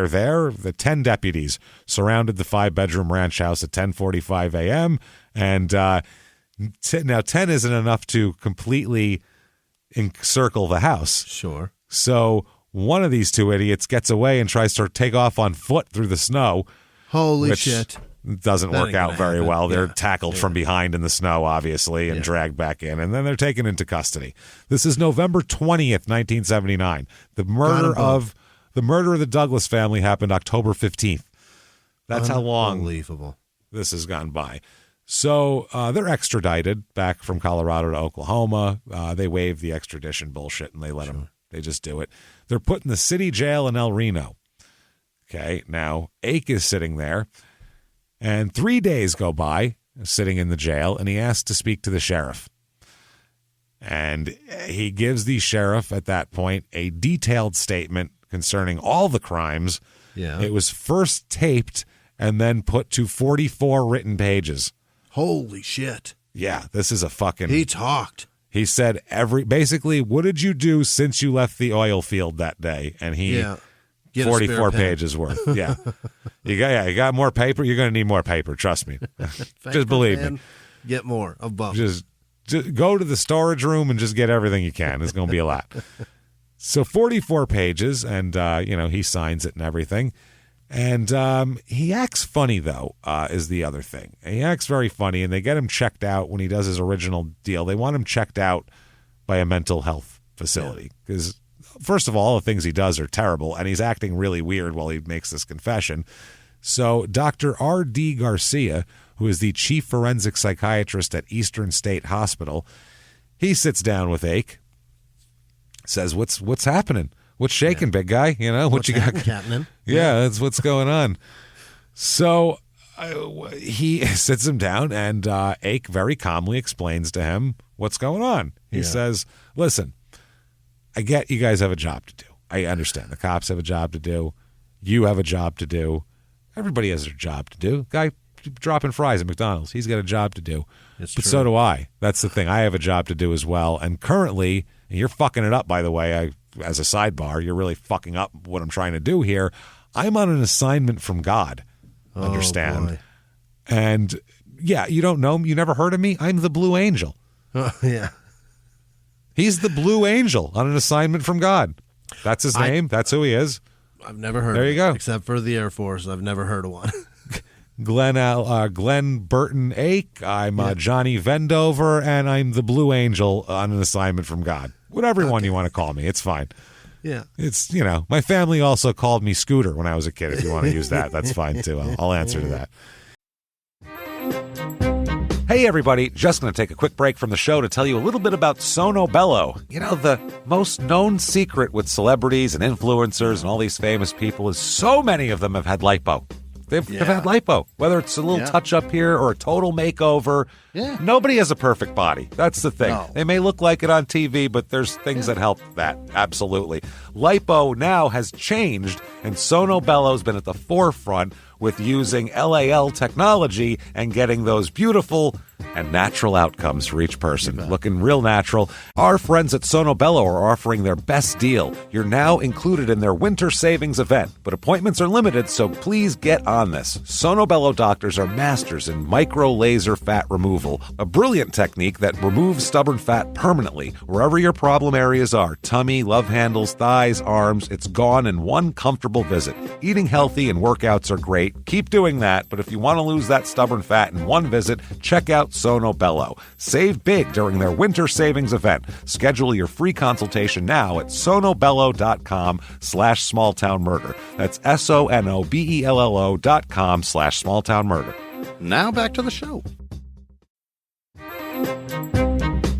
there. The 10 deputies surrounded the 5-bedroom ranch house at 10:45 a.m. And now 10 isn't enough to completely encircle the house. Sure. So one of these two idiots gets away and tries to take off on foot through the snow. Holy shit. Doesn't work out very well. They're tackled from behind in the snow, obviously, and dragged back in. And then they're taken into custody. This is November 20th, 1979. The murder of the Douglas family happened October 15th. That's how long this has gone by. So they're extradited back from Colorado to Oklahoma. They waive the extradition bullshit, and they let them. They just do it. They're put in the city jail in El Reno. Okay, now Ake is sitting there, and 3 days go by sitting in the jail, and he asks to speak to the sheriff. And he gives the sheriff at that point a detailed statement concerning all the crimes. Yeah. It was first taped and then put to 44 written pages. Holy shit. Yeah, this is a fucking... He talked. He said basically, what did you do since you left the oil field that day? And he... 44 pages worth. Yeah. You got more paper? You're going to need more paper. Trust me. Just believe me. Get more of both. Just go to the storage room and just get everything you can. It's going to be a lot. So 44 pages, and, he signs it and everything. And he acts funny, though, is the other thing. He acts very funny, and they get him checked out when he does his original deal. They want him checked out by a mental health facility. Because, first of all, the things he does are terrible, and he's acting really weird while he makes this confession. So Dr. R.D. Garcia, who is the chief forensic psychiatrist at Eastern State Hospital, he sits down with Ake, says, what's happening? What's shaking, big guy? You know, what you got happening? Yeah, that's what's going on. So he sits him down, and Ake very calmly explains to him what's going on. He says, listen, I get you guys have a job to do. I understand. The cops have a job to do. You have a job to do. Everybody has their job to do. Guy dropping fries at McDonald's, he's got a job to do. But so do I. That's the thing. I have a job to do as well. And currently, and you're fucking it up, by the way, as a sidebar, you're really fucking up what I'm trying to do here. I'm on an assignment from God. Understand? Boy. And yeah, you don't know me. You never heard of me? I'm the Blue Angel. Yeah. He's the Blue Angel on an assignment from God. That's his name. That's who he is. I've never heard there of you go. Except for the Air Force. I've never heard of one. Glenn Burton Ake. I'm Johnny Vendover, and I'm the Blue Angel on an assignment from God. Whatever one you want to call me, it's fine. Yeah. It's, my family also called me Scooter when I was a kid. If you want to use that, that's fine too. I'll answer to that. Hey, everybody. Just going to take a quick break from the show to tell you a little bit about Sono Bello. The most known secret with celebrities and influencers and all these famous people is so many of them have had lipo. They've had lipo, whether it's a little touch-up here or a total makeover. Yeah. Nobody has a perfect body. That's the thing. No. They may look like it on TV, but there's things that help that. Absolutely. Lipo now has changed, and Sono Bello's been at the forefront with using LAL technology and getting those beautiful and natural outcomes for each person. Looking real natural. Our friends at Sono Bello are offering their best deal. You're now included in their winter savings event, but appointments are limited, so please get on this. Sono Bello doctors are masters in micro laser fat removal, a brilliant technique that removes stubborn fat permanently wherever your problem areas are. Tummy, love handles, thighs, arms, it's gone in one comfortable visit. Eating healthy and workouts are great. Keep doing that, but if you want to lose that stubborn fat in one visit, check out Sono Bello. Save big during their winter savings event. Schedule your free consultation now at sonobello.com/smalltownmurder. That's sonobello.com/smalltownmurder. Now back to the show.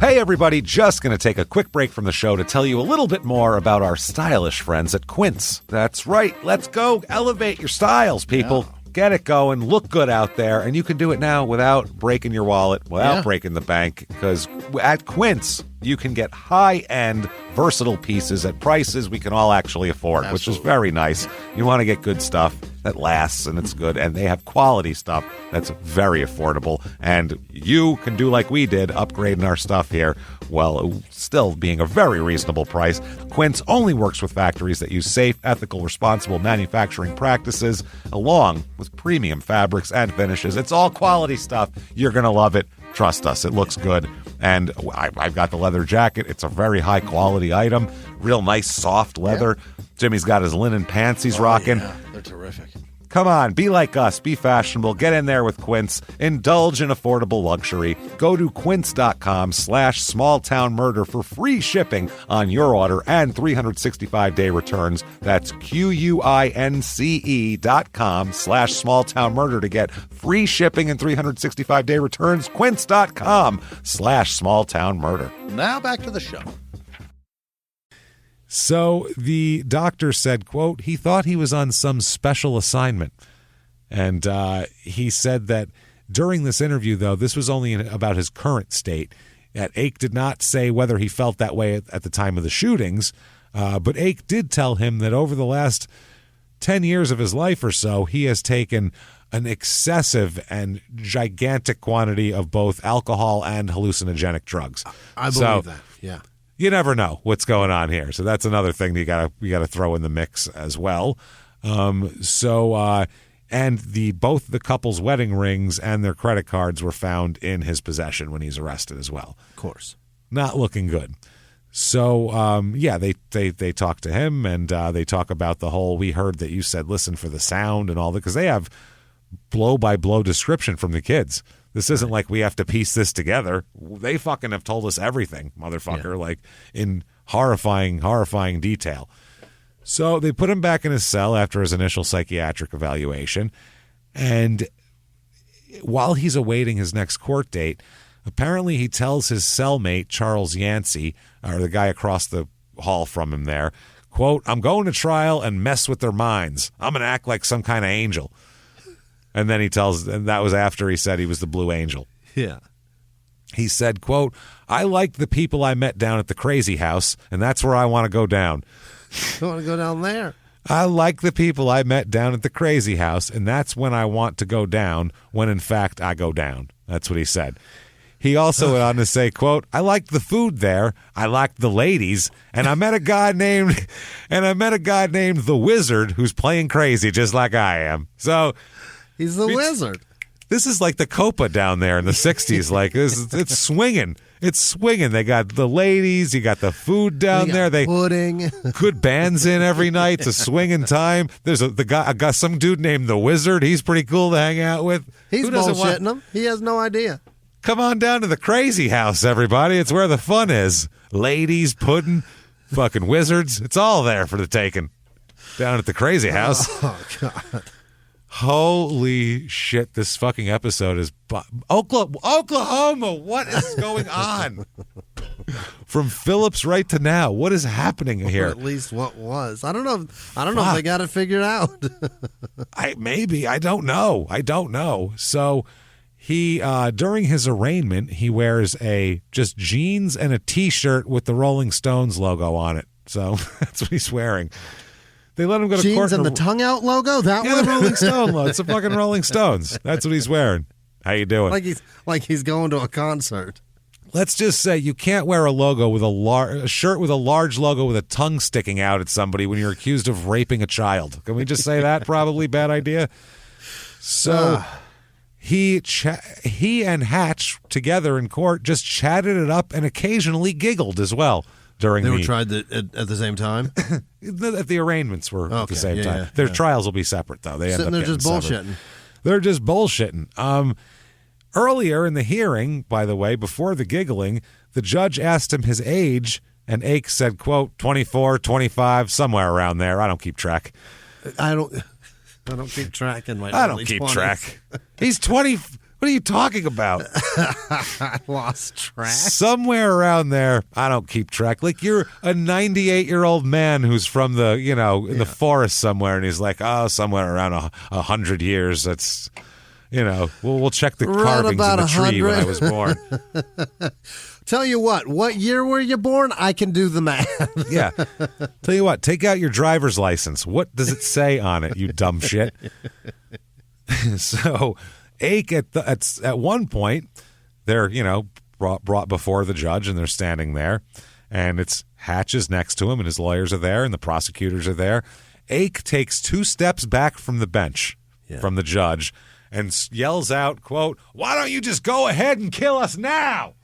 Hey everybody, just going to take a quick break from the show to tell you a little bit more about our stylish friends at Quince. That's right, let's go elevate your styles, people. Yeah. Get it going, look good out there, and you can do it now without breaking your wallet, without breaking the bank, because at Quince, you can get high-end, versatile pieces at prices we can all actually afford, which is very nice. You want to get good stuff that lasts and it's good, and they have quality stuff that's very affordable, and you can do like we did, upgrading our stuff here, while still being a very reasonable price. Quince only works with factories that use safe, ethical, responsible manufacturing practices, along with premium fabrics and finishes. It's all quality stuff. You're going to love it. Trust us, it looks good. And I've got the leather jacket. It's a very high-quality item. Real nice, soft leather. Yeah. Jimmy's got his linen pants he's rocking. Yeah. They're terrific. Come on, be like us. Be fashionable. Get in there with Quince. Indulge in affordable luxury. Go to quince.com/smalltownmurder for free shipping on your order and 365-day returns. That's QUINCE.com/smalltownmurder to get free shipping and 365-day returns. Quince.com/smalltownmurder. Now back to the show. So the doctor said, quote, he thought he was on some special assignment. And he said that during this interview, though, this was only about his current state. That Ake did not say whether he felt that way at the time of the shootings, but Ake did tell him that over the last 10 years of his life or so, he has taken an excessive and gigantic quantity of both alcohol and hallucinogenic drugs. I believe that, yeah. You never know what's going on here, so that's another thing that you gotta throw in the mix as well. And both the couple's wedding rings and their credit cards were found in his possession when he's arrested as well. Of course, not looking good. So they talk to him and they talk about the whole. We heard that you said listen for the sound and all that because they have blow by blow description from the kids. This isn't like we have to piece this together. They fucking have told us everything, motherfucker, like in horrifying detail. So they put him back in his cell after his initial psychiatric evaluation. And while he's awaiting his next court date, apparently he tells his cellmate, Charles Yancey, or the guy across the hall from him there, quote, "I'm going to trial and mess with their minds. I'm going to act like some kind of angel." And then and that was after he said he was the Blue Angel. Yeah. He said, quote, "I liked the people I met down at the crazy house, and that's where I want to go down." I want to go down there. "I like the people I met down at the crazy house, and that's when I want to go down, when in fact I go down." That's what he said. He also went on to say, quote, "I liked the food there. I liked the ladies, and I met a guy named the Wizard who's playing crazy just like I am." So he's the wizard. This is like the Copa down there in the 60s. Like it's swinging. It's swinging. They got the ladies. You got the food down there. They pudding. Good bands in every night. It's a swinging time. There's some dude named the Wizard. He's pretty cool to hang out with. He's bullshitting him. He has no idea. Come on down to the crazy house, everybody. It's where the fun is. Ladies, pudding, fucking wizards. It's all there for the taking. Down at the crazy house. Oh, God. Holy shit, this fucking episode is... Oklahoma, what is going on? From Phillips right to now, what is happening here? Or at least what was. I don't know if they got it figured out. Maybe. I don't know. So... He, during his arraignment, he wears just jeans and a T-shirt with the Rolling Stones logo on it. So that's what he's wearing. They let him go to court. Jeans and the tongue out logo? That one? The Rolling Stone logo. It's the fucking Rolling Stones. That's what he's wearing. How you doing? Like he's going to a concert. Let's just say you can't wear a shirt with a large logo with a tongue sticking out at somebody when you're accused of raping a child. Can we just say that? Probably bad idea. So... He and Hatch together in court just chatted it up and occasionally giggled as well during They were tried at the same time? The arraignments were at the same time. Yeah, Their trials will be separate, though. They Sitting end up there just bullshitting. Severed. They're just bullshitting. Earlier in the hearing, by the way, before the giggling, the judge asked him his age, and Ake said, quote, 24, 25, somewhere around there. I don't keep track. I don't keep track in my I don't keep 20s. track. He's 20. What are you talking about? I lost track. Somewhere around there. I don't keep track. Like you're a 98-year-old man who's from the, in the forest somewhere, and he's like, oh, somewhere around 100 years. That's, we'll check the carvings in the tree when I was born. Tell you what year were you born? I can do the math. Yeah. Tell you what, take out your driver's license. What does it say on it, you dumb shit? So Ake at one point, they're, brought before the judge, and they're standing there, and it's Hatch is next to him, and his lawyers are there, and the prosecutors are there. Ake takes 2 steps back from the bench, from the judge, and yells out, quote, "Why don't you just go ahead and kill us now?"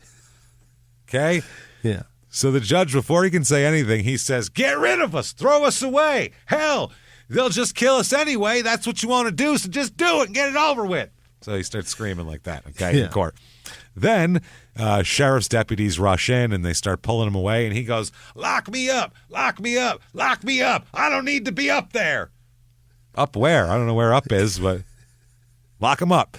Okay? Yeah. So the judge, before he can say anything, he says, "Get rid of us. Throw us away. Hell, they'll just kill us anyway. That's what you want to do, so just do it and get it over with." So he starts screaming like that, in court. Then sheriff's deputies rush in, and they start pulling him away, and he goes, "Lock me up. Lock me up. Lock me up. I don't need to be up there." Up where? I don't know where up is, but lock him up.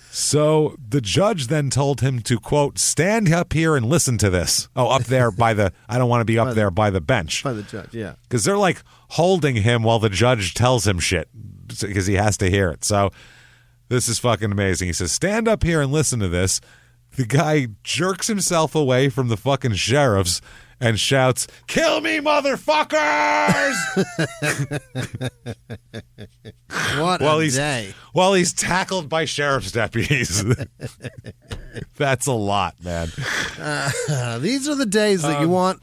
So the judge then told him to, quote, "Stand up here and listen to this." Oh, up there I don't want to be up there by the bench. By the judge, yeah. Because they're like holding him while the judge tells him shit because he has to hear it. So this is fucking amazing. He says, "Stand up here and listen to this." The guy jerks himself away from the fucking sheriffs and shouts, "Kill me, motherfuckers!" What a day. While he's tackled by sheriff's deputies. That's a lot, man. These are the days that you want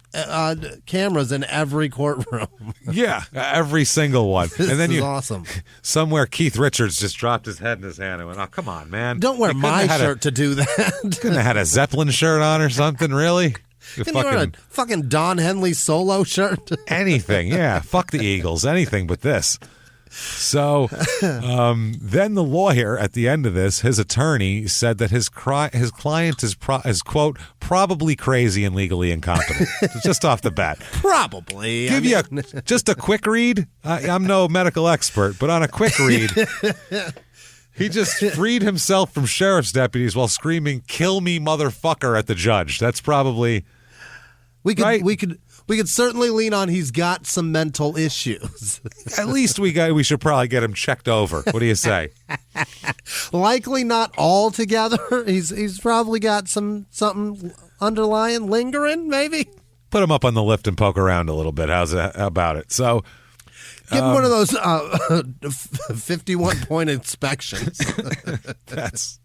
cameras in every courtroom. Yeah, every single one. This and then is awesome. Somewhere Keith Richards just dropped his head in his hand and went, "Oh, come on, man. Don't wear my shirt to do that." Couldn't have had a Zeppelin shirt on or something, really? Can you wear a fucking Don Henley solo shirt? Anything, yeah. Fuck the Eagles. Anything but this. So then the lawyer at the end of this, his attorney, said that his client is quote, probably crazy and legally incompetent. Just off the bat. Probably. Give you just a quick read. I'm no medical expert, but on a quick read, he just freed himself from sheriff's deputies while screaming, "Kill me, motherfucker," at the judge. That's probably... We could certainly lean on he's got some mental issues. At least we should probably get him checked over. What do you say? Likely not altogether. He's probably got something underlying, lingering, maybe. Put him up on the lift and poke around a little bit. How's that about it? So give him one of those 51-point inspections. That's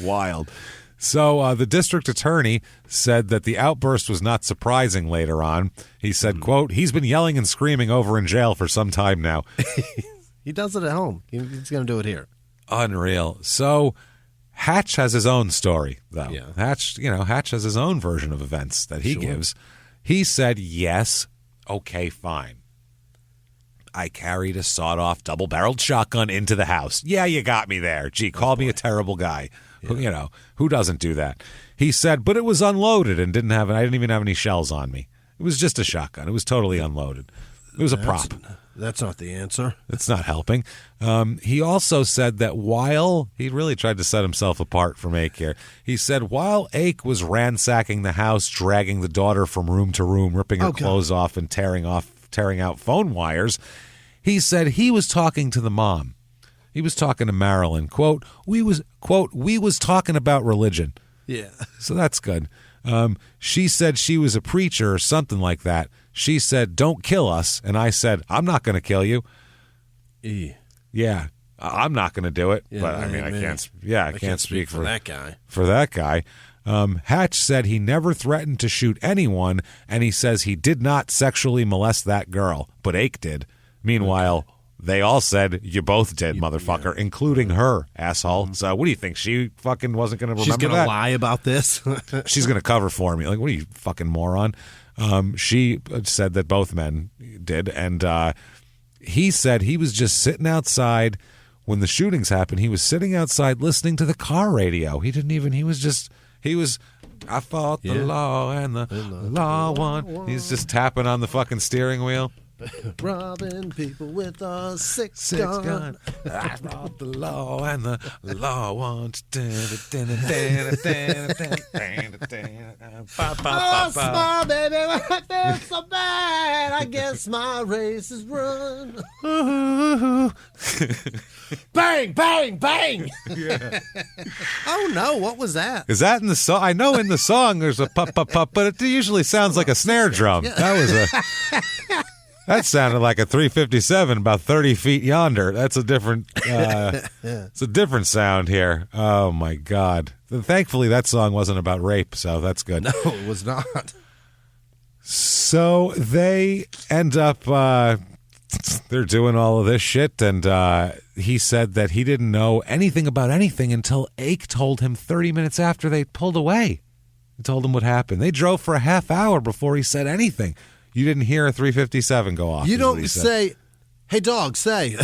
wild. So the district attorney said that the outburst was not surprising later on. He said, quote, "He's been yelling and screaming over in jail for some time now." He does it at home. He's going to do it here. Unreal. So Hatch has his own story, though. Yeah. Hatch has his own version of events that he gives. He said, yes, okay, fine. I carried a sawed-off double-barreled shotgun into the house. Yeah, you got me there. Gee, call me a terrible guy. Yeah. Who doesn't do that? He said, but it was unloaded and I didn't even have any shells on me. It was just a shotgun. It was totally unloaded. It was a prop. That's not the answer. It's not helping. He also said that while he really tried to set himself apart from Ake here, he said while Ake was ransacking the house, dragging the daughter from room to room, ripping her clothes off and tearing out phone wires, he said he was talking to the mom. He was talking to Marilyn. Quote, we was talking about religion. Yeah. So that's good. She said she was a preacher or something like that. She said, don't kill us. And I said, I'm not going to kill you. Yeah. I'm not going to do it. Yeah, but I mean, I can't speak for that guy. For that guy. Hatch said he never threatened to shoot anyone, and he says he did not sexually molest that girl, but Ake did. Meanwhile, they all said you both did, motherfucker, including her, asshole. So what do you think? She fucking wasn't going to remember that? She's going to lie about this? She's going to cover for me. Like, what are you, fucking moron? She said that both men did, and he said he was just sitting outside when the shootings happened. He was sitting outside listening to the car radio. I fought the law and the law won. He's just tapping on the fucking steering wheel. Robbing people with a six gun. I fought the law and the law won. Oh, small baby, I feel so bad. I guess my race is run. Bang, bang, bang. Yeah. Oh, no. What was that? Is that in the song? I know in the song there's a pop, pop, pop, but it usually sounds like a snare drum. That sounded like a 357 about 30 feet yonder. That's a different it's a different sound here. Oh, my God. Thankfully, that song wasn't about rape, so that's good. No, it was not. So they end up, they're doing all of this shit, and he said that he didn't know anything about anything until Ake told him 30 minutes after they pulled away. He told him what happened. They drove for a half hour before he said anything. You didn't hear a 357 go off. You don't say, hey, dog, say.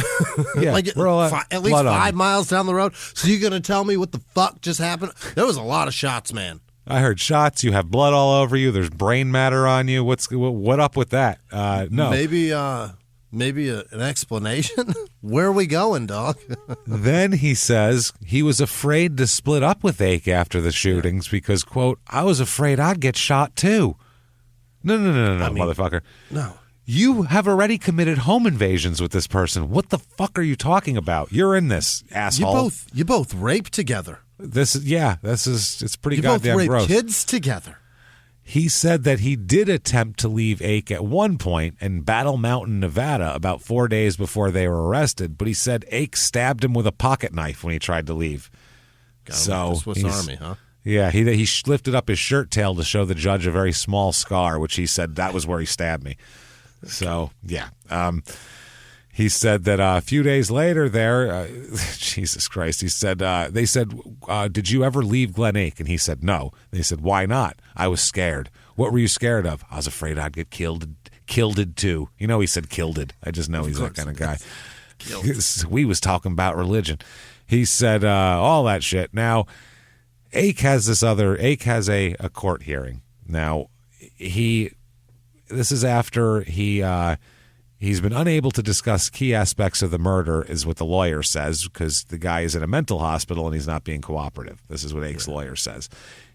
Yeah, like at least 5 miles down the road. So you're going to tell me what the fuck just happened? There was a lot of shots, man. I heard shots. You have blood all over you. There's brain matter on you. What up with that? No. Maybe an explanation? Where are we going, dog? Then he says he was afraid to split up with Ake after the shootings because, quote, I was afraid I'd get shot too. No, motherfucker. No. You have already committed home invasions with this person. What the fuck are you talking about? You're in this, asshole. You both raped together. It's pretty goddamn gross. You both raped kids together. He said that he did attempt to leave Ake at one point in Battle Mountain, Nevada, about 4 days before they were arrested, but he said Ake stabbed him with a pocket knife when he tried to leave. The Swiss Army, huh? Yeah, he lifted up his shirt tail to show the judge a very small scar, which he said that was where he stabbed me. So, yeah. He said that a few days later there, Jesus Christ, he said, they said, did you ever leave Glen Ake? And he said, no. They said, why not? I was scared. What were you scared of? I was afraid I'd get killed too. You know, he said killed. I just know he's that kind of guy. We was talking about religion. He said all that shit. Now, Ake has a court hearing. Now, this is after he's been unable to discuss key aspects of the murder, is what the lawyer says, because the guy is in a mental hospital and he's not being cooperative. This is what Ake's lawyer says.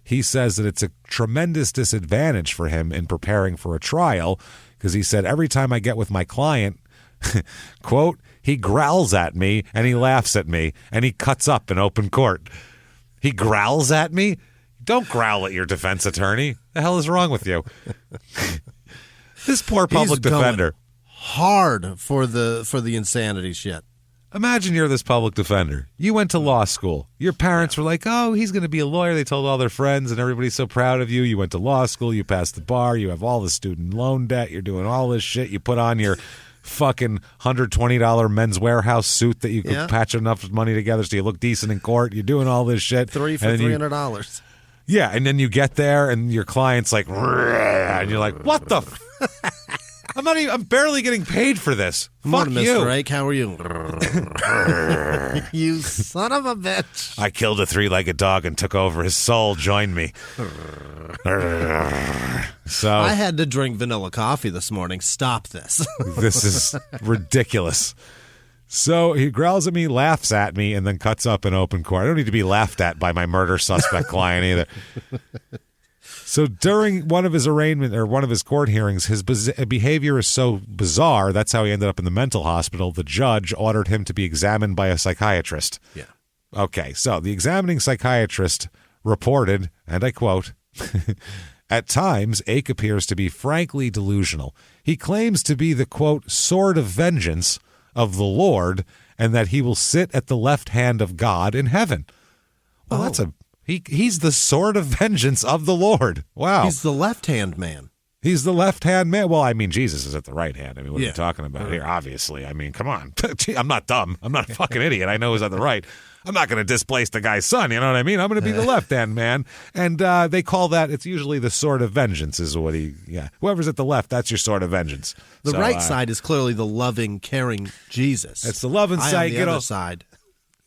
He says that it's a tremendous disadvantage for him in preparing for a trial, because he said, every time I get with my client, quote, he growls at me and he laughs at me and he cuts up in open court. He growls at me? Don't growl at your defense attorney. The hell is wrong with you? This poor public defender. Hard for the insanity shit. Imagine you're this public defender. You went to law school. Your parents were like, oh, he's going to be a lawyer. They told all their friends, and everybody's so proud of you. You went to law school. You passed the bar. You have all the student loan debt. You're doing all this shit. You put on your fucking $120 Men's Warehouse suit that you could patch enough money together so you look decent in court. You're doing all this shit. $300. Yeah, and then you get there, and your client's like, and you're like, what the I'm barely getting paid for this. Fuck you. Mr. Ake, how are you? You son of a bitch. I killed a three-legged dog and took over his soul. Join me. So I had to drink vanilla coffee this morning. Stop this. This is ridiculous. So he growls at me, laughs at me, and then cuts up in open court. I don't need to be laughed at by my murder suspect client either. So during one of his arraignment or one of his court hearings, his behavior is so bizarre. That's how he ended up in the mental hospital. The judge ordered him to be examined by a psychiatrist. Yeah. Okay. So the examining psychiatrist reported, and I quote, at times, Ake appears to be frankly delusional. He claims to be the, quote, sword of vengeance of the Lord, and that he will sit at the left hand of God in heaven. Well, that's he's the sword of vengeance of the Lord. Wow. He's the left-hand man. He's the left-hand man. Well, I mean, Jesus is at the right hand. I mean, what are you talking about here? Obviously. I mean, come on. I'm not dumb. I'm not a fucking idiot. I know he's at the right. I'm not going to displace the guy's son. You know what I mean? I'm going to be the left-hand man. And they call that, it's usually the sword of vengeance is what whoever's at the left, that's your sword of vengeance. The right side is clearly the loving, caring Jesus. It's the loving side. The other side.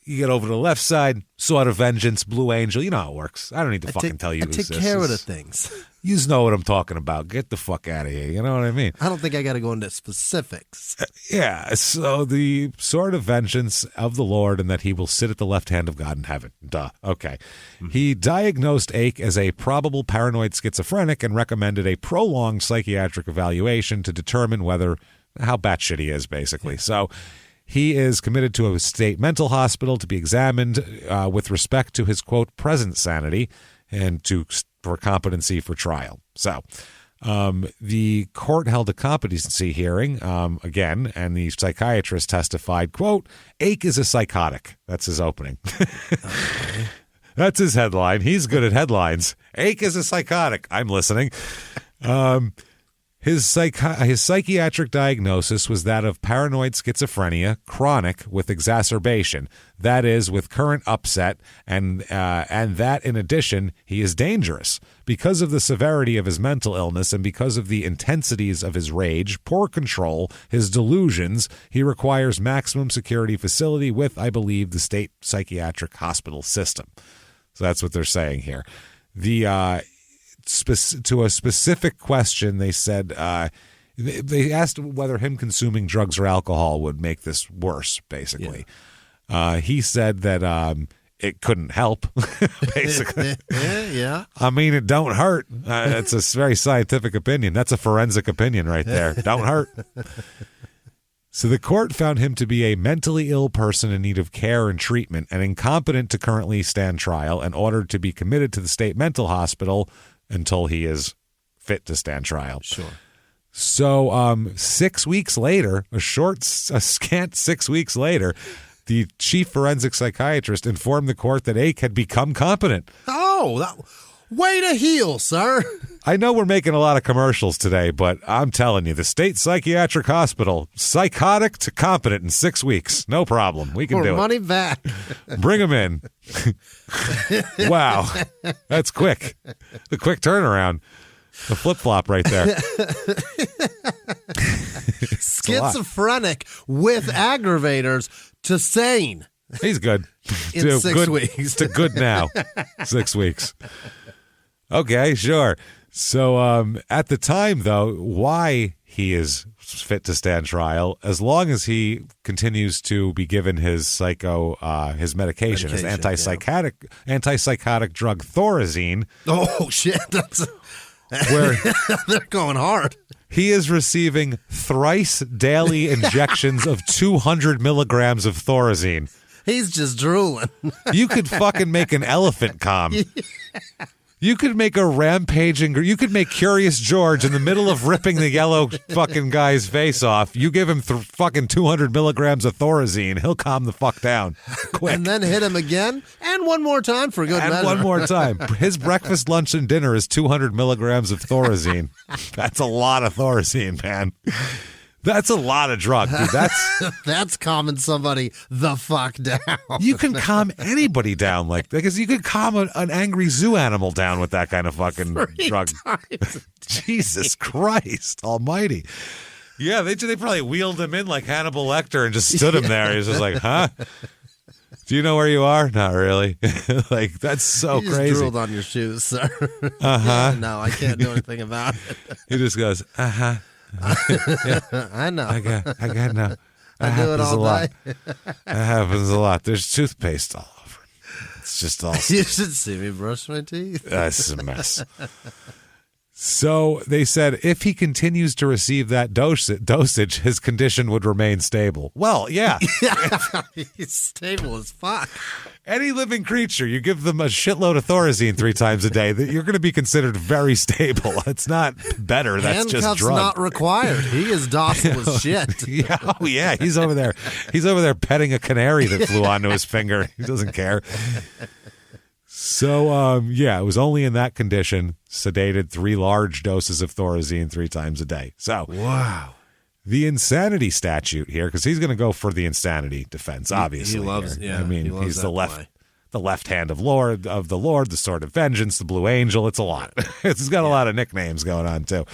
You get over to the left side, sword of vengeance, blue angel. You know how it works. I don't need to fucking tell you. I take care of the things. You just know what I'm talking about. Get the fuck out of here. You know what I mean? I don't think I got to go into specifics. Yeah. So the sword of vengeance of the Lord, and that he will sit at the left hand of God in heaven. Duh. Okay. Mm-hmm. He diagnosed Ake as a probable paranoid schizophrenic and recommended a prolonged psychiatric evaluation to determine how batshit he is, basically. Yeah. So he is committed to a state mental hospital to be examined with respect to his, quote, present sanity and for competency for trial. So the court held a competency hearing again, and the psychiatrist testified, quote, Ake is a psychotic. That's his opening. Okay. That's his headline. He's good at headlines. Ake is a psychotic. I'm listening. His psychiatric diagnosis was that of paranoid schizophrenia, chronic with exacerbation. That is, with current upset, and that in addition, he is dangerous. Because of the severity of his mental illness and because of the intensities of his rage, poor control, his delusions, he requires maximum security facility with, I believe, the state psychiatric hospital system. So that's what they're saying here. To a specific question, they said they asked whether him consuming drugs or alcohol would make this worse, basically. Yeah. He said that it couldn't help, basically. Yeah. I mean, it don't hurt. It's a very scientific opinion. That's a forensic opinion right there. Don't hurt. So the court found him to be a mentally ill person in need of care and treatment and incompetent to currently stand trial, and ordered to be committed to the state mental hospital until he is fit to stand trial. Sure. So 6 weeks later, a scant 6 weeks later, the chief forensic psychiatrist informed the court that Ake had become competent. Oh, way to heal, sir. I know we're making a lot of commercials today, but I'm telling you, the state psychiatric hospital, psychotic to competent in 6 weeks. No problem. We can do it. Money back. Bring him in. Wow. That's quick. The quick turnaround. The flip-flop right there. Schizophrenic with aggravators to sane. He's good. In 6 weeks. To good now. 6 weeks. Okay, sure. So at the time, though, why he is fit to stand trial, as long as he continues to be given his medication, his antipsychotic drug Thorazine. Oh, shit. Where they're going hard. He is receiving thrice daily injections of 200 milligrams of Thorazine. He's just drooling. You could fucking make an elephant calm. You could make a rampaging. You could make Curious George in the middle of ripping the yellow fucking guy's face off. You give him fucking 200 milligrams of Thorazine. He'll calm the fuck down quick. And then hit him again. And one more time for good measure. And one more time. His breakfast, lunch, and dinner is 200 milligrams of Thorazine. That's a lot of Thorazine, man. That's a lot of drug, dude. That's calming somebody the fuck down. You can calm anybody down because you could calm an angry zoo animal down with that kind of fucking drug. Jesus Christ Almighty! Yeah, they probably wheeled him in like Hannibal Lecter and just stood him there. He's just like, huh? Do you know where you are? Not really. Like, that's so you crazy. Just drooled on your shoes, sir. Uh-huh. No, I can't do anything about it. He just goes, uh-huh. Yeah. I know. I got no. I do it all day. That happens a lot. There's toothpaste all over. It's just all. You should see me brush my teeth. That's a mess. So they said if he continues to receive that dosage, his condition would remain stable. Well, yeah. He's stable as fuck. Any living creature, you give them a shitload of Thorazine 3 times a day, you're going to be considered very stable. It's not better. That's Handcuffs just drug. Not required. He is docile as shit. Yeah, oh yeah, he's over there. He's over there petting a canary that flew onto his finger. He doesn't care. So, it was only in that condition, sedated 3 large doses of Thorazine 3 times a day. So, wow. The insanity statute here, because he's going to go for the insanity defense, obviously. He loves, here. yeah. I mean, he he's the left hand of the Lord, the sword of vengeance, the blue angel. It's a lot. It's got a lot of nicknames going on, too.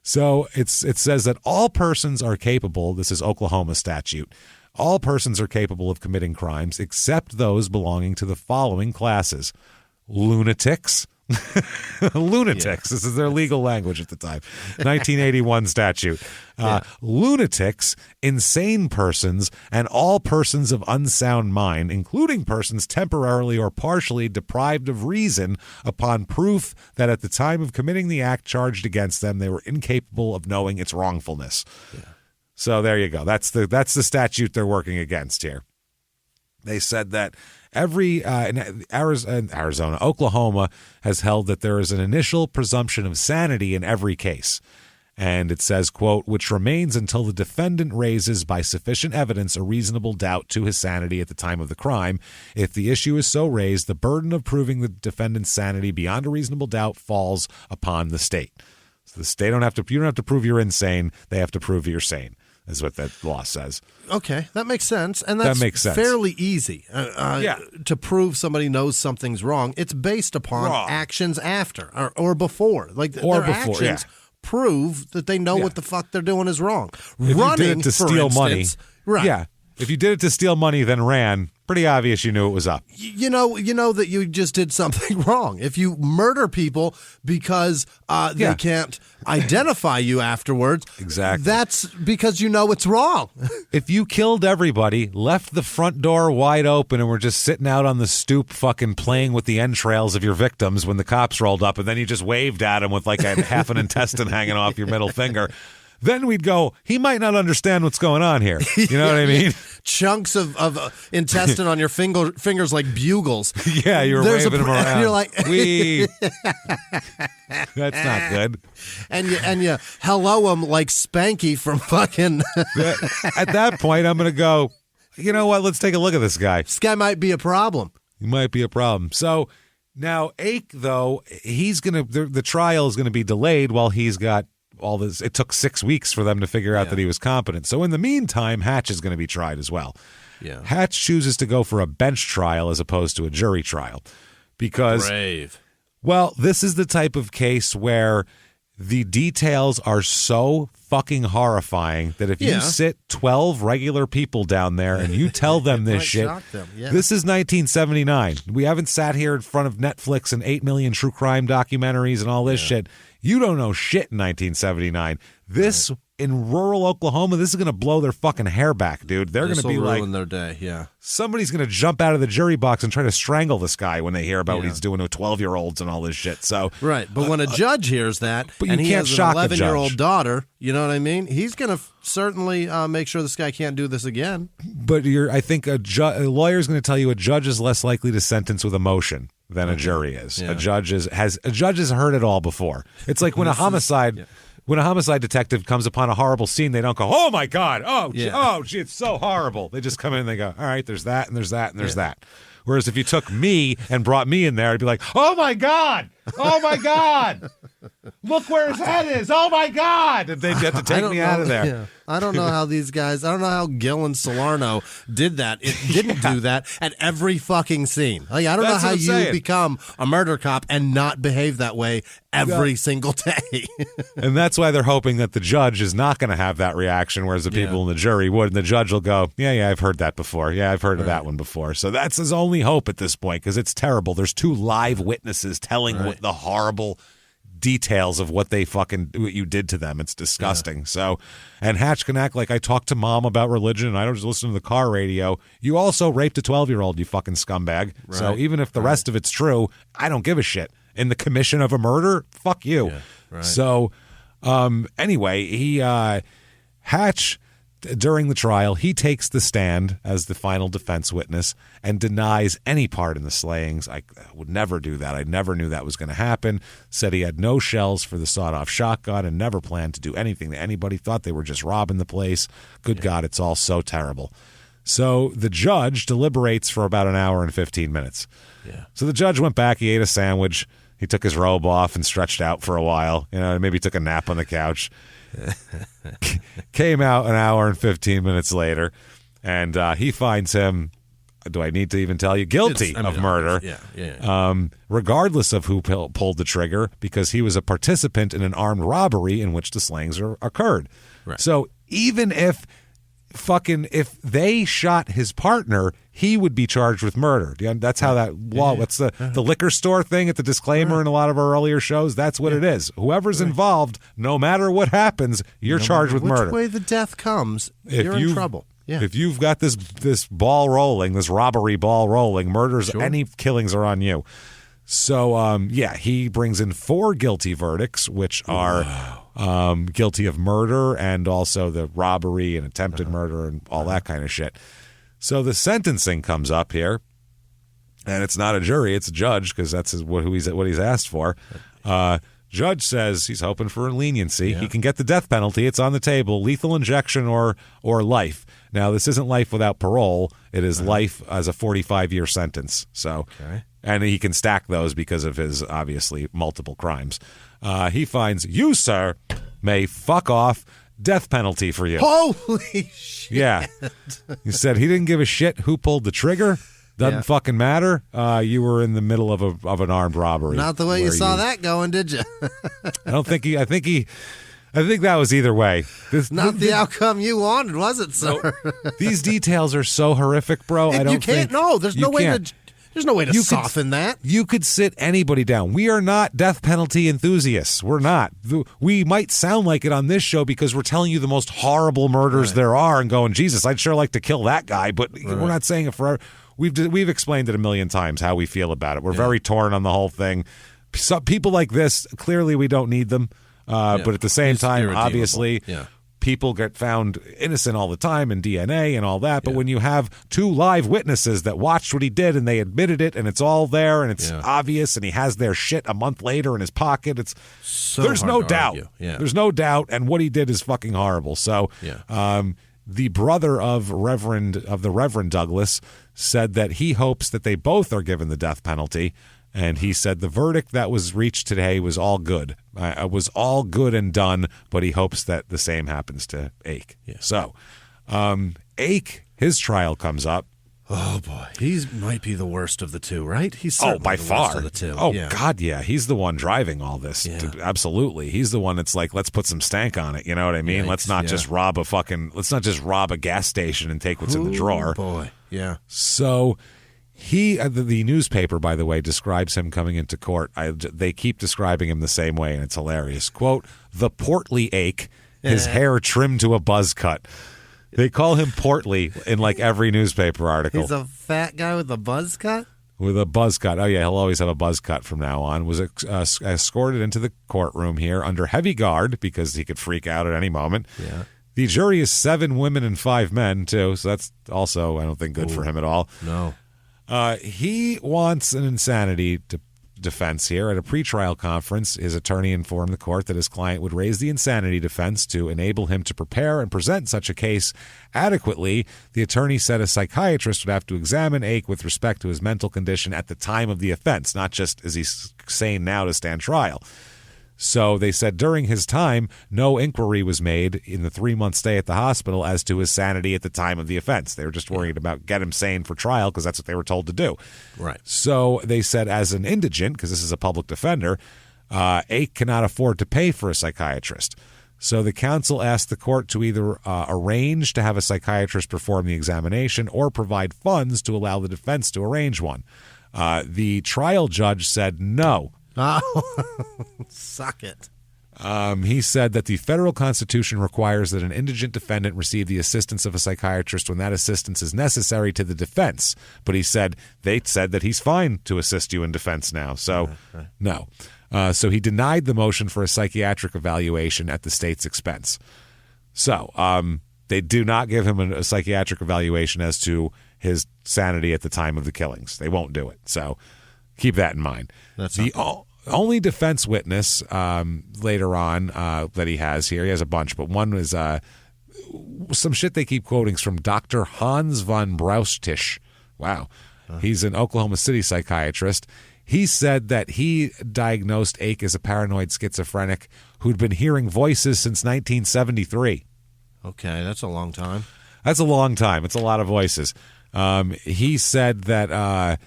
So, it says that all persons are capable, this is Oklahoma statute, all persons are capable of committing crimes except those belonging to the following classes. Lunatics. Lunatics. This is their legal language at the time. 1981 statute. Lunatics, insane persons, and all persons of unsound mind, including persons temporarily or partially deprived of reason upon proof that at the time of committing the act charged against them, they were incapable of knowing its wrongfulness. Yeah. So there you go. That's the statute they're working against here. They said that every in Arizona, Oklahoma has held that there is an initial presumption of sanity in every case. And it says, quote, which remains until the defendant raises by sufficient evidence a reasonable doubt to his sanity at the time of the crime. If the issue is so raised, the burden of proving the defendant's sanity beyond a reasonable doubt falls upon the state. So the state you don't have to prove you're insane. They have to prove you're sane. Is what that law says. Okay, that makes sense. And that makes sense. Fairly easy to prove somebody knows something's wrong. It's based upon actions after or before. Actions prove that they know what the fuck they're doing is wrong. If Running, you did it to steal money. Right. Yeah. If you did it to steal money, then ran, pretty obvious you knew it was up. You know that you just did something wrong. If you murder people because they can't identify you afterwards, exactly, that's because you know it's wrong. If you killed everybody, left the front door wide open, and were just sitting out on the stoop fucking playing with the entrails of your victims when the cops rolled up, and then you just waved at them with like a half an intestine hanging off your middle finger, then we'd go, he might not understand what's going on here. You know what I mean? Chunks of intestine on your fingers like bugles. Yeah, you're waving them around. And you're like, that's not good. And you hello him like Spanky from fucking. At that point, I'm going to go, you know what? Let's take a look at this guy. This guy might be a problem. He might be a problem. So now Ake, though, the trial is going to be delayed while he's got all this. It took 6 weeks for them to figure out that he was competent. So in the meantime, Hatch is going to be tried as well. Yeah. Hatch chooses to go for a bench trial as opposed to a jury trial because, brave. Well, this is the type of case where the details are so fucking horrifying that if you sit 12 regular people down there and you tell them this shit, this is 1979. We haven't sat here in front of Netflix and 8 million true crime documentaries and all this shit. You don't know shit in 1979. This in rural Oklahoma, this is going to blow their fucking hair back, dude. They're going to be like, ruin their day. Somebody's going to jump out of the jury box and try to strangle this guy when they hear about what he's doing to 12-year-olds and all this shit. So right, but when a judge hears that, and he has an 11-year-old daughter, you know what I mean? He's going to certainly make sure this guy can't do this again. But I think a lawyer is going to tell you a judge is less likely to sentence with emotion than a jury is. A judge has heard it all before. It's like when a homicide. When a homicide detective comes upon a horrible scene, they don't go, "Oh my God, gee, it's so horrible." They just come in and they go, "All right, there's that and there's that and there's that." Whereas if you took me and brought me in there, I'd be like, "Oh my God, look where his head is. Oh my God!" And they'd have to take me out of there. Yeah. I don't know how these guys. I don't know how Gil and Salerno did that. It didn't do that at every fucking scene. Like, I don't know how you become a murder cop and not behave that way every single day. And that's why they're hoping that the judge is not going to have that reaction, whereas the people in the jury would. And the judge will go, "Yeah, I've heard that before. Yeah, I've heard of that one before." So that's his only hope at this point, because it's terrible. There's 2 live witnesses telling what the horrible details of what you did to them. It's disgusting. So, and Hatch can act like I talked to mom about religion and I don't just listen to the car radio. You also raped a 12-year-old, you fucking scumbag. Right. So even if the rest of it's true, I don't give a shit. In the commission of a murder, fuck you. Yeah, right. So, anyway, Hatch, during the trial, he takes the stand as the final defense witness and denies any part in the slayings. I would never do that. I never knew that was going to happen. Said he had no shells for the sawed-off shotgun and never planned to do anything to anybody. Thought they were just robbing the place. Good God, it's all so terrible. So the judge deliberates for about an hour and 15 minutes. Yeah. So the judge went back. He ate a sandwich. He took his robe off and stretched out for a while. Maybe took a nap on the couch. Came out an hour and 15 minutes later, and he finds him, do I need to even tell you, guilty of murder, regardless of who pulled the trigger, because he was a participant in an armed robbery in which the slayings occurred. Right. So even if they shot his partner, he would be charged with murder. That's how that law. What's the liquor store thing at the disclaimer in a lot of our earlier shows? That's what it is. Whoever's involved, no matter what happens, you're charged with murder. Which way the death comes, you're in trouble. Yeah. If you've got this ball rolling, this robbery ball rolling, murders, any killings are on you. So, he brings in 4 guilty verdicts, which are guilty of murder and also the robbery and attempted murder and all that kind of shit. So the sentencing comes up here, and it's not a jury, it's a judge, because that's what he's asked for. Judge says he's hoping for leniency. Yeah. He can get the death penalty. It's on the table, lethal injection or life. Now, this isn't life without parole. It is life as a 45-year sentence. So, and he can stack those because of his, obviously, multiple crimes. He finds you, sir, may fuck off. Death penalty for you. Holy shit. Yeah. He said he didn't give a shit who pulled the trigger. Doesn't fucking matter. You were in the middle of an armed robbery. Not the way you saw that going, did you? I think that was either way. The outcome you wanted, was it, sir? These details are so horrific, bro. There's no way to soften that. You could sit anybody down. We are not death penalty enthusiasts. We're not. We might sound like it on this show because we're telling you the most horrible murders there are and going, Jesus, I'd sure like to kill that guy, but we're not saying it for... We've explained it a million times how we feel about it. We're very torn on the whole thing. Some people like this, clearly we don't need them. But at the same time, obviously, people get found innocent all the time in DNA and all that. But when you have 2 live witnesses that watched what he did and they admitted it and it's all there and it's obvious and he has their shit a month later in his pocket, there's no doubt. There's no doubt. And what he did is fucking horrible. So the brother of the Reverend Douglas said that he hopes that they both are given the death penalty. And he said the verdict that was reached today was all good. It was all good and done, but he hopes that the same happens to Ake. Yeah. So, Ake, his trial comes up. Oh, boy. He might be the worst of the two, right? He's certainly by the far. Worst of the two. Oh, yeah. God, yeah. He's the one driving all this. Yeah. Absolutely. He's the one that's like, let's put some stank on it. You know what I mean? Yikes, let's not just rob a gas station and take what's in the drawer. Boy. Yeah. So the newspaper, by the way, describes him coming into court. They keep describing him the same way, and it's hilarious. Quote, the portly Ake, his hair trimmed to a buzz cut. They call him portly in like every newspaper article. He's a fat guy with a buzz cut? With a buzz cut. Oh, yeah, he'll always have a buzz cut from now on. Was escorted into the courtroom here under heavy guard because he could freak out at any moment. Yeah. The jury is 7 women and 5 men, too, so that's also, I don't think, good for him at all. No. He wants an insanity defense here. At a pretrial conference, his attorney informed the court that his client would raise the insanity defense to enable him to prepare and present such a case adequately. The attorney said a psychiatrist would have to examine Ake with respect to his mental condition at the time of the offense, not just is he sane now to stand trial. So they said during his time, no inquiry was made in the 3-month stay at the hospital as to his sanity at the time of the offense. They were just worried about get him sane for trial because that's what they were told to do. Right. So they said as an indigent, because this is a public defender, Ake cannot afford to pay for a psychiatrist. So the counsel asked the court to either arrange to have a psychiatrist perform the examination or provide funds to allow the defense to arrange one. The trial judge said no. Oh, suck it. He said that the federal constitution requires that an indigent defendant receive the assistance of a psychiatrist when that assistance is necessary to the defense. But he said they said that he's fine to assist you in defense now. So, no. So he denied the motion for a psychiatric evaluation at the state's expense. So they do not give him a psychiatric evaluation as to his sanity at the time of the killings. They won't do it. So keep that in mind. That's the only defense witness later on that he has here, he has a bunch, but one is some shit they keep quoting is from Dr. Hans von Braustisch. Wow. He's an Oklahoma City psychiatrist. He said that he diagnosed Ake as a paranoid schizophrenic who'd been hearing voices since 1973. Okay, that's a long time. That's a long time. It's a lot of voices. He said that...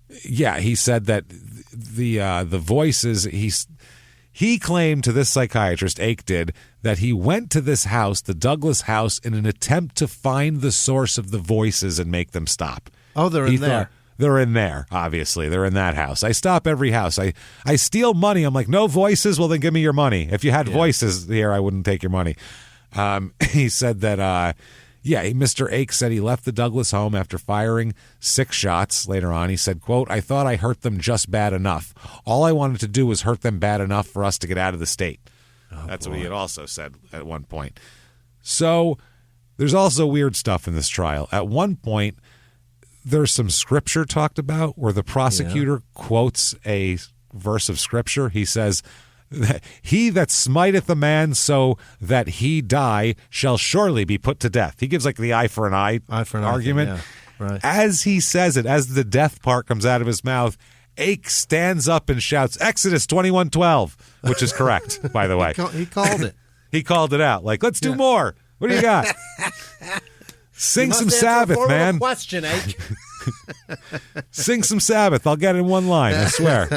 he said that the voices he claimed to this psychiatrist, Ake did, that he went to this house, the Douglas house, in an attempt to find the source of the voices and make them stop. Oh, they're in there. They're in there, obviously. They're in that house. I stop every house. I steal money. I'm like, no voices? Well, then give me your money. If you had voices here, I wouldn't take your money. He said that... Mr. Ake said he left the Douglas home after firing 6 shots. Later on, he said, quote, I thought I hurt them just bad enough. All I wanted to do was hurt them bad enough for us to get out of the state. That's what he had also said at one point. So there's also weird stuff in this trial. At one point, there's some scripture talked about where the prosecutor quotes a verse of scripture. He says, he that smiteth a man so that he die shall surely be put to death. He gives like the eye for an eye argument. Yeah, right. As he says it, as the death part comes out of his mouth, Ake stands up and shouts, Exodus 21:12, which is correct, by the way. He called it. He called it out. Like, let's do more. What do you got? Sing some Sabbath, man. Question, Ake. Sing some Sabbath. I'll get it in one line, I swear.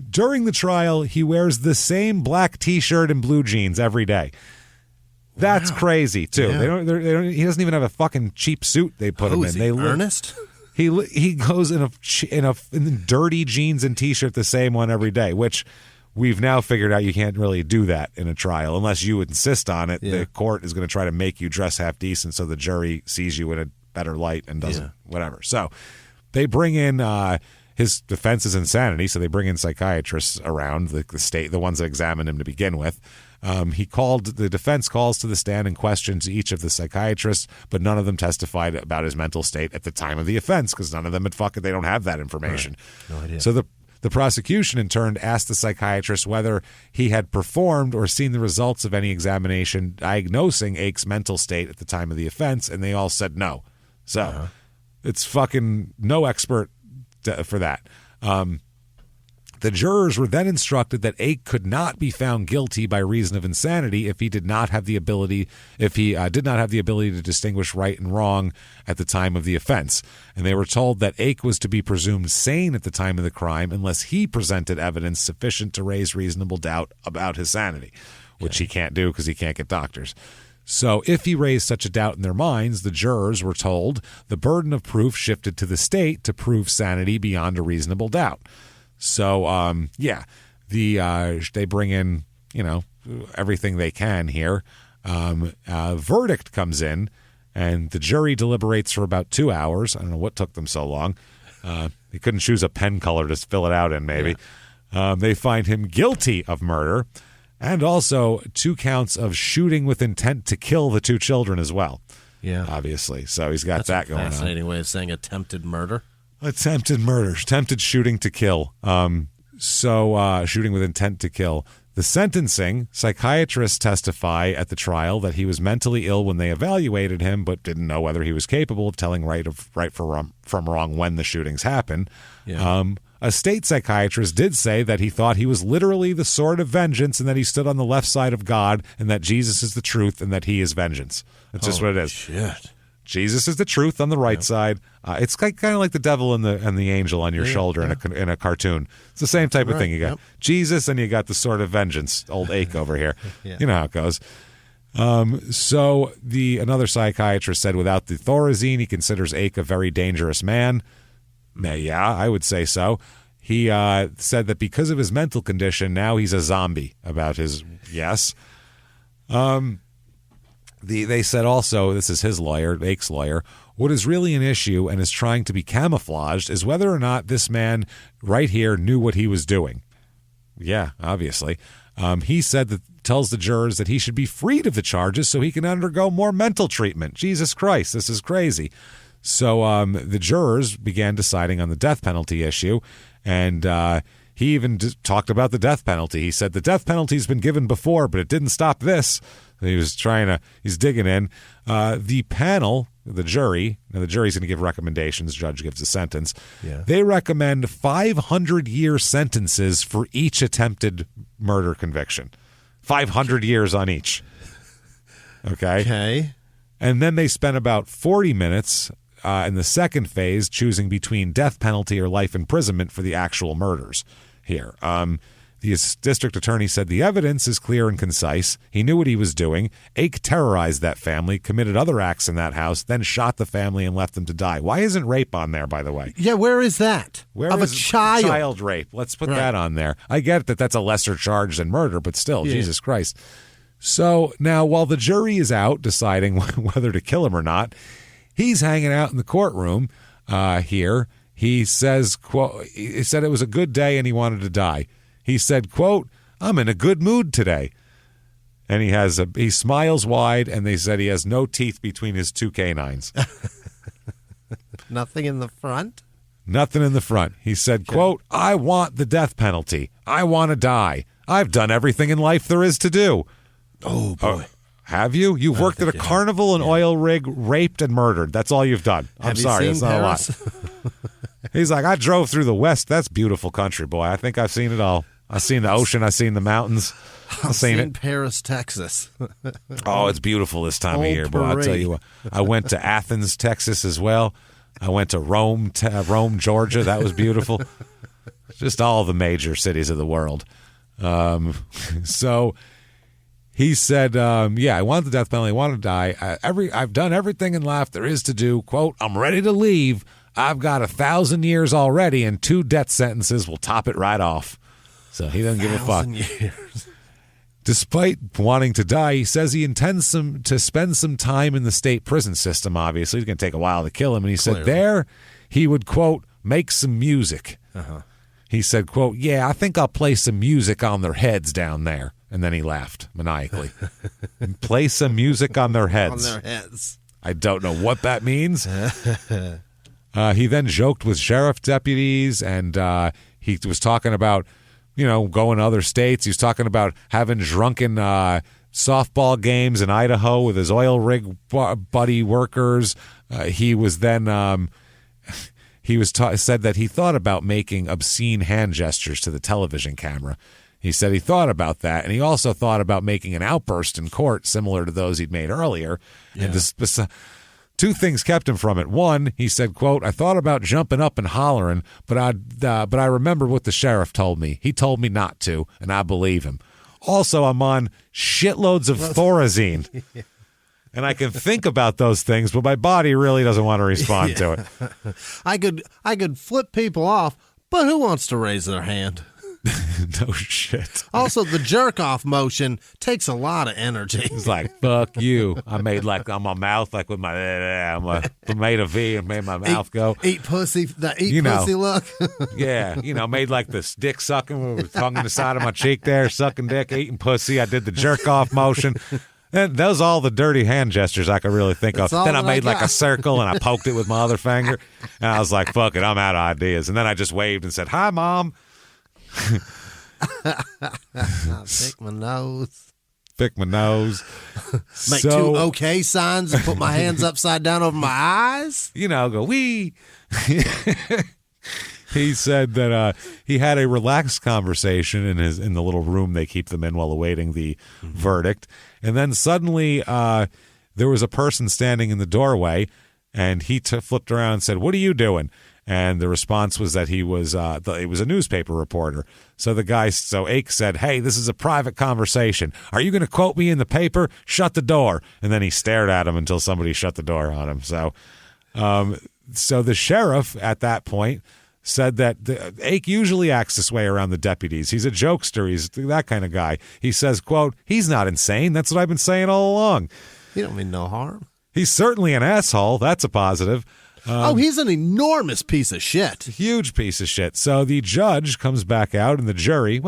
During the trial, he wears the same black T-shirt and blue jeans every day. That's crazy too. Yeah. He doesn't even have a fucking cheap suit they put him in. Is he earnest? He goes in dirty jeans and T-shirt, the same one every day, which we've now figured out you can't really do that in a trial unless you insist on it. Yeah. The court is going to try to make you dress half decent so the jury sees you in a better light and doesn't whatever. So they bring in. His defense is insanity, so they bring in psychiatrists around the state, the ones that examined him to begin with. The defense calls to the stand and questions each of the psychiatrists, but none of them testified about his mental state at the time of the offense because none of them they don't have that information. Right. No idea. So the prosecution in turn asked the psychiatrist whether he had performed or seen the results of any examination diagnosing Ake's mental state at the time of the offense, and they all said no. So it's fucking no expert for that. The The jurors were then instructed that Ake could not be found guilty by reason of insanity if he did not have the ability to distinguish right and wrong at the time of the offense. And they were told that Ake was to be presumed sane at the time of the crime unless he presented evidence sufficient to raise reasonable doubt about his sanity, which he can't do because he can't get doctors. So if he raised such a doubt in their minds, the jurors were told the burden of proof shifted to the state to prove sanity beyond a reasonable doubt. So, they bring in, everything they can here. A verdict comes in, and the jury deliberates for about 2 hours. I don't know what took them so long. They couldn't choose a pen color to fill it out in, maybe. Yeah. They find him guilty of murder and also 2 counts of shooting with intent to kill the 2 children as well. Yeah. Obviously. So he's got that going on. That's a fascinating way of saying attempted murder. Attempted murder, attempted shooting to kill. Shooting with intent to kill. The sentencing, psychiatrists testify at the trial that he was mentally ill when they evaluated him, but didn't know whether he was capable of telling right from wrong when the shootings happened. Yeah. A state psychiatrist did say that he thought he was literally the sword of vengeance and that he stood on the left side of God and that Jesus is the truth and that he is vengeance. That's just what it is. Shit. Jesus is the truth on the right side. It's kind of like the devil and the angel on your shoulder in a cartoon. It's the same type of thing. You got Jesus and you got the sword of vengeance, old Ake over here. You know how it goes. Another psychiatrist said without the Thorazine, he considers Ake a very dangerous man. Yeah, I would say so. He said that because of his mental condition, now he's a zombie about his, yes. They said also, this is his lawyer, Ake's lawyer, what is really an issue and is trying to be camouflaged is whether or not this man right here knew what he was doing. Yeah, obviously. He said that tells the jurors that he should be freed of the charges so he can undergo more mental treatment. Jesus Christ, this is crazy. So the jurors began deciding on the death penalty issue, and he even talked about the death penalty. He said the death penalty's been given before, but it didn't stop this. He's digging in. The panel, the jury, now the jury's going to give recommendations. Judge gives a sentence. Yeah. They recommend 500-year sentences for each attempted murder conviction. 500 years on each. Okay. And then they spent about 40 minutes in the second phase choosing between death penalty or life imprisonment for the actual murders here. The district attorney said the evidence is clear and concise. He knew what he was doing. Ake terrorized that family, committed other acts in that house, then shot the family and left them to die. Why isn't rape on there, by the way? Yeah, where is that? Of a child? Child rape. Let's put that on there. I get that that's a lesser charge than murder, but still, Jesus Christ. So now, while the jury is out deciding whether to kill him or not, he's hanging out in the courtroom here. He says, quote, he said it was a good day and he wanted to die. He said, quote, I'm in a good mood today. And he smiles wide, and they said he has no teeth between his 2 canines. Nothing in the front? Nothing in the front. He said, quote, I want the death penalty. I want to die. I've done everything in life there is to do. Oh, boy. Have you? You've worked at a carnival, an oil rig, raped, and murdered. That's all you've done. I'm sorry. That's not a lot. He's like, I drove through the West. That's beautiful country, boy. I think I've seen it all. I've seen the ocean. I've seen the mountains. I've seen it. Paris, Texas. Oh, it's beautiful this time of year, boy. I'll tell you what. I went to Athens, Texas as well. I went to Rome, Georgia. That was beautiful. Just all the major cities of the world. So he said, I want the death penalty. I want to die. I've done everything in life there is to do. Quote, I'm ready to leave. I've got 1,000 years already, and 2 death sentences will top it right off. So he doesn't give a fuck. Years. Despite wanting to die, he says he intends to spend some time in the state prison system, obviously. It's going to take a while to kill him. And he said there he would, quote, make some music. Uh-huh. He said, quote, yeah, I think I'll play some music on their heads down there. And then he laughed maniacally. Play some music on their heads. On their heads. I don't know what that means. He then joked with sheriff deputies, and he was talking about, going to other states. He was talking about having drunken softball games in Idaho with his oil rig buddy workers. He was then he said that he thought about making obscene hand gestures to the television camera. He said he thought about that, and he also thought about making an outburst in court similar to those he'd made earlier. Yeah. And two things kept him from it. One, he said, quote, I thought about jumping up and hollering, but I remember what the sheriff told me. He told me not to, and I believe him. Also, I'm on shitloads of Thorazine. And I can think about those things, but my body really doesn't want to respond to it. I could flip people off, but who wants to raise their hand? No shit. Also, the jerk-off motion takes a lot of energy. It's like, fuck you. I made like on my mouth, like with my, I made a V and made my mouth go. Eat pussy, that pussy look. Yeah, made like this dick sucking with tongue in the side of my cheek there, sucking dick, eating pussy. I did the jerk-off motion. And those are all the dirty hand gestures I could really think of. Then I made like a circle and I poked it with my other finger. And I was like, fuck it, I'm out of ideas. And then I just waved and said, hi, Mom. Pick my nose. Make two okay signs and put my hands upside down over my eyes. Go wee. He said that he had a relaxed conversation in the little room they keep them in while awaiting the verdict, and then suddenly there was a person standing in the doorway, and he flipped around and said, "What are you doing?" And the response was that it was a newspaper reporter. So Ake said, "Hey, this is a private conversation. Are you going to quote me in the paper? Shut the door." And then he stared at him until somebody shut the door on him. So the sheriff at that point said that Ake usually acts this way around the deputies. He's a jokester. He's that kind of guy. He says, quote, "He's not insane. That's what I've been saying all along." He don't mean no harm. He's certainly an asshole. That's a positive. He's an enormous piece of shit. Huge piece of shit. So the judge comes back out, and the jury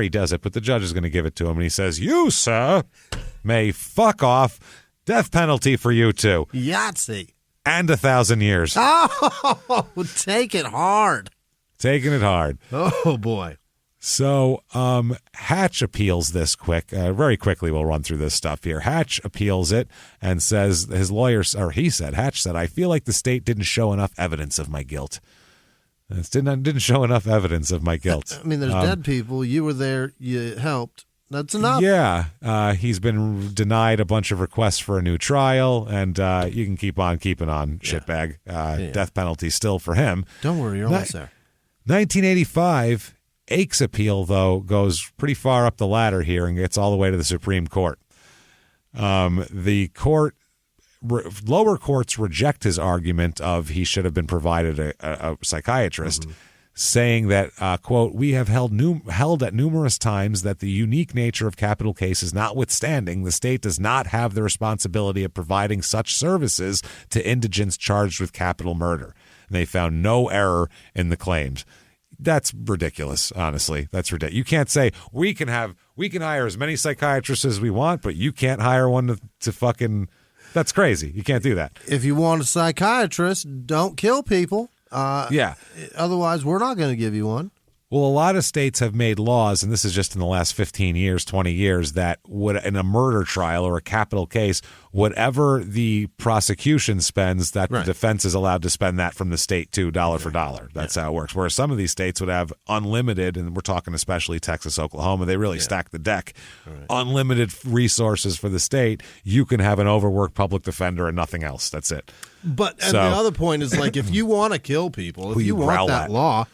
does it, but the judge is going to give it to him, and he says, "You, sir, may fuck off. Death penalty for you, too. Yahtzee. And 1,000 years." Oh, take it hard. Taking it hard. Oh, boy. So Hatch appeals this very quickly. We'll run through this stuff here. Hatch appeals it and says Hatch said, "I feel like the state didn't show enough evidence of my guilt." It didn't show enough evidence of my guilt. I mean, there's dead people. You were there. You helped. That's enough. Yeah. He's been denied a bunch of requests for a new trial, and you can keep on keeping on, shitbag. Death penalty still for him. Don't worry, you're almost there. 1985, Ake's appeal, though, goes pretty far up the ladder here and gets all the way to the Supreme Court. The lower courts reject his argument of he should have been provided a psychiatrist, saying that, quote, "We have held at numerous times that the unique nature of capital cases notwithstanding, the state does not have the responsibility of providing such services to indigents charged with capital murder. And they found no error in the claims." That's ridiculous, honestly. That's ridiculous. You can't say we can hire as many psychiatrists as we want, but you can't hire one to fucking. That's crazy. You can't do that. If you want a psychiatrist, don't kill people. Otherwise, we're not going to give you one. Well, a lot of states have made laws, and this is just in the last 15 years, 20 years, that would, in a murder trial or a capital case, whatever the prosecution spends, that the defense is allowed to spend that from the state too, dollar for dollar. That's how it works. Whereas some of these states would have unlimited, and we're talking especially Texas, Oklahoma, they really stack the deck. Unlimited resources for the state. You can have an overworked public defender and nothing else. That's it. But the other point is, like, if you want to kill people, if you want that law,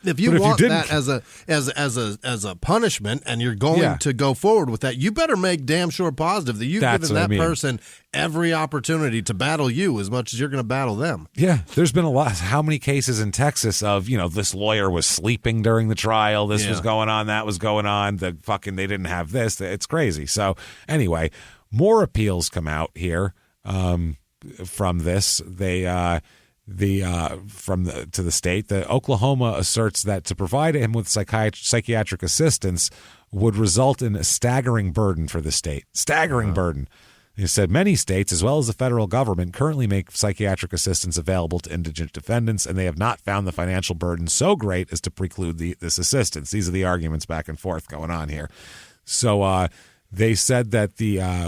if you want that as a punishment, and you're going to go forward with that, you better make damn sure positive that you've given that person every opportunity to battle you as much as you're going to battle them. Yeah, there's been a lot. How many cases in Texas of, this lawyer was sleeping during the trial, this was going on, that was going on, they didn't have this. It's crazy. So anyway, more appeals come out here from this. To the state, the Oklahoma asserts that to provide him with psychiatric assistance would result in a staggering burden for the state. Staggering burden. He said many states, as well as the federal government, currently make psychiatric assistance available to indigent defendants, and they have not found the financial burden so great as to preclude this assistance. These are the arguments back and forth going on here. So They said that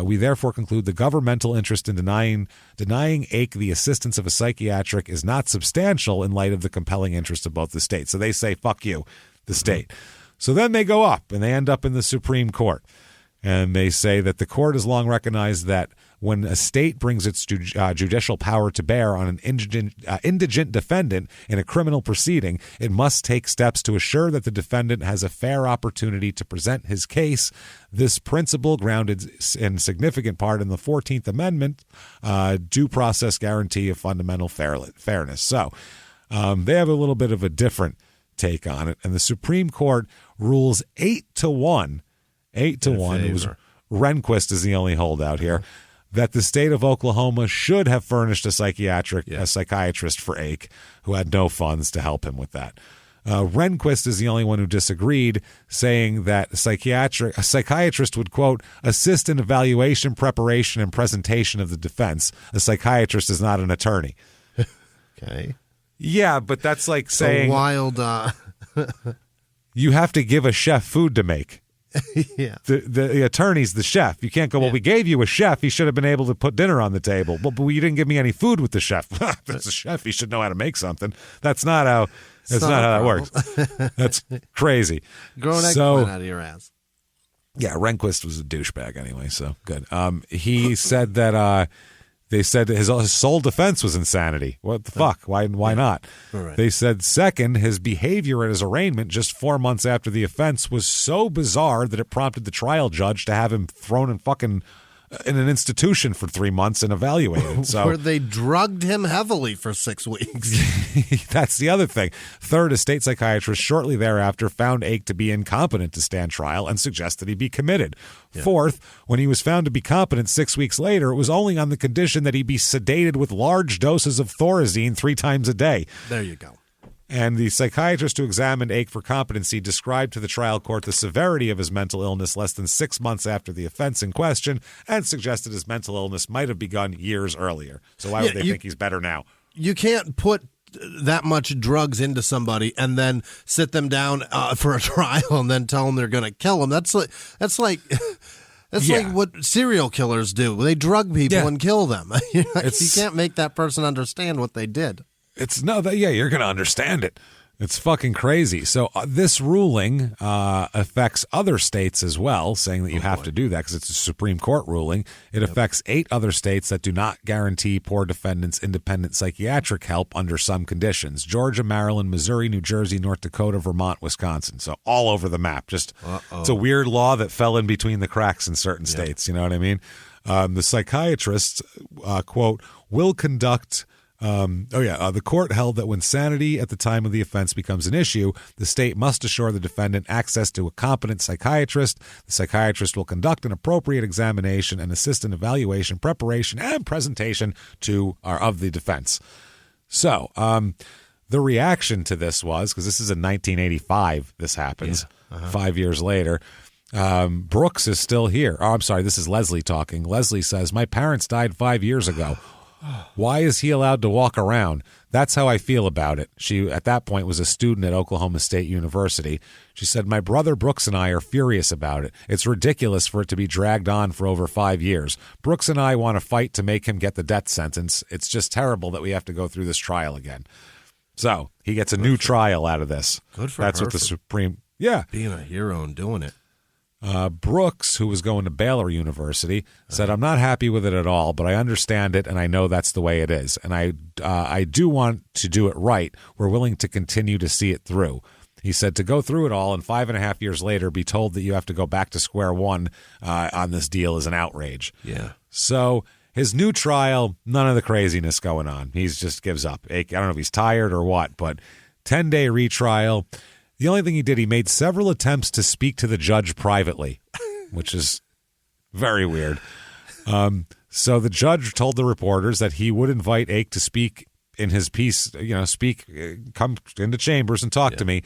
we therefore conclude the governmental interest in denying Ake the assistance of a psychiatric is not substantial in light of the compelling interest of both the states. So they say, fuck you, the state. So then they go up and they end up in the Supreme Court. And they say that the court has long recognized that when a state brings its judicial power to bear on an indigent defendant in a criminal proceeding, it must take steps to assure that the defendant has a fair opportunity to present his case. This principle, grounded in significant part in the 14th Amendment, due process guarantee of fundamental fairness. So they have a little bit of a different take on it. And the Supreme Court rules 8-1. 8-1. It was Rehnquist is the only holdout here. That the state of Oklahoma should have furnished a psychiatrist for Ake, who had no funds to help him with that. Rehnquist is the only one who disagreed, saying that a psychiatrist would, quote, assist in evaluation, preparation, and presentation of the defense. A psychiatrist is not an attorney. Okay. Yeah, but that's like saying... wild... you have to give a chef food to make. Yeah. The attorney's the chef. You can't go, well, we gave you a chef. He should have been able to put dinner on the table. But you didn't give me any food with the chef. That's a chef. He should know how to make something. That's not how that works. That's crazy. Grow an eggplant out of your ass. Yeah, Rehnquist was a douchebag anyway, so good. He said that they said that his sole defense was insanity. What the fuck? Why not? Right. They said, second, his behavior at his arraignment just 4 months after the offense was so bizarre that it prompted the trial judge to have him thrown in an institution for 3 months and evaluated. So, where they drugged him heavily for 6 weeks. That's the other thing. Third, a state psychiatrist shortly thereafter found Ake to be incompetent to stand trial and suggested he be committed. Yeah. Fourth, when he was found to be competent 6 weeks later, it was only on the condition that he be sedated with large doses of Thorazine 3 times a day. There you go. And the psychiatrist who examined Ake for competency described to the trial court the severity of his mental illness less than 6 months after the offense in question and suggested his mental illness might have begun years earlier. So why would they think he's better now? You can't put that much drugs into somebody and then sit them down for a trial and then tell them they're going to kill them. That's like what serial killers do. They drug people and kill them. You can't make that person understand what they did. You're going to understand it. It's fucking crazy. So this ruling affects other states as well, saying that you have to do that because it's a Supreme Court ruling. It affects 8 other states that do not guarantee poor defendants independent psychiatric help under some conditions. Georgia, Maryland, Missouri, New Jersey, North Dakota, Vermont, Wisconsin. So all over the map. Just it's a weird law that fell in between the cracks in certain states. You know what I mean? The psychiatrists, quote, will conduct... the court held that when sanity at the time of the offense becomes an issue, the state must assure the defendant access to a competent psychiatrist. The psychiatrist will conduct an appropriate examination and assist in evaluation, preparation, and presentation of the defense. So, the reaction to this was, because this is in 1985, this happens, 5 years later, Brooks is still here. Oh, I'm sorry, this is Leslie talking. Leslie says, my parents died 5 years ago. Why is he allowed to walk around? That's how I feel about it. She, at that point, was a student at Oklahoma State University. She said, my brother Brooks and I are furious about it. It's ridiculous for it to be dragged on for over 5 years. Brooks and I want to fight to make him get the death sentence. It's just terrible that we have to go through this trial again. So he gets a new trial out of this. Good for her. That's what the Supreme... Yeah. Being a hero and doing it. Brooks, who was going to Baylor University, said, I'm not happy with it at all, but I understand it, and I know that's the way it is. And I do want to do it right. We're willing to continue to see it through. He said, to go through it all and 5.5 years later be told that you have to go back to square one on this deal is an outrage. Yeah. So his new trial, none of the craziness going on. He just gives up. I don't know if he's tired or what, but 10-day retrial. The only thing he did, he made several attempts to speak to the judge privately, which is very weird. So the judge told the reporters that he would invite Ake to speak in his piece, come into chambers and talk to me.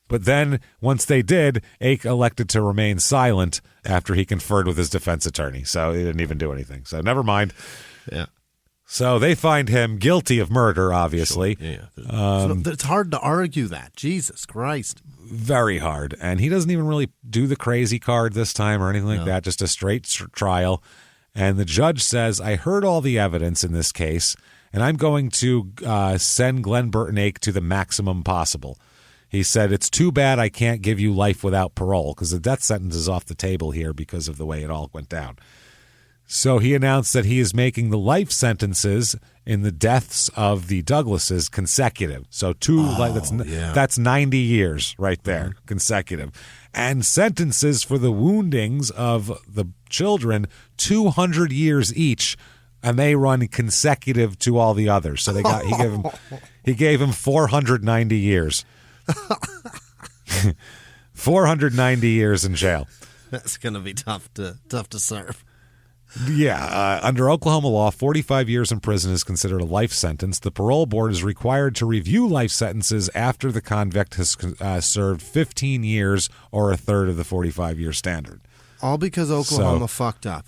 But then once they did, Ake elected to remain silent after he conferred with his defense attorney. So he didn't even do anything. So never mind. Yeah. So they find him guilty of murder, obviously. Sure. Yeah. It's hard to argue that. Jesus Christ. very hard. And he doesn't even really do the crazy card this time or anything like that, just a straight trial. And the judge says, I heard all the evidence in this case, and I'm going to send Glenn Burton-Ake to the maximum possible. He said, it's too bad I can't give you life without parole, because the death sentence is off the table here because of the way it all went down. So he announced that he is making the life sentences in the deaths of the Douglases consecutive. So that's 90 years right there, consecutive. And sentences for the woundings of the children, 200 years each, and they run consecutive to all the others. So he gave him 490 years. 490 years in jail. That's going to be tough to serve. Yeah, under Oklahoma law, 45 years in prison is considered a life sentence. The parole board is required to review life sentences after the convict has served 15 years or a third of the 45-year standard. All because Oklahoma fucked up.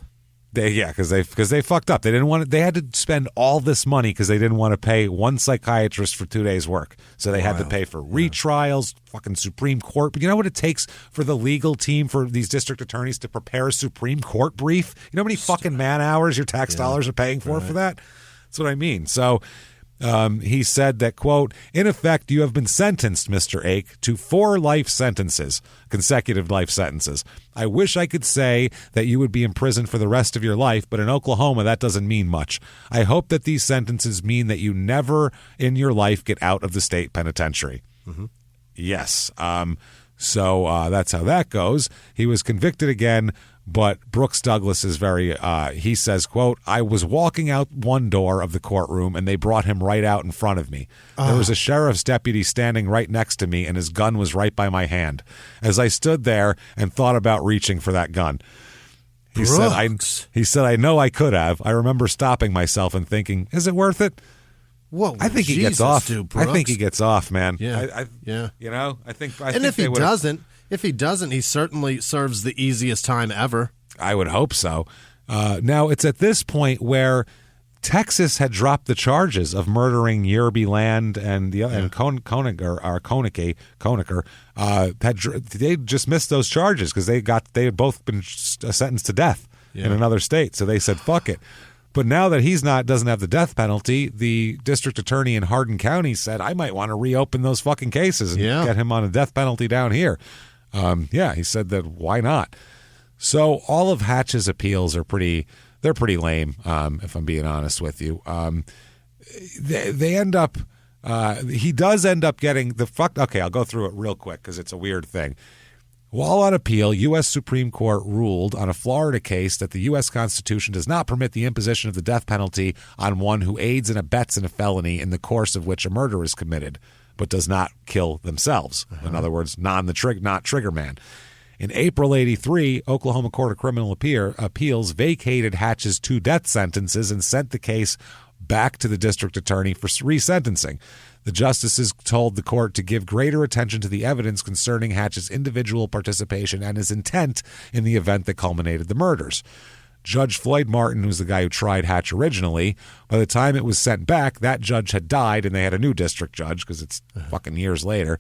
Because they fucked up. They didn't want. They had to spend all this money because they didn't want to pay one psychiatrist for 2 days' work. So they had to pay for retrials, fucking Supreme Court. But you know what it takes for the legal team for these district attorneys to prepare a Supreme Court brief? You know how many fucking man hours your tax dollars are paying for that? That's what I mean. So he said that, quote, in effect, you have been sentenced, Mr. Ake, to 4 life sentences, consecutive life sentences. I wish I could say that you would be in prison for the rest of your life, but in Oklahoma, that doesn't mean much. I hope that these sentences mean that you never in your life get out of the state penitentiary. Mm-hmm. Yes. So that's how that goes. He was convicted again. But Brooks Douglas is he says, quote, I was walking out one door of the courtroom and they brought him right out in front of me. There was a sheriff's deputy standing right next to me and his gun was right by my hand. As I stood there and thought about reaching for that gun. He said, I know I could have. I remember stopping myself and thinking, is it worth it? Whoa, I think he gets off. Dude, I think he gets off, man. Yeah. You know, I think if he doesn't, he certainly serves the easiest time ever. I would hope so. Now, it's at this point where Texas had dropped the charges of murdering Yerby Land and Koeniger. They just missed those charges because they had both been sentenced to death in another state. So they said, fuck it. But now that doesn't have the death penalty, the district attorney in Hardin County said, I might want to reopen those fucking cases and get him on a death penalty down here. He said that why not? So all of Hatch's appeals are pretty lame, if I'm being honest with you. They end up, he does end up getting okay, I'll go through it real quick because it's a weird thing. While on appeal, U.S. Supreme Court ruled on a Florida case that the U.S. Constitution does not permit the imposition of the death penalty on one who aids and abets in a felony in the course of which a murder is committed, but does not kill themselves. In other words, not trigger man. In April 1983, Oklahoma Court of Criminal Appeals vacated Hatch's 2 death sentences and sent the case back to the district attorney for resentencing. The justices told the court to give greater attention to the evidence concerning Hatch's individual participation and his intent in the event that culminated the murders. Judge Floyd Martin, who's the guy who tried Hatch originally, by the time it was sent back, that judge had died and they had a new district judge because it's fucking years later.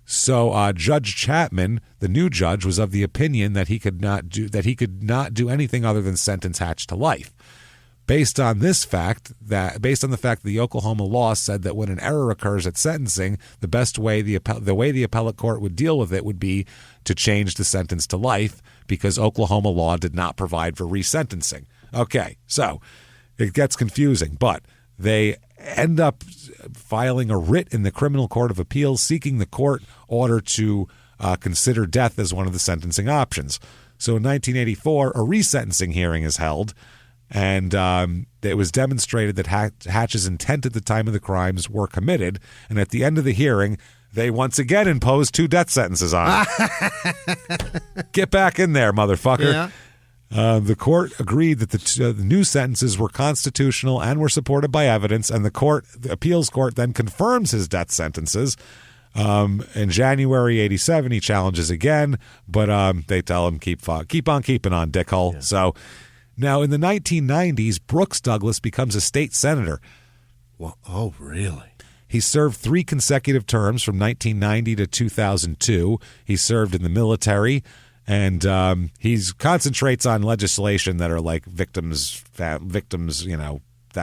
So Judge Chapman, the new judge, was of the opinion that he could not do anything other than sentence Hatch to life. Based on the fact that the Oklahoma law said that when an error occurs at sentencing, the way the appellate court would deal with it would be to change the sentence to life because Oklahoma law did not provide for resentencing. Okay, so it gets confusing, but they end up filing a writ in the Criminal Court of Appeals seeking the court order to consider death as one of the sentencing options. So in 1984, a resentencing hearing is held, and it was demonstrated that Hatch's intent at the time of the crimes were committed, and at the end of the hearing, they once again imposed 2 death sentences on him. Get back in there, motherfucker. Yeah. The court agreed that the new sentences were constitutional and were supported by evidence, and the appeals court then confirms his death sentences. In January 1987, he challenges again, but they tell him keep on keeping on, dickhole. Yeah. So now in the 1990s, Brooks Douglas becomes a state senator. Well, oh, really? He served 3 consecutive terms from 1990 to 2002. He served in the military, and he concentrates on legislation that are like victims, that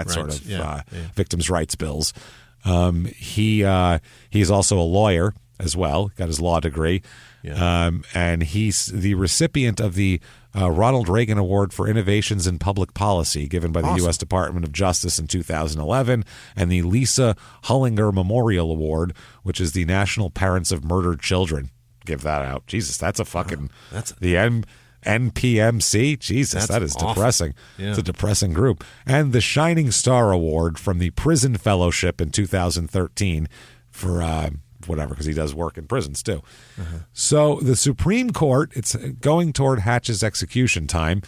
sort of victims' rights bills. He's also a lawyer as well. Got his law degree, and he's the recipient of the Ronald Reagan Award for Innovations in Public Policy, given by the U.S. Department of Justice in 2011, and the Lisa Hullinger Memorial Award, which is the National Parents of Murdered Children. Give that out. Jesus, that's a fucking NPMC. Jesus, that is awful. Depressing. Yeah. It's a depressing group. And the Shining Star Award from the Prison Fellowship in 2013 for whatever, because he does work in prisons too. So the Supreme Court, it's going toward Hatch's execution time.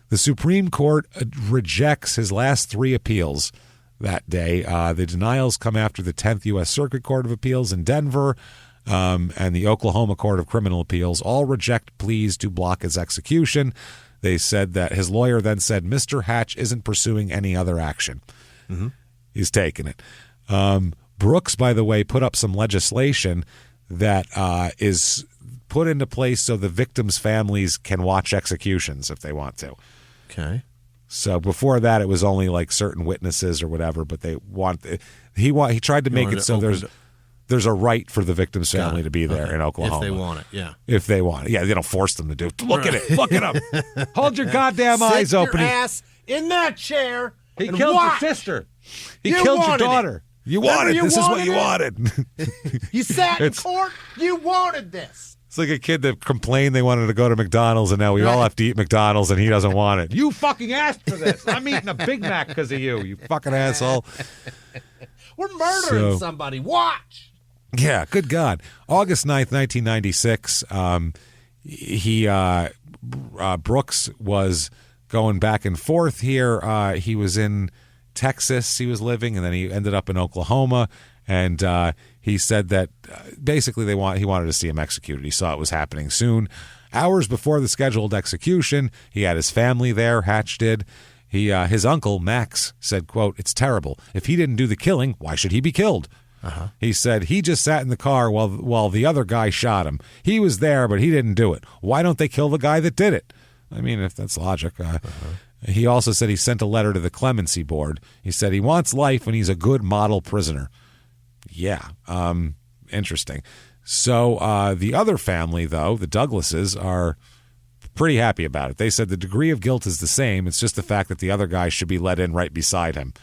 The Supreme Court rejects his last 3 appeals that day. The denials come after the 10th U.S. Circuit Court of Appeals in Denver and the Oklahoma Court of Criminal Appeals all reject pleas to block his execution. They said that his lawyer then said, Mr. Hatch isn't pursuing any other action. He's taking it. Brooks, by the way, put up some legislation that is put into place so the victims' families can watch executions if they want to. Okay. So before that, it was only like certain witnesses or whatever, but they want he tried to make it so there's a right for the victim's family to be there in Oklahoma. If they want it, yeah. If they want it. Yeah, they don't force them to do it. Look at it. Look at them. Hold your goddamn eyes open. Sit your ass in that chair. He killed your sister. He killed your daughter. You wanted this. Is what you wanted. You sat in court. You wanted this. It's like a kid that complained they wanted to go to McDonald's, and now we all have to eat McDonald's, and he doesn't want it. You fucking asked for this. I'm eating a Big Mac because of you. You fucking asshole. We're murdering somebody. Watch. Yeah, good God. August 9th, 1996, Brooks was going back and forth here. He was in Texas, he was living, and then he ended up in Oklahoma, and he said that basically he wanted to see him executed. He saw it was happening soon. Hours before the scheduled execution, he had his family there, Hatch did. His uncle, Max, said, quote, "It's terrible. If he didn't do the killing, why should he be killed?" He said he just sat in the car while the other guy shot him. He was there, but he didn't do it. Why don't they kill the guy that did it? I mean, if that's logic. He also said he sent a letter to the Clemency Board. He said he wants life and he's a good model prisoner. Yeah, interesting. So the other family, though, the Douglases, are pretty happy about it. They said the degree of guilt is the same. It's just the fact that the other guy should be let in right beside him.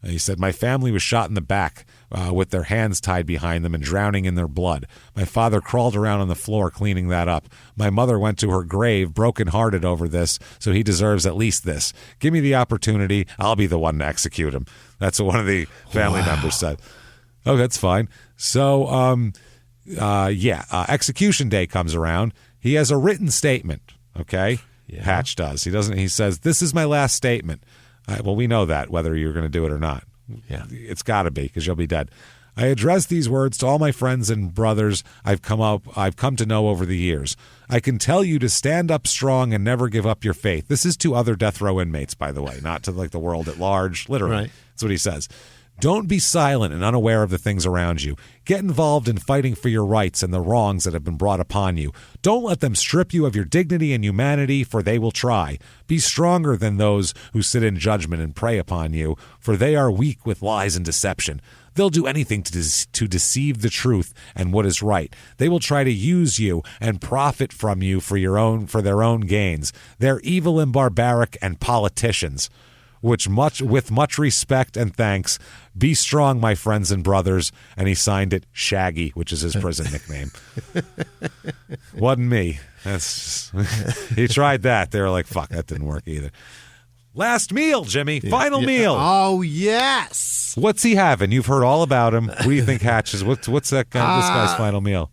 He said, my family was shot in the back with their hands tied behind them and drowning in their blood. My father crawled around on the floor cleaning that up. My mother went to her grave brokenhearted over this, so he deserves at least this. Give me the opportunity. I'll be the one to execute him. That's what one of the family members said. Oh, that's fine. So, execution day comes around. He has a written statement, okay? Yeah. Hatch does. He says, this is my last statement. Well, we know that, whether you're going to do it or not. Yeah, it's got to be, because you'll be dead. I address these words to all my friends and brothers I've come to know over the years. I can tell you to stand up strong and never give up your faith. This is to other death row inmates, by the way, not to like the world at large. Literally, right. That's what he says. Don't be silent and unaware of the things around you. Get involved in fighting for your rights and the wrongs that have been brought upon you. Don't let them strip you of your dignity and humanity, for they will try. Be stronger than those who sit in judgment and prey upon you, for they are weak with lies and deception. They'll do anything to deceive the truth and what is right. They will try to use you and profit from you for their own gains. They're evil and barbaric and politicians. With much respect and thanks, be strong, my friends and brothers. And he signed it Shaggy, which is his prison nickname. Wasn't me. He tried that. They were like, fuck, that didn't work either. Last meal, Jimmy. Final meal. Oh, yes. What's he having? You've heard all about him. What do you think Hatches? What's that this guy's final meal?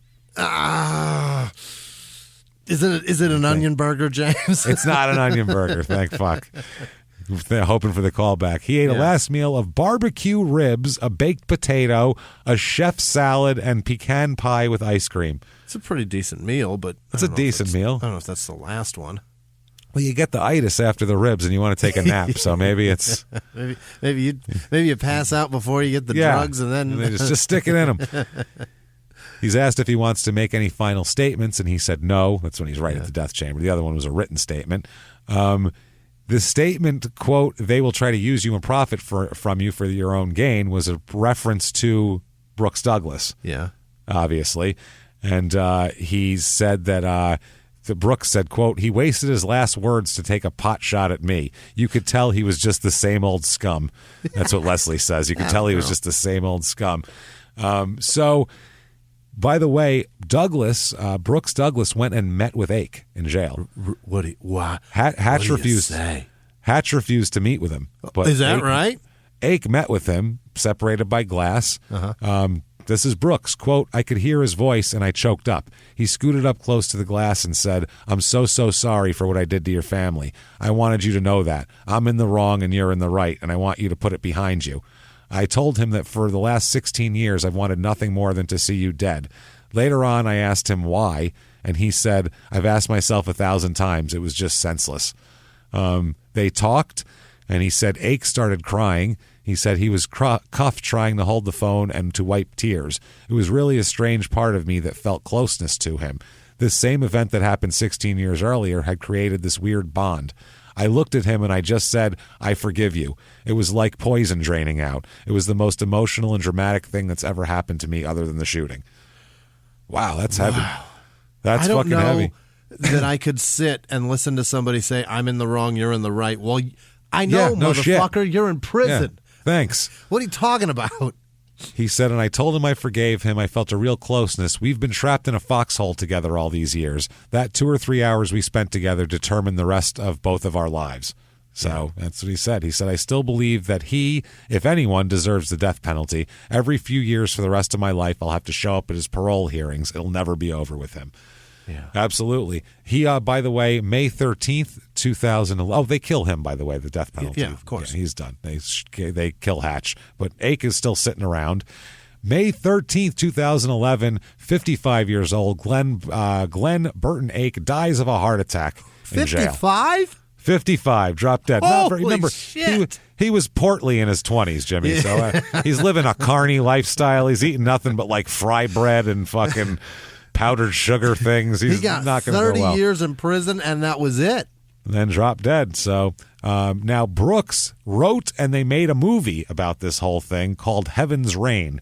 Is it an onion burger, James? It's not an onion burger. Thank fuck. Hoping for the callback. He ate a last meal of barbecue ribs, a baked potato, a chef salad, and pecan pie with ice cream. It's a pretty decent meal, but it's a decent meal. I don't know if that's the last one. Well, you get the itis after the ribs, and you want to take a nap. So maybe it's maybe you pass out before you get the drugs, and then they just stick it in him. He's asked if he wants to make any final statements, and he said no. That's when he's right at the death chamber. The other one was a written statement. The statement, quote, "They will try to use you and profit from you for your own gain," was a reference to Brooks Douglas. Yeah, obviously, and he said that. The Brooks said, quote, "He wasted his last words to take a pot shot at me. You could tell he was just the same old scum." That's what Leslie says. You could tell he was just the same old scum. So, by the way, Brooks Douglas went and met with Ake in jail. What? Hatch refused. Hatch refused to meet with him. But is that right? Ake met with him, separated by glass. This is Brooks. Quote, "I could hear his voice and I choked up. He scooted up close to the glass and said, 'I'm so sorry for what I did to your family. I wanted you to know that. I'm in the wrong and you're in the right, and I want you to put it behind you.' I told him that for the last 16 years I've wanted nothing more than to see you dead. Later on I asked him why, and he said, 'I've asked myself 1,000 times. It was just senseless.'" They talked, and he said Ake started crying. He said he was cuffed trying to hold the phone and to wipe tears. It was really a strange part of me that felt closeness to him. This same event that happened 16 years earlier had created this weird bond. I looked at him and I just said, 'I forgive you.' It was like poison draining out. It was the most emotional and dramatic thing that's ever happened to me other than the shooting." Wow, that's heavy. That's fucking heavy. That I could sit and listen to somebody say, "I'm in the wrong, you're in the right." Well, I know, motherfucker, shit. You're in prison. Yeah. Thanks. What are you talking about? He said, and I told him I forgave him. I felt a real closeness. We've been trapped in a foxhole together all these years. That 2 or 3 hours we spent together determined the rest of both of our lives. So that's what he said. He said, "I still believe that he, if anyone, deserves the death penalty. Every few years for the rest of my life, I'll have to show up at his parole hearings. It'll never be over with him." Yeah, absolutely. He, by the way, May 13th, 2011. Oh, they kill him, by the way, the death penalty. Yeah, of course. Yeah, he's done. They kill Hatch. But Ake is still sitting around. May 13th, 2011, 55 years old, Glenn Burton Ake dies of a heart attack in jail. 55? 55, dropped dead. Holy shit. He was portly in his 20s, Jimmy. So he's living a carny lifestyle. He's eating nothing but like fry bread and fucking powdered sugar things. He's he got not going to go 30 well. years in prison, and that was it. And then dropped dead. So now Brooks wrote and they made a movie about this whole thing called Heaven's Rain.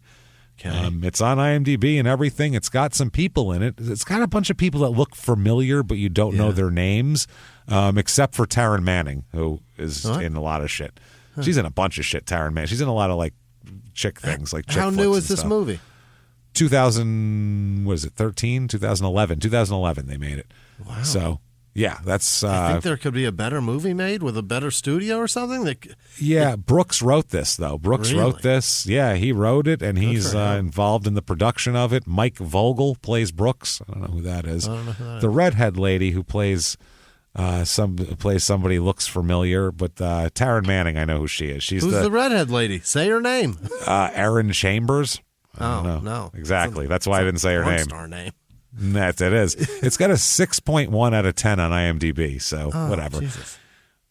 Okay. It's on IMDb and everything. It's got some people in it. It's got a bunch of people that look familiar, but you don't know their names, except for Taryn Manning, who is in a lot of shit. Huh. She's in a bunch of shit, Taryn Manning. She's in a lot of like chick things, like chick How new is this stuff. movie? 2011 they made it. Wow. So yeah, that's I think there could be a better movie made with a better studio or something. Brooks wrote this though. Brooks wrote this. Yeah, he wrote it, and he's involved in the production of it. Mike Vogel plays Brooks. I don't know who that is. The redhead lady who plays somebody looks familiar, but Taryn Manning, I know who she is. Who's the redhead lady? Say her name. Erin Chambers. I don't know. No. Exactly. That's why I didn't say her name. Star name. It is. It's got a 6.1 out of 10 on IMDb, so whatever. Jesus.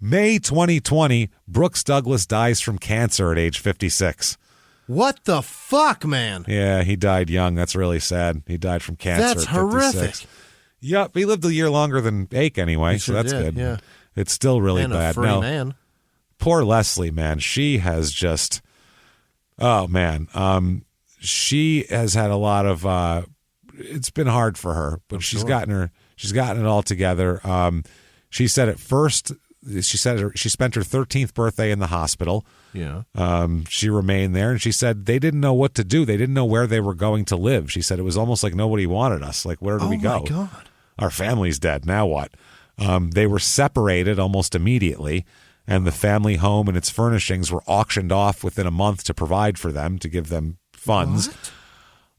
May 2020, Brooks Douglas dies from cancer at age 56. What the fuck, man? Yeah, he died young. That's really sad. He died from cancer That's at 56. horrific. Yep, he lived a year longer than Ake anyway, so that's good. Yeah. It's still really and bad. A free man. Poor Leslie, man. She has just... Oh, man. She has had a lot of it's been hard for her, but she's gotten it all together. She said at first she spent her 13th birthday in the hospital. Yeah. She remained there, and she said they didn't know what to do. They didn't know where they were going to live. She said it was almost like nobody wanted us. Like, where do we go? Oh my God. Our family's dead. Now what? They were separated almost immediately. And the family home and its furnishings were auctioned off within a month to provide for them, to give them funds.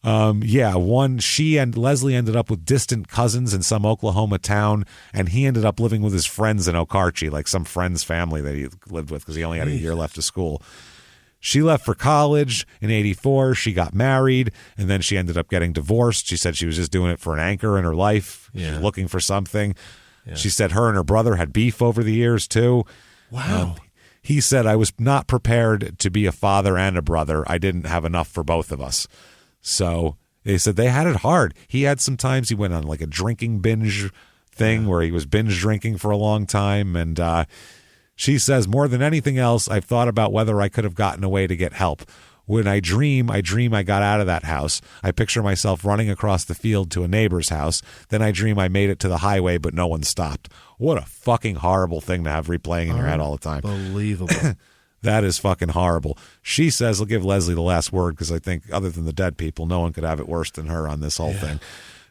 She and Leslie ended up with distant cousins in some Oklahoma town, and he ended up living with his friends in Okarche, like some friend's family that he lived with because he only had a year left of school. She left for college in 84. She got married, and then she ended up getting divorced. She said she was just doing it for an anchor in her life. She was looking for something. Yeah. She said her and her brother had beef over the years, too. Wow. He said, I was not prepared to be a father and a brother. I didn't have enough for both of us. So they said they had it hard. He had some times he went on like a drinking binge thing where he was binge drinking for a long time. And she says, more than anything else, I've thought about whether I could have gotten away to get help. When I dream I got out of that house. I picture myself running across the field to a neighbor's house. Then I dream I made it to the highway, but no one stopped. What a fucking horrible thing to have replaying in your head all the time. Unbelievable. That is fucking horrible. She says, I'll give Leslie the last word because I think other than the dead people, no one could have it worse than her on this whole thing.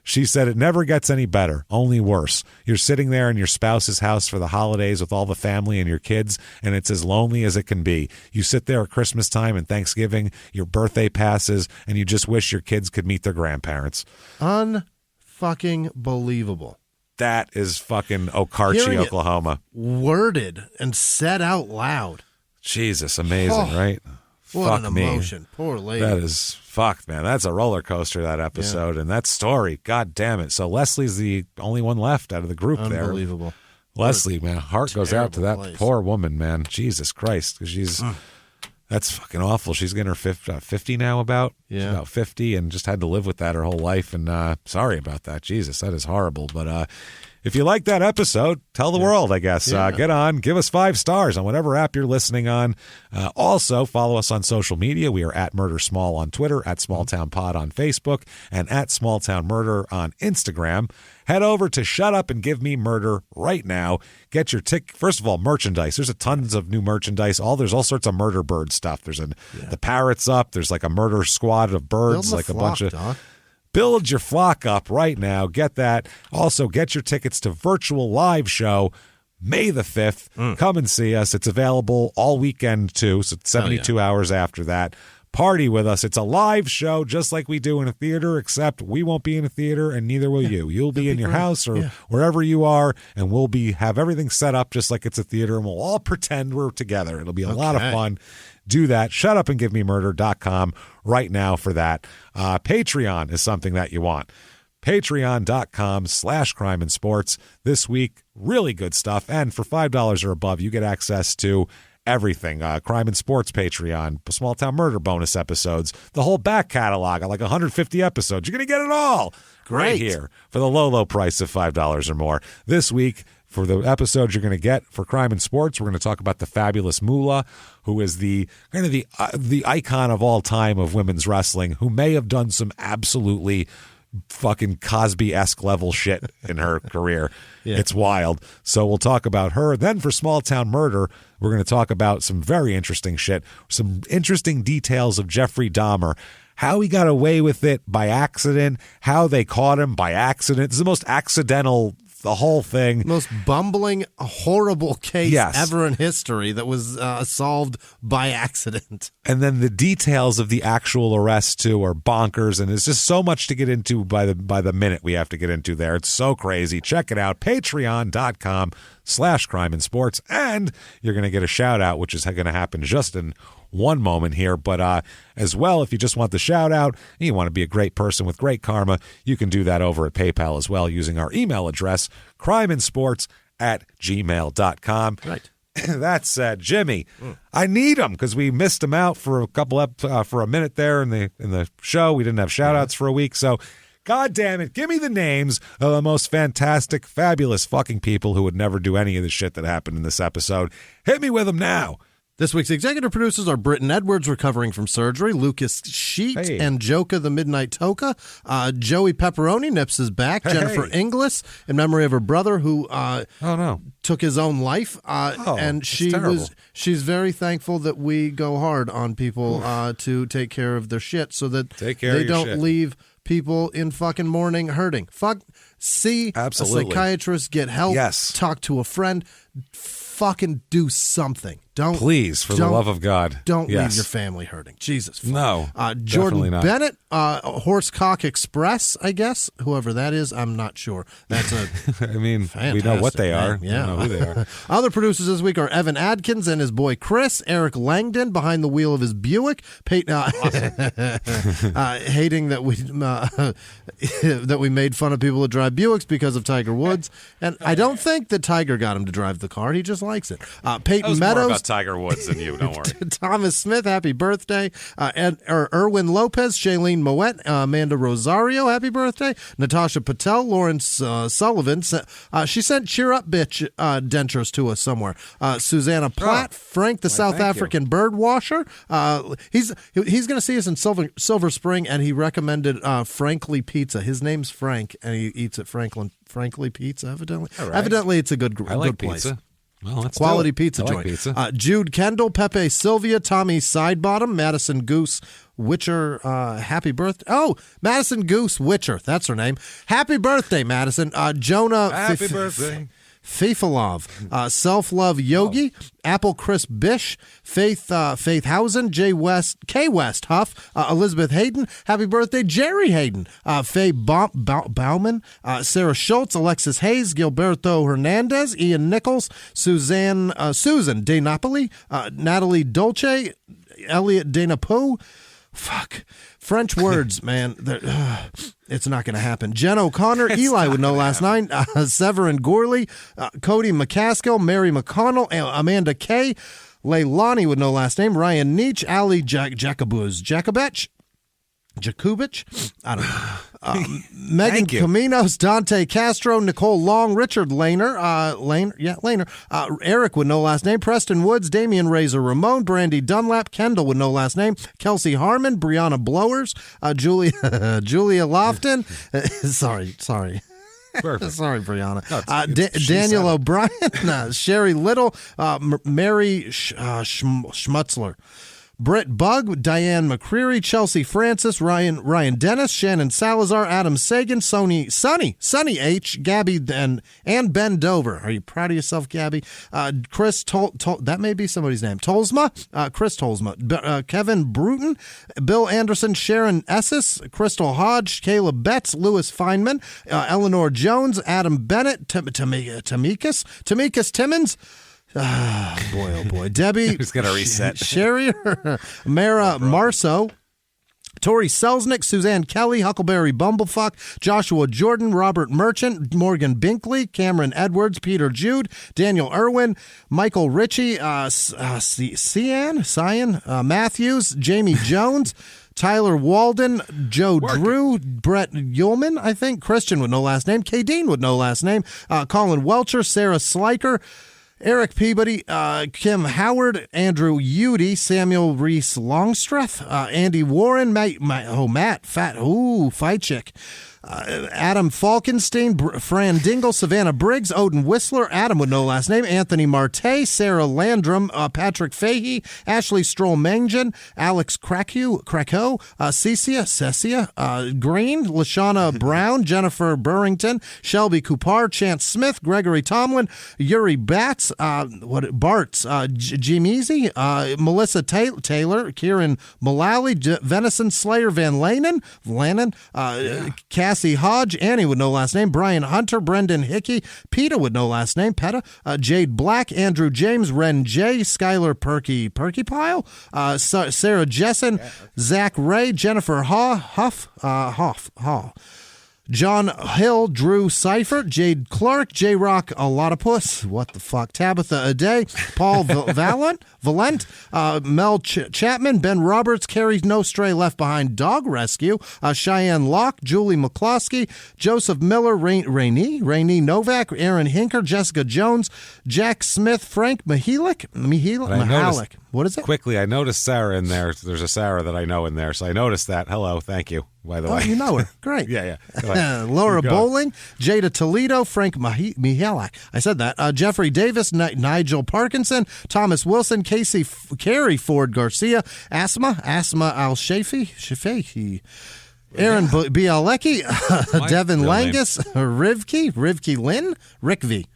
She said, it never gets any better, only worse. You're sitting there in your spouse's house for the holidays with all the family and your kids, and it's as lonely as it can be. You sit there at Christmas time and Thanksgiving, your birthday passes, and you just wish your kids could meet their grandparents. Unfucking believable. That is fucking Okarche, Oklahoma. Worded and said out loud. Jesus, amazing, right? What Fuck an emotion. Me. Poor lady. That is fucked, man. That's a roller coaster, that episode. And that story, god damn it. So Leslie's the only one left out of the group there. Unbelievable. Leslie, man, heart goes out to that poor woman, man. Jesus Christ. Because she's, that's fucking awful. She's getting her 50 now about. Yeah. She's about 50 and just had to live with that her whole life. And sorry about that. Jesus, that is horrible. But if you like that episode, tell the world, I guess. Get on, give us 5 stars on whatever app you're listening on. Also, follow us on social media. We are at Murder Small on Twitter, at Smalltown Pod on Facebook, and at Smalltown Murder on Instagram. Head over to Shut Up and Give Me Murder right now. Get your first of all, merchandise. There's tons of new merchandise. There's all sorts of murder bird stuff. There's the parrots up. There's like a murder squad of birds, like a bunch of. Doc. Build your flock up right now. Get that. Also, get your tickets to Virtual Live Show May the 5th. Come and see us. It's available all weekend, too, so 72 hours after that. Party with us. It's a live show just like we do in a theater, except we won't be in a theater and neither will you. You'll be in your house or wherever you are, and we'll have everything set up just like it's a theater, and we'll all pretend we're together. It'll be a lot of fun. Do that. Shutupandgivememurder.com right now for that. Patreon is something that you want. Patreon.com/crime and sports. This week, really good stuff. And for $5 or above, you get access to everything. Crime and Sports Patreon, Small Town Murder bonus episodes, the whole back catalog of like 150 episodes. You're going to get it all right here for the low, low price of $5 or more. This week, for the episodes you're going to get for Crime and Sports, we're going to talk about the fabulous Moolah, who is the icon of all time of women's wrestling, who may have done some absolutely fucking Cosby-esque level shit in her career. It's wild. So we'll talk about her. Then for Small Town Murder, we're going to talk about some very interesting shit, some interesting details of Jeffrey Dahmer, how he got away with it by accident, how they caught him by accident. It's the most accidental, the whole thing. Most bumbling, horrible case ever in history that was solved by accident. And then the details of the actual arrest, too, are bonkers. And there's just so much to get into by the minute we have to get into there. It's so crazy. Check it out. Patreon.com/crime and sports. And you're going to get a shout out, which is going to happen just in one moment here. But as well, if you just want the shout out and you want to be a great person with great karma, you can do that over at PayPal as well using our email address, crimeandsports@gmail.com. Right. That said, Jimmy, I need them because we missed them out for a minute there in the show. We didn't have shout outs for a week. So, God damn it, give me the names of the most fantastic, fabulous fucking people who would never do any of the shit that happened in this episode. Hit me with them now. This week's executive producers are Britton Edwards, recovering from surgery, Lucas Sheet, and Joka the Midnight Toka. Joey Pepperoni nips is back. Jennifer Inglis, in memory of her brother who took his own life. And she's very thankful that we go hard on people to take care of their shit so that they don't leave people in fucking mourning hurting. See a psychiatrist, get help, talk to a friend, fucking do something. Please, for the love of God. Don't leave your family hurting. Jesus. No, Jordan not. Bennett, Horsecock Express, I guess. Whoever that is, I'm not sure. That's a I mean, we know what they are. Yeah. We know who they are. Other producers this week are Evan Adkins and his boy Chris, Eric Langdon behind the wheel of his Buick, hating that we made fun of people that drive Buicks because of Tiger Woods. And I don't think that Tiger got him to drive the car. He just likes it. Peyton Meadows. More about Tiger Woods than you, don't worry. Thomas Smith, happy birthday. Erwin Lopez, Shailene Moet, Amanda Rosario, happy birthday. Natasha Patel, Lawrence Sullivan. She sent cheer up bitch dentures to us somewhere. Susanna Platt, Frank the South African bird washer. He's going to see us in Silver Spring, and he recommended Frankly Pizza. His name's Frank, and he eats at Frankly Pizza, evidently. Right. Evidently, it's a good place. Pizza. Well, that's quality pizza joint. Pizza. Jude Kendall, Pepe Sylvia, Tommy Sidebottom, Madison Goose Witcher, happy birthday. Oh, Madison Goose Witcher, that's her name. Happy birthday, Madison. Jonah. Happy birthday. Fifalov, Self-Love Yogi, Apple Chris Bish, Faith Housen, K West Huff, Elizabeth Hayden, happy birthday, Jerry Hayden, Faye Bauman, Sarah Schultz, Alexis Hayes, Gilberto Hernandez, Ian Nichols, Susan De Napoli, Natalie Dolce, Elliot De Napo. Fuck. French words, man. It's not going to happen. Jen O'Connor, Eli with no last name, Severin Gorley, Cody McCaskill, Mary McConnell, Amanda Kay, Leilani with no last name, Ryan Nietzsche, Ali Jakubich, I don't know. Megan Caminos, Dante Castro, Nicole Long, Richard Lehner, Eric with no last name, Preston Woods, Damian Razor Ramon, Brandy Dunlap, Kendall with no last name, Kelsey Harmon, Brianna Blowers, Julia Lofton. Sorry. Perfect. Sorry, Brianna. No, Daniel O'Brien, Sherry Little, Mary Schmutzler. Britt Bug, Diane McCreary, Chelsea Francis, Ryan Dennis, Shannon Salazar, Adam Sagan, Sunny H, Gabby, and Ben Dover. Are you proud of yourself, Gabby? Chris that may be somebody's name. Tolsma, Chris Tolsma, Kevin Bruton, Bill Anderson, Sharon Esses, Crystal Hodge, Caleb Betts, Lewis Feynman, Eleanor Jones, Adam Bennett, Tamikis Timmons. Oh boy. Debbie. Who's going to reset? Sherry, Mara Marceau, Tori Selznick, Suzanne Kelly, Huckleberry Bumblefuck, Joshua Jordan, Robert Merchant, Morgan Binkley, Cameron Edwards, Peter Jude, Daniel Irwin, Michael Ritchie, Cyan Matthews, Jamie Jones, Tyler Walden, Joe Drew, Brett Ullman, I think, Christian with no last name, K. Dean with no last name, Colin Welcher, Sarah Sliker, Eric Peabody, Kim Howard, Andrew Udy, Samuel Reese Longstreth, Andy Warren, Matt Fight Chick, Adam Falkenstein, Fran Dingle, Savannah Briggs, Odin Whistler, Adam with no last name, Anthony Marte, Sarah Landrum, Patrick Fahey, Ashley Stroll-Mangan, Alex Krakow, Cecia, Green, Lashana Brown, Jennifer Burrington, Shelby Coupar, Chance Smith, Gregory Tomlin, Yuri Batts, Bartz, Jim Easy, Melissa Taylor, Kieran Mullally, Venison Slayer Van Lanen, Cassie Hodge, Annie with no last name, Brian Hunter, Brendan Hickey, Peta with no last name, Jade Black, Andrew James, Ren J, Skylar Perky Pile, Sarah Jessen, Zach Ray, Jennifer Huff, John Hill, Drew Seifert, Jade Clark, J-Rock Alotopus, what the fuck, Tabitha Aday, Paul Valent, Mel Chapman, Ben Roberts, Carrie No Stray Left Behind Dog Rescue, Cheyenne Locke, Julie McCloskey, Joseph Miller, Rainey Novak, Aaron Hinker, Jessica Jones, Jack Smith, Frank Mihalik. What is it? Quickly, I noticed Sarah in there. There's a Sarah that I know in there, so I noticed that. Hello, thank you, by the way. Oh, you know her. Great. Yeah. Laura Bowling, Jada Toledo, Frank Mihalak. I said that. Jeffrey Davis, Nigel Parkinson, Thomas Wilson, Carrie Ford Garcia, Asma Al-Shafi, Aaron Bielecki, Devin Langus, Rivki Lynn, Rickvy.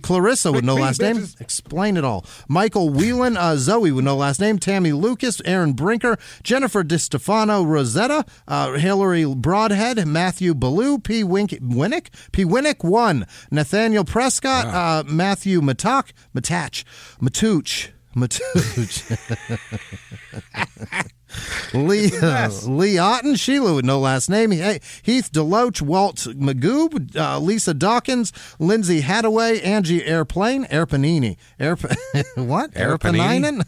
Clarissa with no last name. Explain it all. Michael Whelan, Zoe with no last name. Tammy Lucas, Aaron Brinker, Jennifer DiStefano Rosetta, Hillary Broadhead, Matthew Ballou, P. Winnick 1, Nathaniel Prescott, Matthew Matach, Lee Otten, Sheila with no last name, Heath Deloach, Walt Magoob, Lisa Dawkins, Lindsay Hadaway, Angie Airpanini. What? Airpaninen?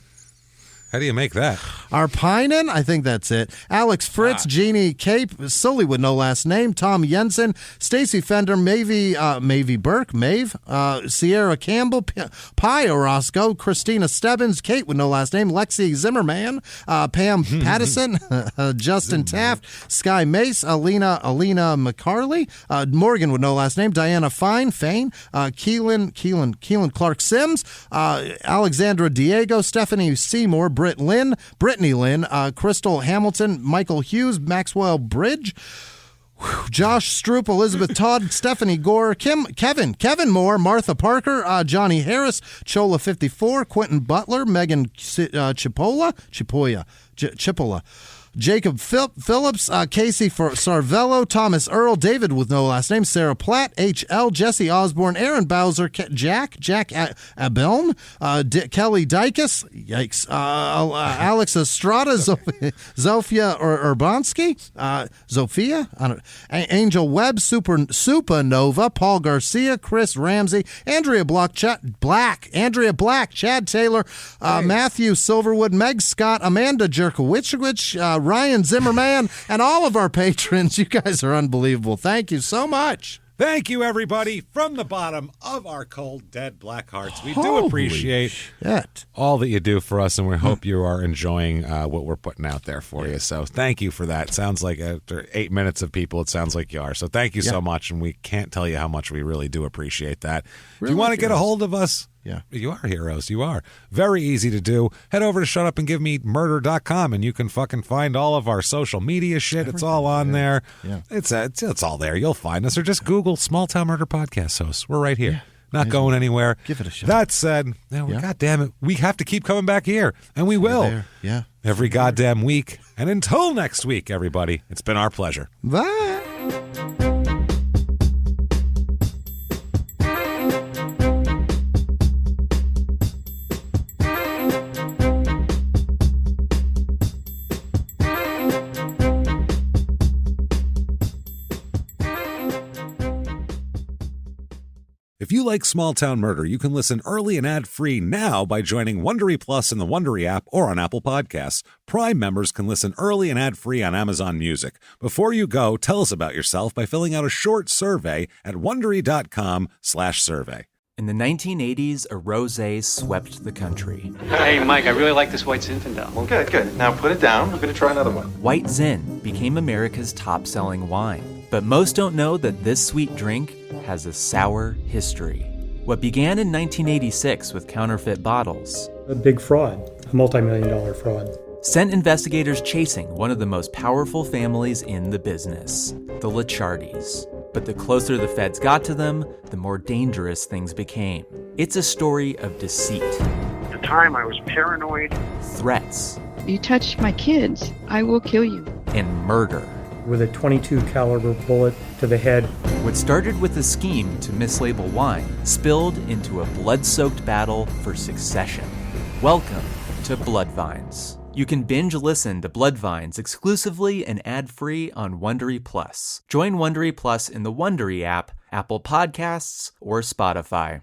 How do you make that? Arpinen, I think that's it. Alex Fritz, Jeannie Cape, Sully with no last name, Tom Jensen, Stacy Fender, Mavie Burke, Sierra Campbell, Pi Orozco, Christina Stebbins, Kate with no last name, Lexi Zimmerman, Pam Pattison, Justin Taft, Sky Mace, Alina McCarley, Morgan with no last name, Diana Fane, Keelan Clark Sims, Alexandra Diego, Stephanie Seymour, Brittany Lynn, Crystal Hamilton, Michael Hughes, Maxwell Bridge, Josh Stroop, Elizabeth Todd, Stephanie Gore, Kevin Moore, Martha Parker, Johnny Harris, Chola 54, Quentin Butler, Megan Chipola, Jacob Phillips, Casey Sarvello, Thomas Earl, David with no last name, Sarah Platt, H.L., Jesse Osborne, Aaron Bowser, Jack Abeln, Kelly Dykus, yikes, Alex Estrada, Zofia Urbanski, Zofia, Angel Webb, Supernova, Paul Garcia, Chris Ramsey, Andrea Black, Chad Taylor, Matthew Silverwood, Meg Scott, Amanda Jerkowicz, Ryan Zimmerman, and all of our patrons. You guys are unbelievable. Thank you so much. Thank you, everybody, from the bottom of our cold, dead black hearts. We do appreciate all that you do for us, and we hope you are enjoying what we're putting out there for you. So thank you for that. Sounds like after 8 minutes of people, it sounds like you are. So thank you so much, and we can't tell you how much we really do appreciate that. If you want to get a hold of us, you are heroes. You are. Very easy to do. Head over to shutupandgivememurder.com and you can fucking find all of our social media shit. It's all on there. Yeah. It's all there. You'll find us. Or just Google Small Town Murder Podcast hosts. We're right here. Not going anywhere. Give it a shot. That said, God damn it, we have to keep coming back here. And we will. Yeah. Every goddamn week. And until next week, everybody, it's been our pleasure. Bye. If you like Small Town Murder, you can listen early and ad-free now by joining Wondery Plus in the Wondery app or on Apple Podcasts. Prime members can listen early and ad-free on Amazon Music. Before you go, tell us about yourself by filling out a short survey at Wondery.com/survey. In the 1980s, a rosé swept the country. Hey, Mike, I really like this White Zinfandel. Well, good. Now put it down. We're going to try another one. White Zin became America's top-selling wine. But most don't know that this sweet drink has a sour history. What began in 1986 with counterfeit bottles. A big fraud, a multi-million-dollar fraud. Sent investigators chasing one of the most powerful families in the business, the Licciardis. But the closer the feds got to them, the more dangerous things became. It's a story of deceit. At the time, I was paranoid. Threats. You touch my kids, I will kill you. And murder. With a .22 caliber bullet to the head. What started with a scheme to mislabel wine spilled into a blood-soaked battle for succession. Welcome to Bloodvines. You can binge listen to Bloodvines exclusively and ad-free on Wondery Plus. Join Wondery Plus in the Wondery app, Apple Podcasts, or Spotify.